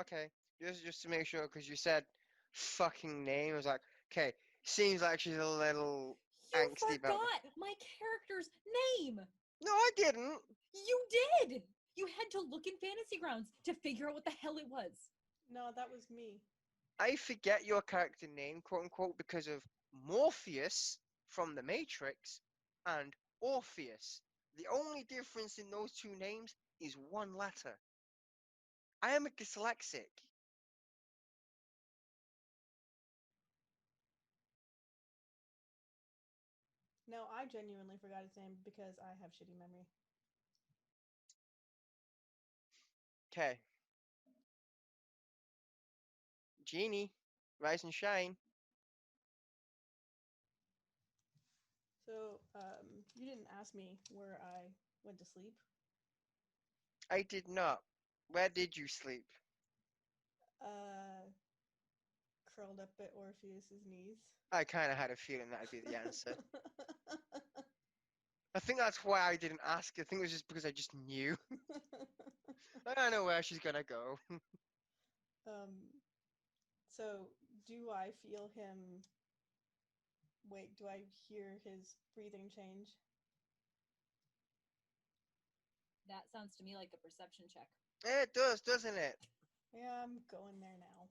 Okay. Just to make sure, because you said fucking name. I was like, okay, seems like she's a little You angsty about forgot my character's name. No, I didn't. You did. You had to look in Fantasy Grounds to figure out what the hell it was. No, that was me. I forget your character name, quote unquote, because of Morpheus from The Matrix and Orpheus. The only difference in those two names is one letter. I am a dyslexic. No, I genuinely forgot his name because I have shitty memory. Okay. Genie, rise and shine. So, you didn't ask me where I went to sleep. I did not. Where did you sleep? Curled up at Orpheus's knees. I kind of had a feeling that'd be the answer. I think that's why I didn't ask. I think it was just because I just knew. I don't know where she's gonna go. So do I feel him... Wait, do I hear his breathing change? That sounds to me like a perception check. It does, doesn't it? Yeah, I'm going there now.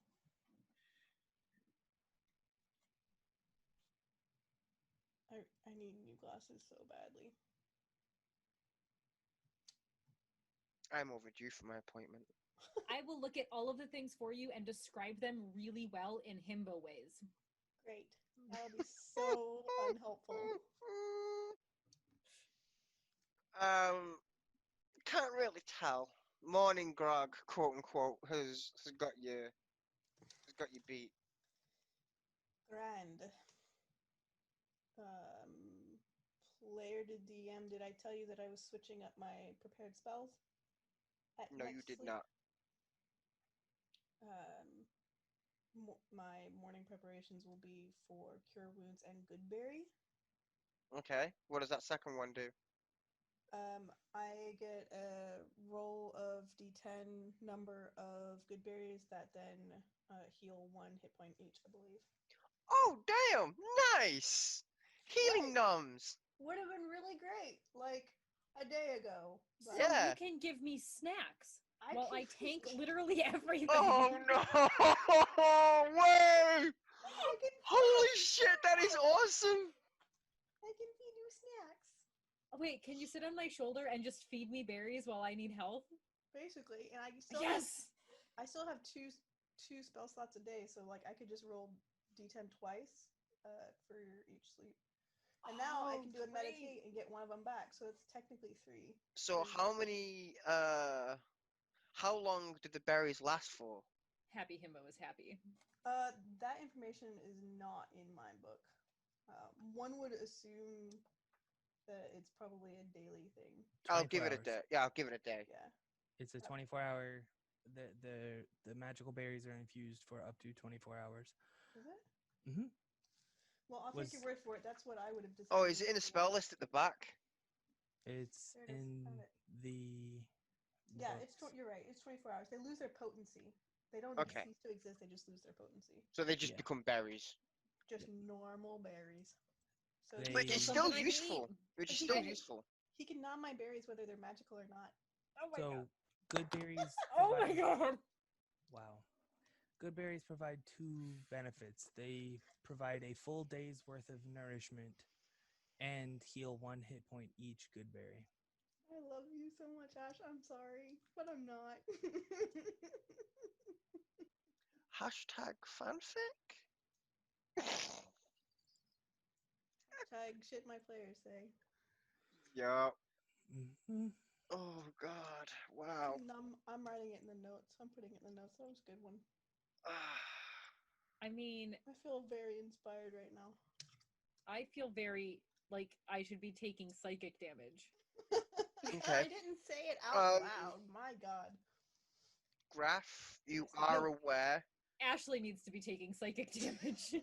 I need new glasses so badly. I'm overdue for my appointment. I will look at all of the things for you and describe them really well in himbo ways. Great. That'll be so unhelpful. Can't really tell. Morning grog, quote unquote, has got you beat. Grand. Player to DM, did I tell you that I was switching up my prepared spells? No, you did not. my morning preparations will be for cure wounds and goodberry. Okay. What does that second one do? I get a roll of d10 number of good berries that then heal 1 hit point each, I believe. Oh, damn! Nice! Healing numbs! Would have been really great, like a day ago. So But Yeah. you can give me snacks I while I tank literally everything. Oh no! Way! Holy shit, that is awesome! I can feed you snacks. Wait, can you sit on my shoulder and just feed me berries while I need health? Basically, and I still Yes! I still have two spell slots a day, so like I could just roll d10 twice for each sleep. And now I can do a great. meditate and get one of them back, so it's technically 3. So how many, how long did the berries last for? Happy Himbo is happy. That information is not in my book. One would assume that it's probably a daily thing. I'll give it a 24 day. hours. Yeah, I'll give it a day. Yeah. It's a 24-hour. The magical berries are infused for up to 24 hours. Is it? Mm-hmm. Well, I'll take your word for it. That's what I would have decided. Oh, is it in the spell list at the back? It's There it is. in Found it. the. Yeah, books. you're right. It's 24 hours. They lose their potency. They don't Okay. cease to exist. They just lose their potency. So they just Yeah. become berries. Just normal berries. So They- But Still it's still something I can useful. Which is He still can- useful. he can gnaw my berries whether they're magical or not. Oh my So god. good berries. Oh my provide- god. Wow. Good berries provide 2 benefits. They provide a full day's worth of nourishment and heal 1 hit point each good berry. I love you so much, Ash. I'm sorry, but I'm not. Hashtag fanfic? Hashtag shit my players say. Yeah. Mm-hmm. Oh god. Wow. I'm writing it in the notes. I'm putting it in the notes. That was a good one. I mean, I feel very inspired right now. I feel very like I should be taking psychic damage. Okay. I didn't say it out Um, loud. My God. Graph, you Yes. are No. aware. Ashley needs to be taking psychic damage.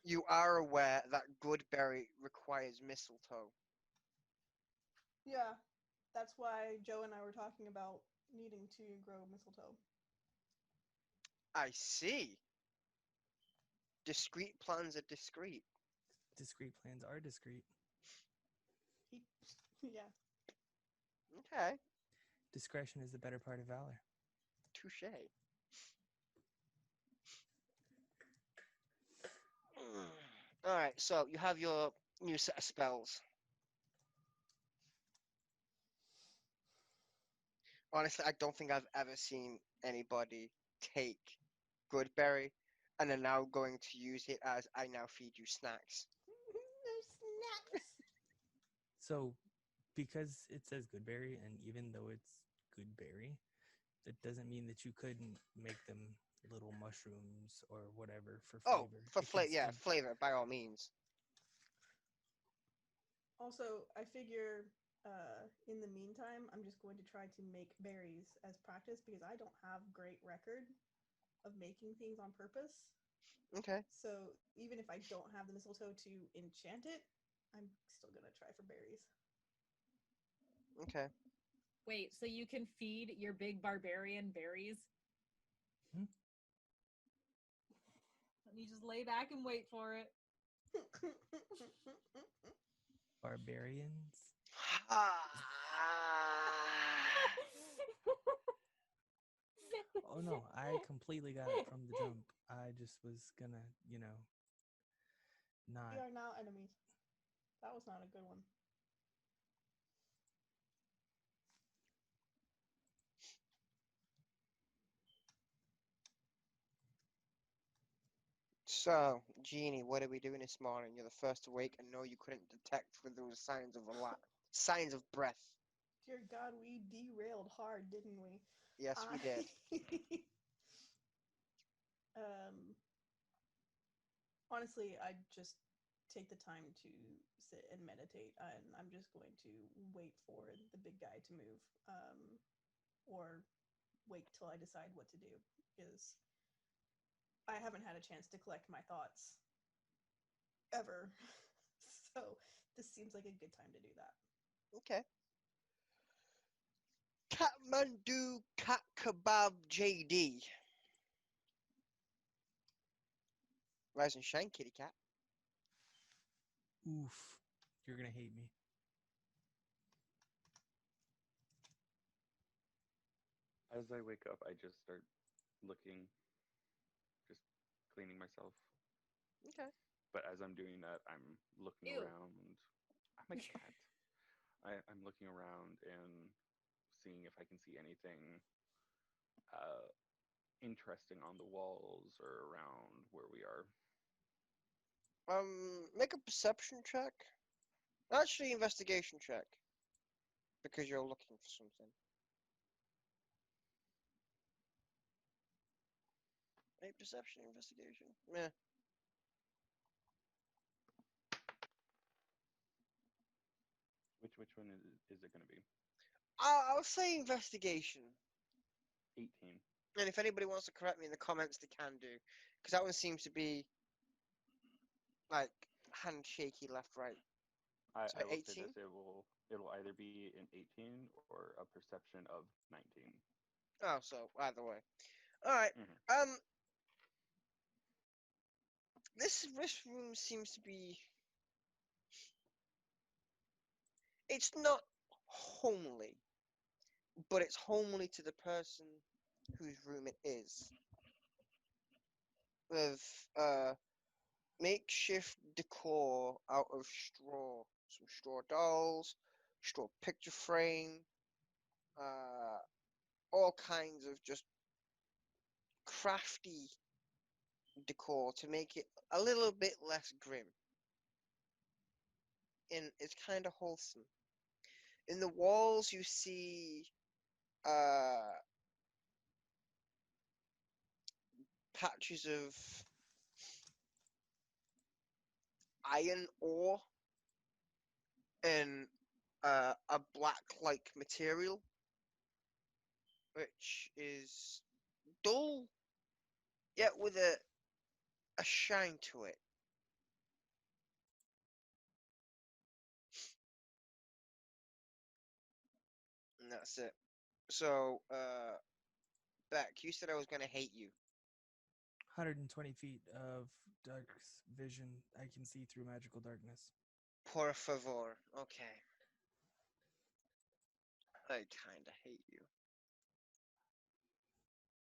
You are aware that Goodberry requires mistletoe. Yeah, that's why Joe and I were talking about needing to grow mistletoe. I see. Discrete plans are discreet. Discrete plans are discreet. Yeah. Okay. Discretion is the better part of valor. Touche. Alright, so you have your new set of spells. Honestly, I don't think I've ever seen anybody take Goodberry and are now going to use it as I now feed you snacks. There's snacks. So, because it says good berry, and even though it's good berry, that doesn't mean that you couldn't make them little mushrooms or whatever for flavor. Oh, for It can yeah, still- flavor by all means. Also, I figure in the meantime, I'm just going to try to make berries as practice because I don't have great record of making things on purpose. Okay. So even if I don't have the mistletoe to enchant it, I'm still gonna try for berries. Okay. Wait, so you can feed your big barbarian berries? Hmm? Let me just lay back and wait for it. Barbarians. Oh no, I completely got it from the jump. I just was gonna, not. We are now enemies. That was not a good one. So, Jeannie, what are we doing this morning? You're the first awake, and no, you couldn't detect for those signs of signs of breath. Dear God, we derailed hard, didn't we? Yes, we did. Honestly, I just take the time to sit and meditate, and I'm just going to wait for the big guy to move, or wait till I decide what to do, because I haven't had a chance to collect my thoughts ever. So this seems like a good time to do that. Okay. Kathmandu Cat Kebab JD. Rise and shine, kitty cat. Oof. You're gonna hate me. As I wake up, I just start looking, just cleaning myself. Okay. But as I'm doing that, I'm looking Ew. around. I'm a cat. I'm looking around and seeing if I can see anything uh, interesting on the walls or around where we are. Make a perception check. Actually, investigation check. Because you're looking for something. Make perception, investigation. Yeah. Which one is it going to be? I'll say investigation. 18. And if anybody wants to correct me in the comments, they can do. Because that one seems to be, like, handshaky left, right. So I will say 18? this: it'll either be an 18 or a perception of 19. Oh, so either way. Alright. Mm-hmm. This room seems to be... It's not homely. But it's homely to the person whose room it is. With, makeshift decor out of straw. Some straw dolls, straw picture frame, all kinds of just crafty decor to make it a little bit less grim. And it's kind of wholesome. In the walls, you see patches of iron ore and a black-like material, which is dull, yet with a shine to it. And that's it. So, Beck, you said I was gonna hate you. 120 feet of dark vision. I can see through magical darkness. Por favor. Okay. I kinda hate you.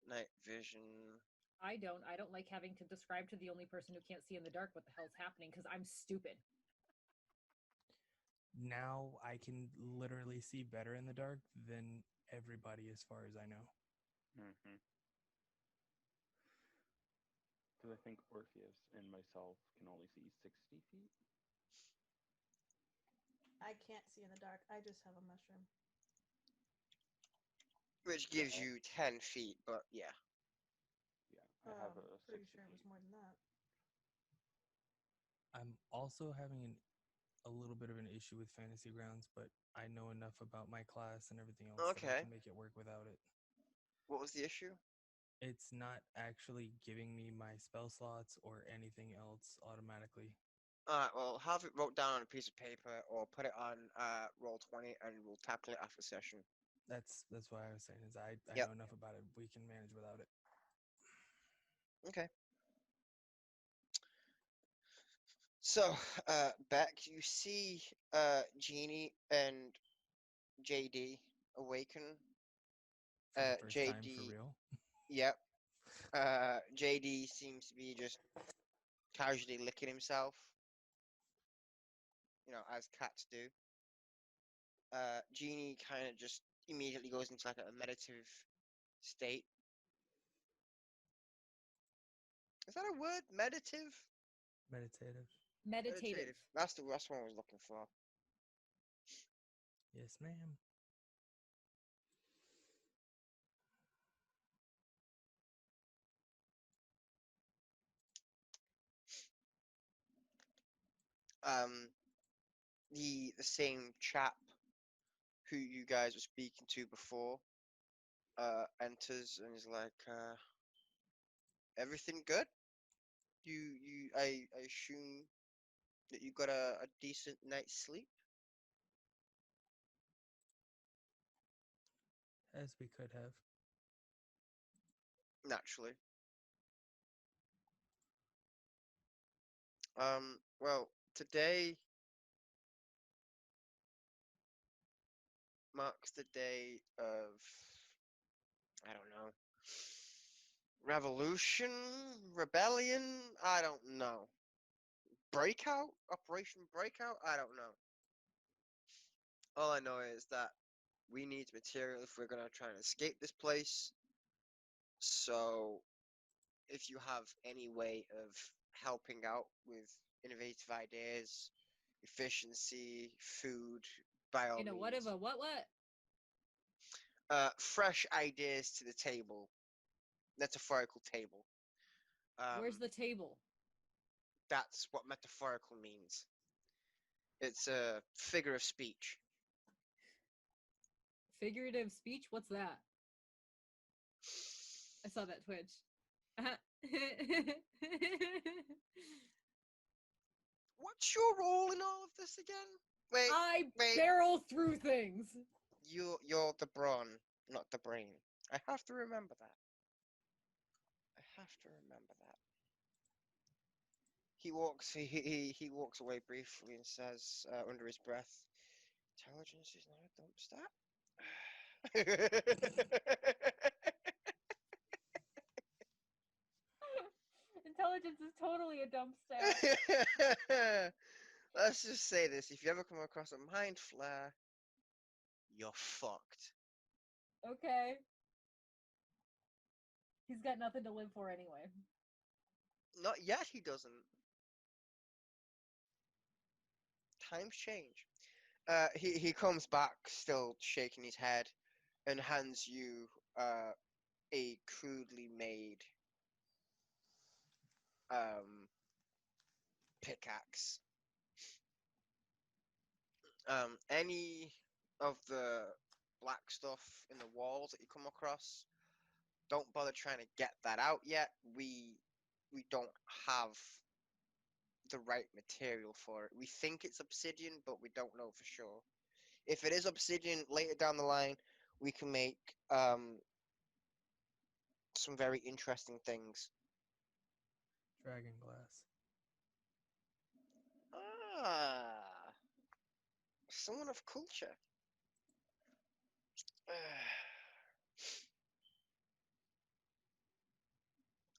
Night vision. I don't. I don't like having to describe to the only person who can't see in the dark what the hell's happening because I'm stupid. Now I can literally see better in the dark than everybody as far as I know. Mm-hmm. Because I think Orpheus and myself can only see 60 feet. I can't see in the dark. I just have a mushroom. Which gives Yeah. you 10 feet, but yeah. Yeah, I have a Pretty 60 sure it was feet. more than that. I'm also having a little bit of an issue with Fantasy Grounds, but I know enough about my class and everything else that I Okay. can make it work without it. What was the issue? It's not actually giving me my spell slots or anything else automatically. Alright, well, have it wrote down on a piece of paper or put it on Roll20 and we'll tackle it after session. That's why I was saying is I Yep. know enough about it. We can manage without it. Okay. So, Beck, you see Jeannie and JD awaken. For the first time for JD, real. yep. JD seems to be just casually licking himself. You know, as cats do. Jeannie kind of just immediately goes into like a meditative state. Is that a word? Meditative? Meditative. Meditative. That's the one I was looking for. Yes, ma'am. The same chap who you guys were speaking to before enters and is like, everything good? I assume that you got a decent night's sleep? As we could have. Naturally. Well, today marks the day of, I don't know, revolution, rebellion, I don't know. Breakout? Operation Breakout? I don't know. All I know is that we need material if we're gonna try and escape this place. So, if you have any way of helping out with innovative ideas, efficiency, food, by all In a means. what of a what? Fresh ideas to the table. Metaphorical table. Where's the table? That's what metaphorical means. It's a figure of speech. Figurative speech? What's that? I saw that Twitch. What's your role in all of this again? Wait, I wait. barrel through things. You're the brawn, not the brain. I have to remember that. I have to remember that. He walks away briefly and says under his breath, "Intelligence is not a dump stat." Intelligence is totally a dump stat. Let's just say this: if you ever come across a mind flare, you're fucked. Okay. He's got nothing to live for anyway. Not yet. He doesn't. Times change. He comes back, still shaking his head, and hands you a crudely made pickaxe. Any of the black stuff in the walls that you come across, don't bother trying to get that out yet. We don't have the right material for it. We think it's obsidian, but we don't know for sure. If it is obsidian, later down the line, we can make some very interesting things. Dragon glass. Ah, someone of culture.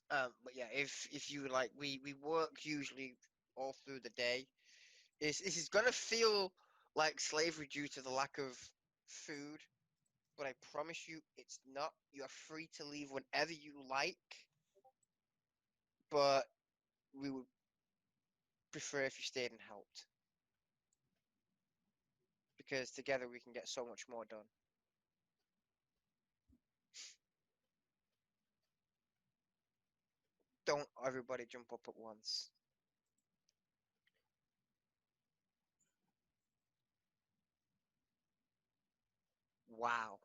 But yeah, if you like, we work usually all through the day. This is gonna feel like slavery due to the lack of food, but I promise you, it's not. You are free to leave whenever you like, but we would prefer if you stayed and helped, because together we can get so much more done. Don't everybody jump up at once. Wow.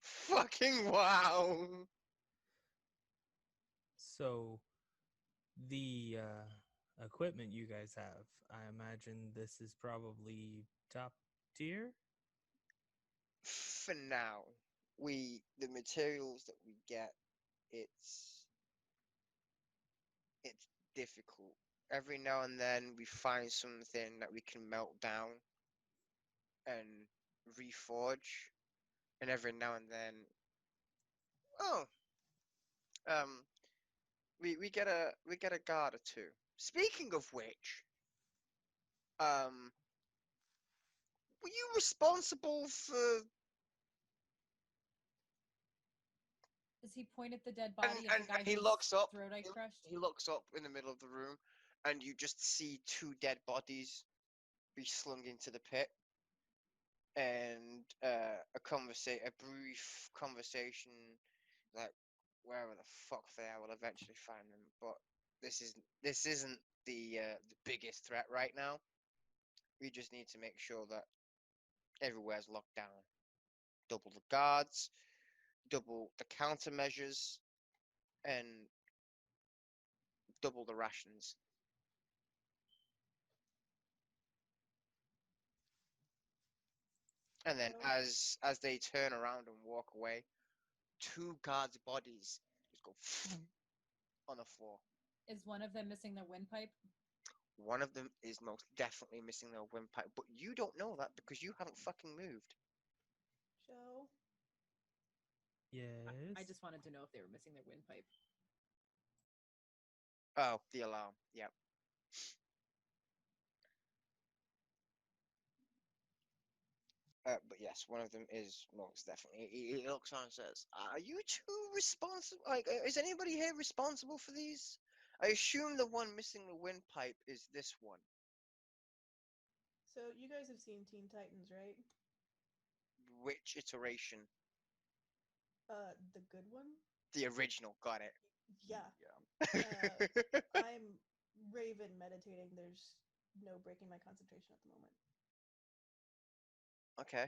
Fucking wow. So, the equipment you guys have, I imagine this is probably top tier? For now, the materials that we get, it's difficult. Every now and then we find something that we can melt down and reforge, and every now and then, oh, um, we get a guard or two. Speaking of which, were you responsible for? Does he point at the dead body of And the guy he whose looks up. throat I crushed? He looks up in the middle of the room, and you just see two dead bodies be slung into the pit, and a brief conversation, like wherever the fuck they are, we'll eventually find them. But this isn't the biggest threat right now. We just need to make sure that everywhere's locked down. Double the guards. double the countermeasures, and double the rations. And then So, as they turn around and walk away, two guards' bodies just go on the floor. Is one of them missing their windpipe? One of them is most definitely missing their windpipe, but you don't know that because you haven't fucking moved. Joe, Yes. I just wanted to know if they were missing their windpipe. Oh, the alarm. Yep. But yes, one of them is most definitely. He looks on and says, "Are you two responsible? Like, is anybody here responsible for these? I assume the one missing the windpipe is this one. so you guys have seen Teen Titans, right? Which iteration? The good one? The original. Got it. Yeah. Yeah. I'm Raven meditating. There's no breaking my concentration at the moment. Okay.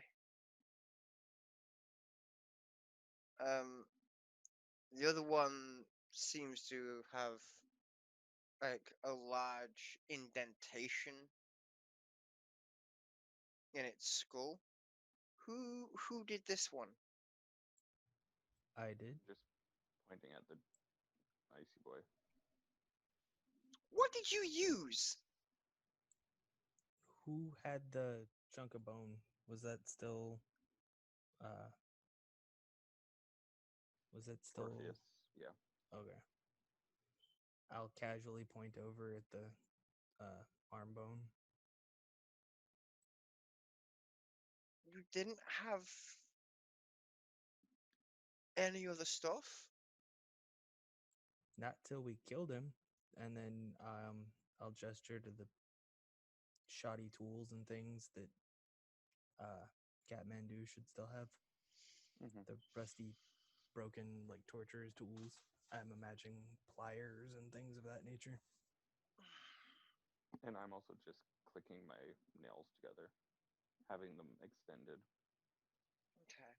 The other one seems to have like a large indentation in its skull. Who did this one? I did. Just pointing at the icy boy. What did you use? Who had the chunk of bone? Was that still? Uh, was it still? Orpheus. Yeah. Okay. I'll casually point over at the arm bone. You didn't have any other stuff? Not till we killed him, and then I'll gesture to the shoddy tools and things that Catmandu should still have. Mm-hmm. The rusty, broken, like torturer's tools. I'm imagining pliers and things of that nature. And I'm also just clicking my nails together, having them extended. Okay.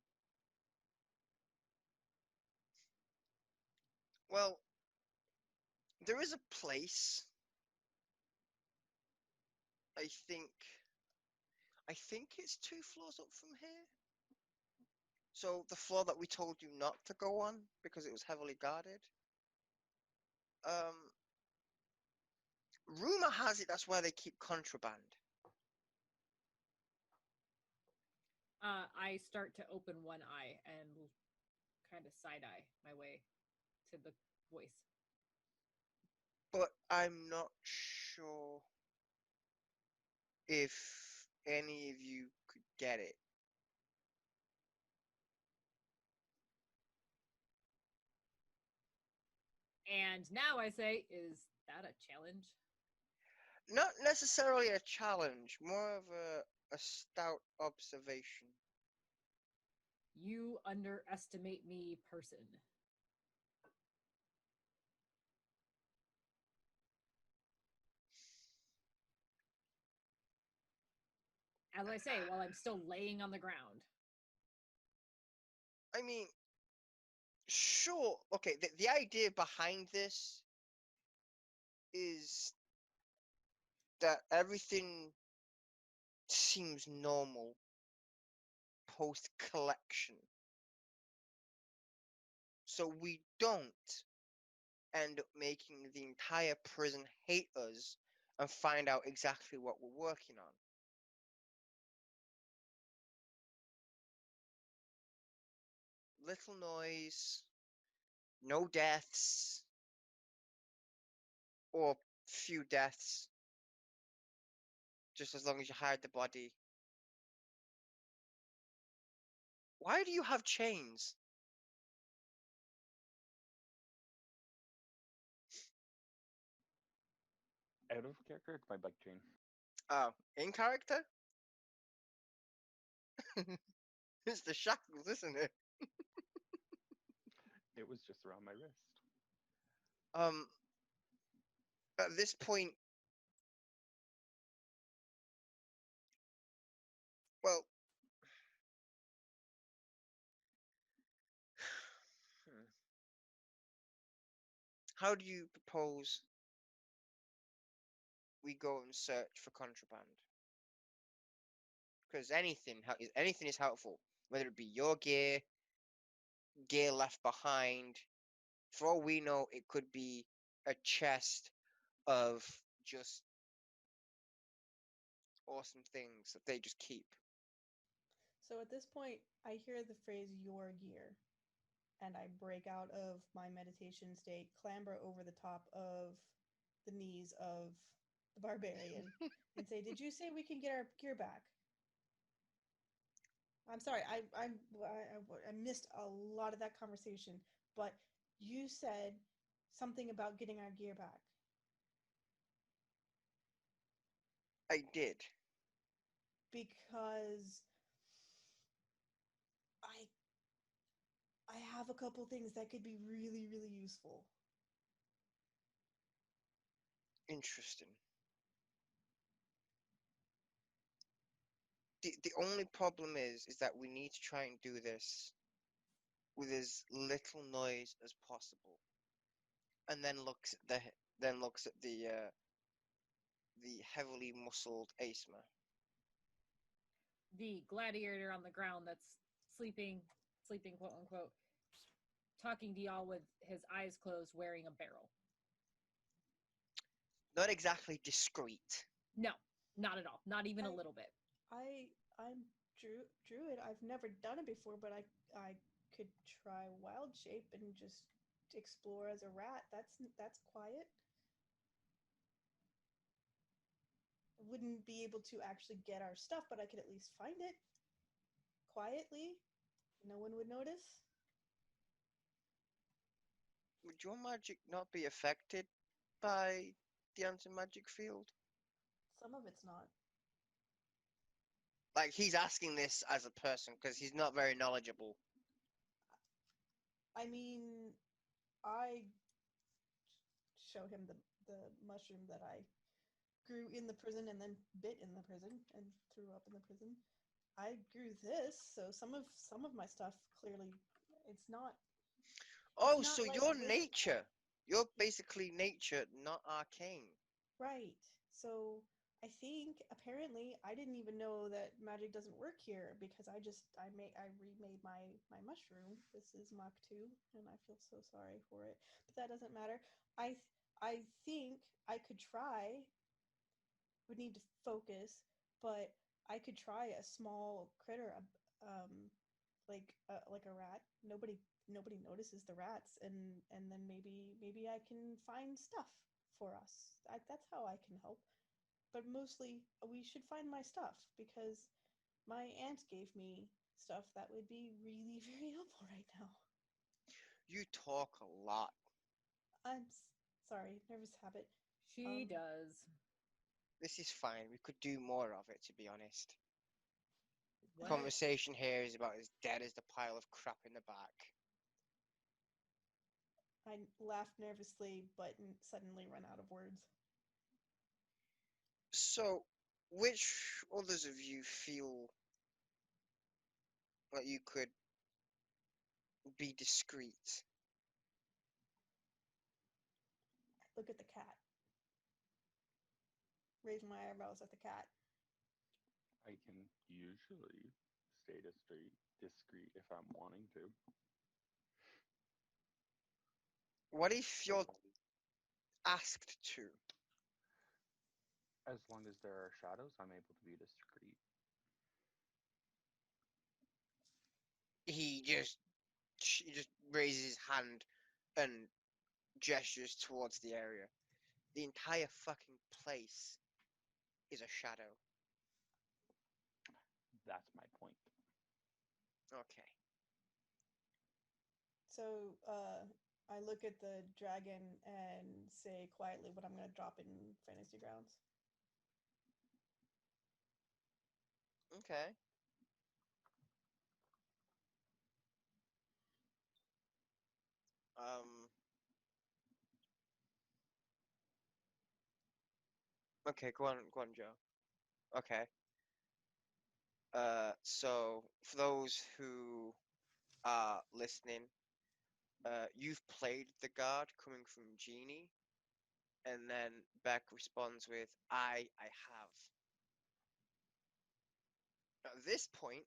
Well, there is a place. I think I think it's 2 floors up from here. So the floor that we told you not to go on because it was heavily guarded. Um, rumor has it that's where they keep contraband. I start to open one eye and kind of side eye my way to the voice. But I'm not sure if any of you could get it. And now I say, is that a challenge? Not necessarily a challenge, more of a stout observation. You underestimate me, person. As I say, while I'm still laying on the ground. I mean, sure, okay, the idea behind this is that everything seems normal post collection. So we don't end up making the entire prison hate us and find out exactly what we're working on. Little noise, no deaths, or few deaths, just as long as you hide the body. Why do you have chains? Out of character, it's my bike chain. Oh, in character? It's the shackles, isn't it? It was just around my wrist. Um, at this point, well, how do you propose we go and search for contraband? Because anything is helpful, whether it be your gear, gear left behind. For all we know, it could be a chest of just awesome things that they just keep. So at this point, I hear the phrase "your gear," and I break out of my meditation state, clamber over the top of the knees of the barbarian, and say, "Did you say we can get our gear back?" I'm sorry, I missed a lot of that conversation, but you said something about getting our gear back. I did. Because I I have a couple things that could be really, really useful. Interesting. The only problem is that we need to try and do this with as little noise as possible, and then looks at the heavily muscled Asma. The gladiator on the ground that's sleeping, sleeping, quote unquote, talking to y'all with his eyes closed, wearing a barrel. Not exactly discreet. No, not at all. Not even a I- little bit. I'm druid. I've never done it before, but I could try wild shape and just explore as a rat. That's quiet. I wouldn't be able to actually get our stuff, but I could at least find it quietly. No one would notice. Would your magic not be affected by the anti-magic field? Some of it's not. Like, he's asking this as a person because he's not very knowledgeable. I mean, I show him the mushroom that I grew in the prison and then bit in the prison and threw up in the prison. I grew this, so some of my stuff clearly it's not Oh, not so like you're wizard nature. You're basically nature, not arcane. right. So I think apparently I didn't even know that magic doesn't work here because I remade my mushroom. This is Mach 2 and I feel so sorry for it. But that doesn't matter. I think I could try would need to focus, but I could try a small critter, like a rat. Nobody notices the rats, and then maybe I can find stuff for us. That's how I can help. But mostly, we should find my stuff because my aunt gave me stuff that would be really very helpful right now. You talk a lot. Sorry, nervous habit. She does. This is fine. We could do more of it, to be honest. The What? conversation here is about as dead as the pile of crap in the back. I laughed nervously, but suddenly run out of words. So, which others of you feel like you could be discreet? Look at the cat. Raise my eyebrows at the cat. I can usually stay discreet if I'm wanting to. What if you're asked to? As long as there are shadows, I'm able to be discreet. He just raises his hand and gestures towards the area. The entire fucking place is a shadow. That's my point. Okay. So I look at the dragon and say quietly what I'm going to drop in Fantasy Grounds. Okay. Okay, go on, Joe. Okay. So for those who are listening, you've played the guard coming from Genie, and then Beck responds with, I have. At this point,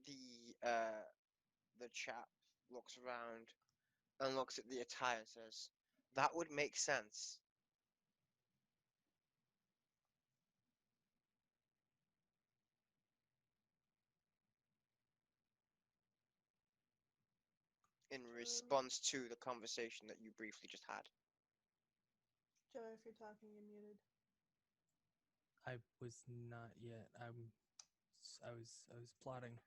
the chap looks around and looks at the attire and says, that would make sense. In response to the conversation that you briefly just had. Joe, if you're talking, you're muted. I was not yet. I was plotting.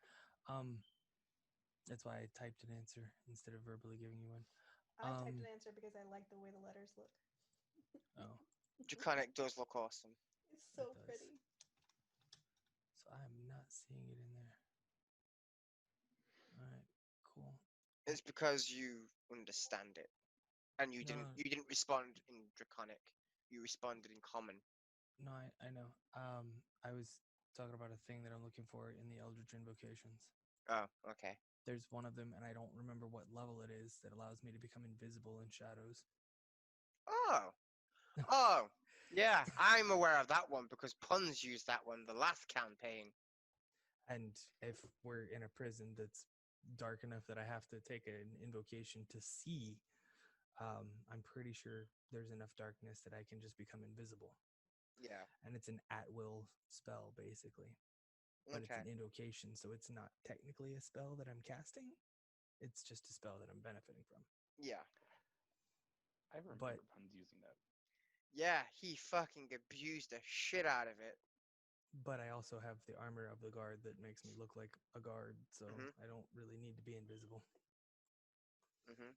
That's why I typed an answer instead of verbally giving you one. I typed an answer because I like the way the letters look. Oh, Draconic does look awesome. It's so does. pretty. so I'm not seeing it in there. All right, cool. It's because you understand it, and you No. didn't respond in Draconic. You responded in Common. No, I know. I was talking about a thing that I'm looking for in the Eldritch Invocations. Oh, okay. There's one of them, and I don't remember what level it is, that allows me to become invisible in shadows. Oh. Oh. Yeah, I'm aware of that one because Puns used that one the last campaign. And if we're in a prison that's dark enough that I have to take an invocation to see, I'm pretty sure there's enough darkness that I can just become invisible. Yeah. And it's an at-will spell, basically. But it's an invocation, so it's not technically a spell that I'm casting. It's just a spell that I'm benefiting from. Yeah. I remember Puns using that. Yeah, he fucking abused the shit out of it. But I also have the armor of the guard that makes me look like a guard, so Mhm. I don't really need to be invisible. Mhm.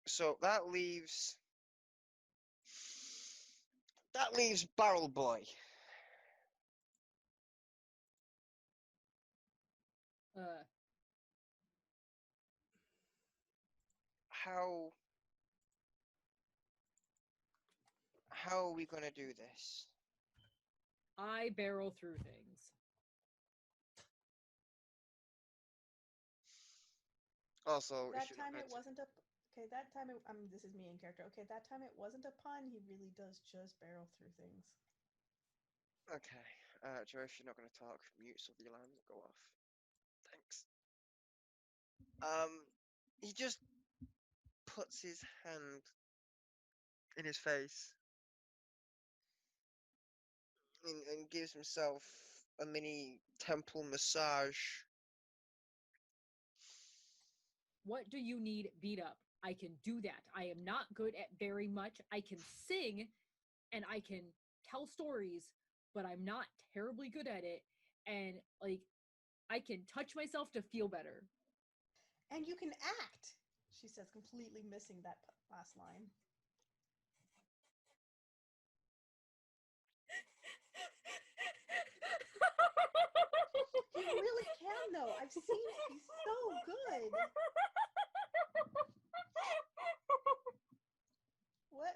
So that leaves Barrel Boy. How are we gonna do this? I barrel through things. Also, That time it wasn't a. Okay, that time it. This is me in character. Okay, that time it wasn't a pun. He really does just barrel through things. Okay. Joe, if you're not gonna talk, mute so the alarms go off. Thanks. He just puts his hand in his face and gives himself a mini temple massage. What do you need beat up? I can do that. I am not good at very much. I can sing and I can tell stories, but I'm not terribly good at it. And like, I can touch myself to feel better. And you can act, she says, completely missing that last line. He really can, though. I've seen it. He's so good. What?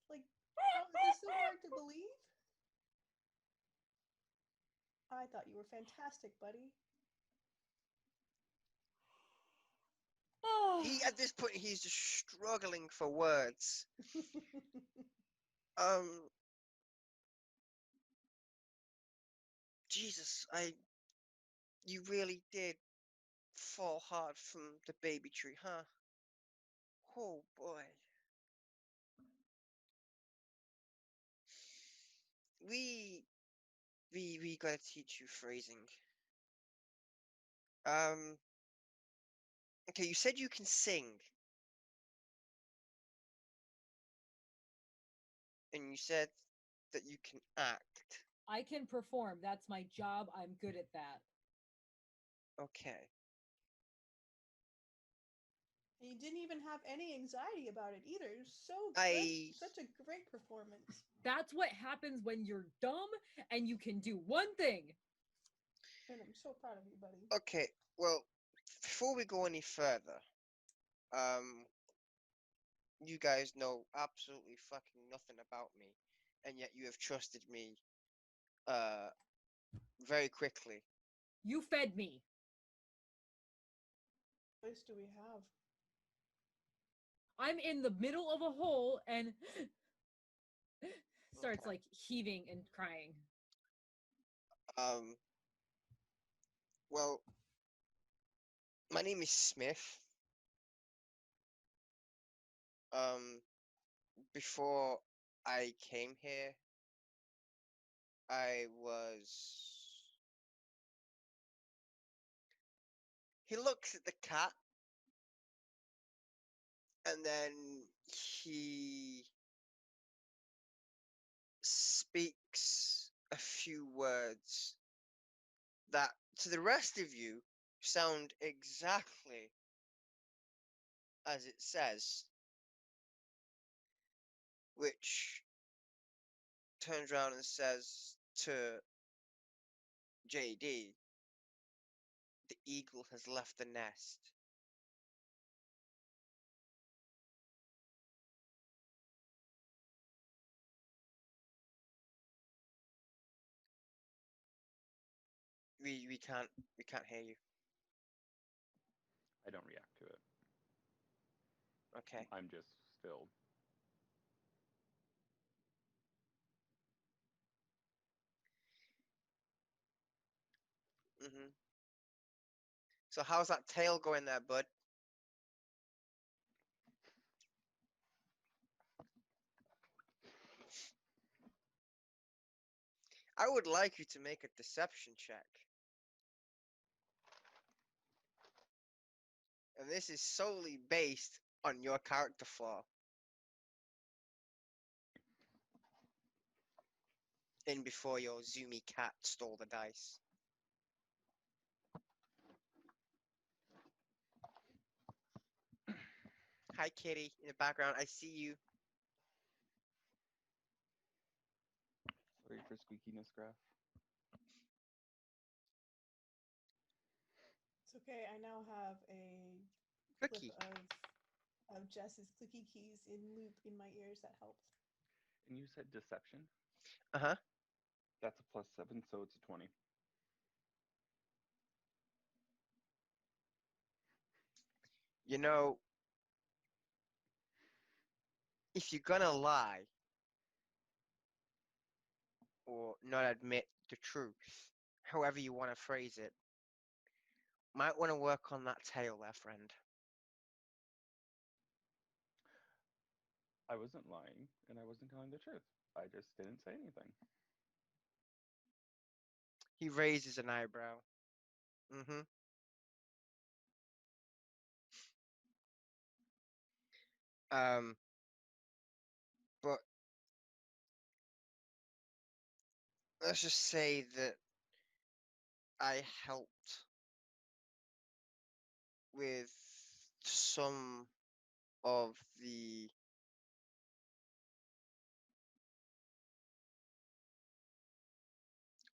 Like, how is this so hard to believe? I thought you were fantastic, buddy. At this point, he's just struggling for words. Jesus, you really did fall hard from the baby tree, huh? Oh boy. We gotta teach you phrasing. Okay, you said you can sing. And you said that you can act. I can perform. That's my job. I'm good at that. Okay. And you didn't even have any anxiety about it either. It was so good. Such a great performance. That's what happens when you're dumb and you can do one thing. And I'm so proud of you, buddy. Okay, well, before we go any further, you guys know absolutely fucking nothing about me, and yet you have trusted me, very quickly. You fed me. choice do we have? I'm in the middle of a hole and starts Okay. like heaving and crying. Um. Well, my name is Smith. Before I came here, I was. He looks at the cat, and then he speaks a few words that, to the rest of you, sound exactly as it says, which turns around and says to JD, "The eagle has left the nest." We can't hear you. I don't react to it. Okay. I'm just still. Mhm. So how's that tail going there, bud? I would like you to make a deception check. And this is solely based on your character flaw. In before your zoomy cat stole the dice. Hi, kitty, in the background. I see you. Sorry for squeakiness, Graph. It's okay. I now have a Cookie. clip of Jess's clicky keys in loop in my ears. That helps. And you said deception? Uh-huh. That's a +7, so it's a 20. You know, if you're gonna lie or not admit the truth, however you want to phrase it, might want to work on that tail there, friend. I wasn't lying, and I wasn't telling the truth. I just didn't say anything. He raises an eyebrow. Mm-hmm. But let's just say that I helped with some of the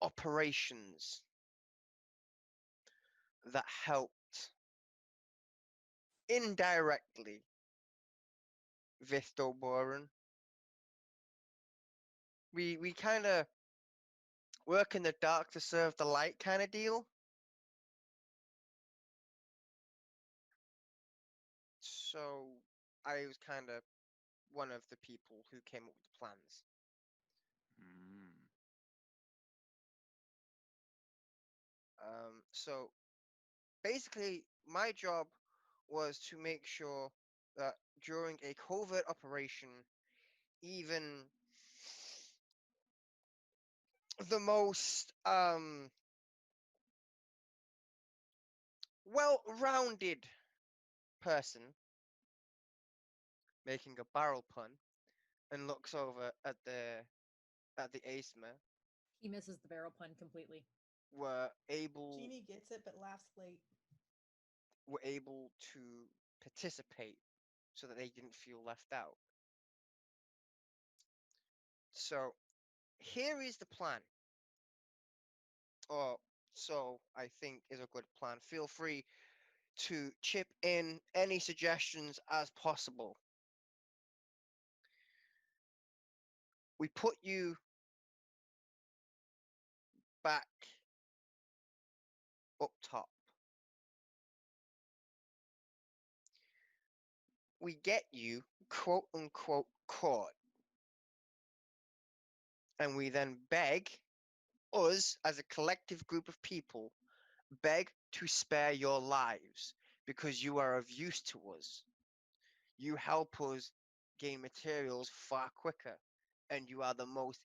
operations that helped indirectly Vistoboren. We kind of work in the dark to serve the light kind of deal. So I was kind of one of the people who came up with the plans. Mm. So basically, my job was to make sure that during a covert operation, even the most well-rounded person, making a barrel pun, and looks over at the ASMA, He misses the barrel pun completely. were able Jeannie gets it, but laughs late. were able to participate so that they didn't feel left out. So here is the plan. Or so I think is a good plan. Feel free to chip in any suggestions as possible. We put you back up top. we get you quote unquote caught. And we then beg us as a collective group of people, beg to spare your lives because you are of use to us. You help us gain materials far quicker, and you are the most,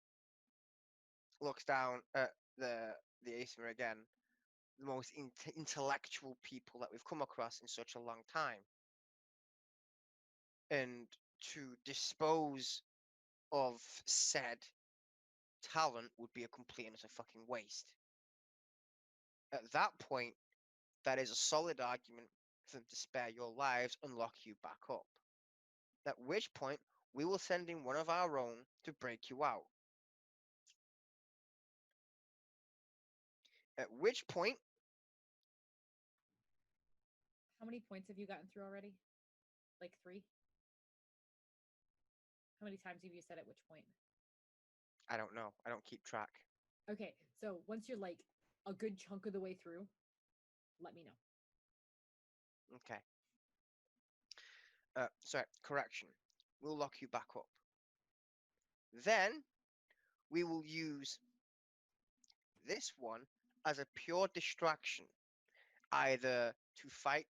looks down at the Aesir again, the most intellectual people that we've come across in such a long time. And to dispose of said talent would be a complete and utter fucking waste. At that point, that is a solid argument for them to spare your lives and lock you back up. At which point, we will send in one of our own to break you out. At which point, How many points have you gotten through already? Like 3? How many times have you said at which point? I don't know. I don't keep track. Okay, so once you're like a good chunk of the way through, let me know. Okay. Sorry, correction. We'll lock you back up. Then we will use this one as a pure distraction, either to fight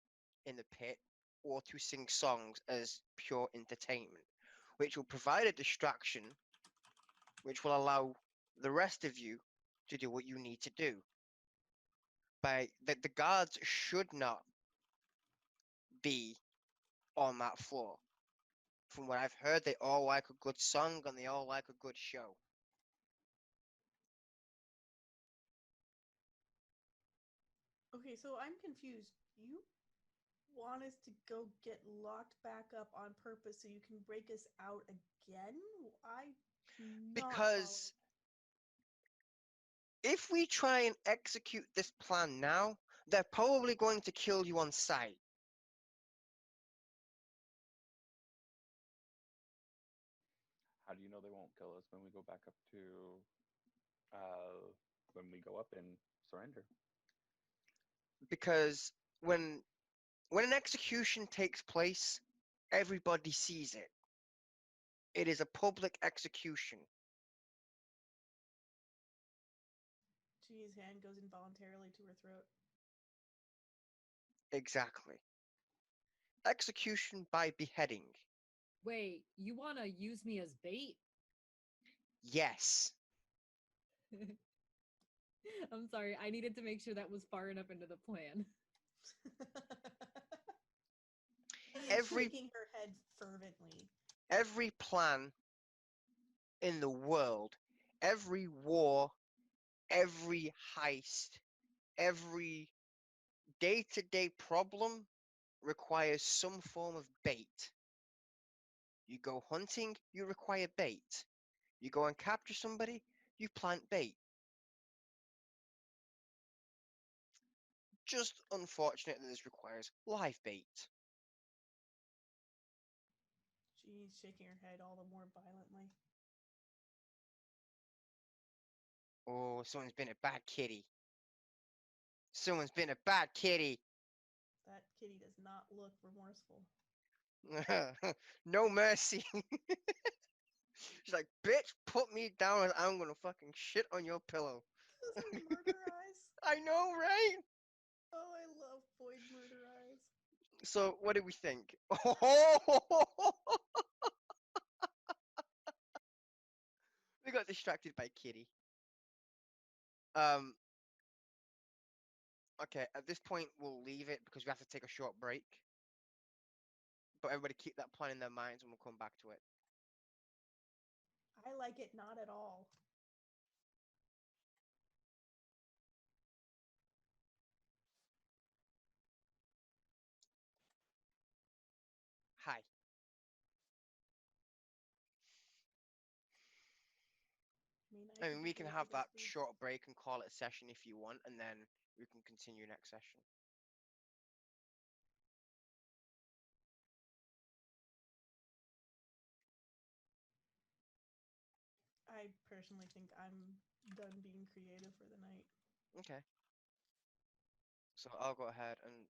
in the pit or to sing songs as pure entertainment, which will provide a distraction which will allow the rest of you to do what you need to do. The guards should not be on that floor. From what I've heard, they all like a good song and they all like a good show. Okay, so I'm confused. You want us to go get locked back up on purpose so you can break us out again? Because if we try and execute this plan now, they're probably going to kill you on sight. How do you know they won't kill us when we go back up to, when we go up and surrender? Because when an execution takes place, everybody sees it. It is a public execution. Jee's hand goes involuntarily to her throat. Exactly. Execution by beheading. Wait, you want to use me as bait? Yes. I'm sorry, I needed to make sure that was far enough into the plan. Shaking her head fervently. Every plan in the world, every war, every heist, every day-to-day problem requires some form of bait. You go hunting, you require bait. You go and capture somebody, you plant bait. Just unfortunate that this requires live bait. She's shaking her head all the more violently. Oh, someone's been a bad kitty. Someone's been a bad kitty. That kitty does not look remorseful. No mercy. She's like, bitch, put me down and I'm gonna fucking shit on your pillow. Those are murder eyes. I know, right? Oh, I love void murder eyes. So, what do we think? We got distracted by Kitty. Okay, at this point, we'll leave it because we have to take a short break. But everybody keep that plan in their minds and we'll come back to it. I like it not at all. Hi. I mean, we can have that short break and call it a session if you want, and then we can continue next session. I personally think I'm done being creative for the night. Okay. So I'll go ahead and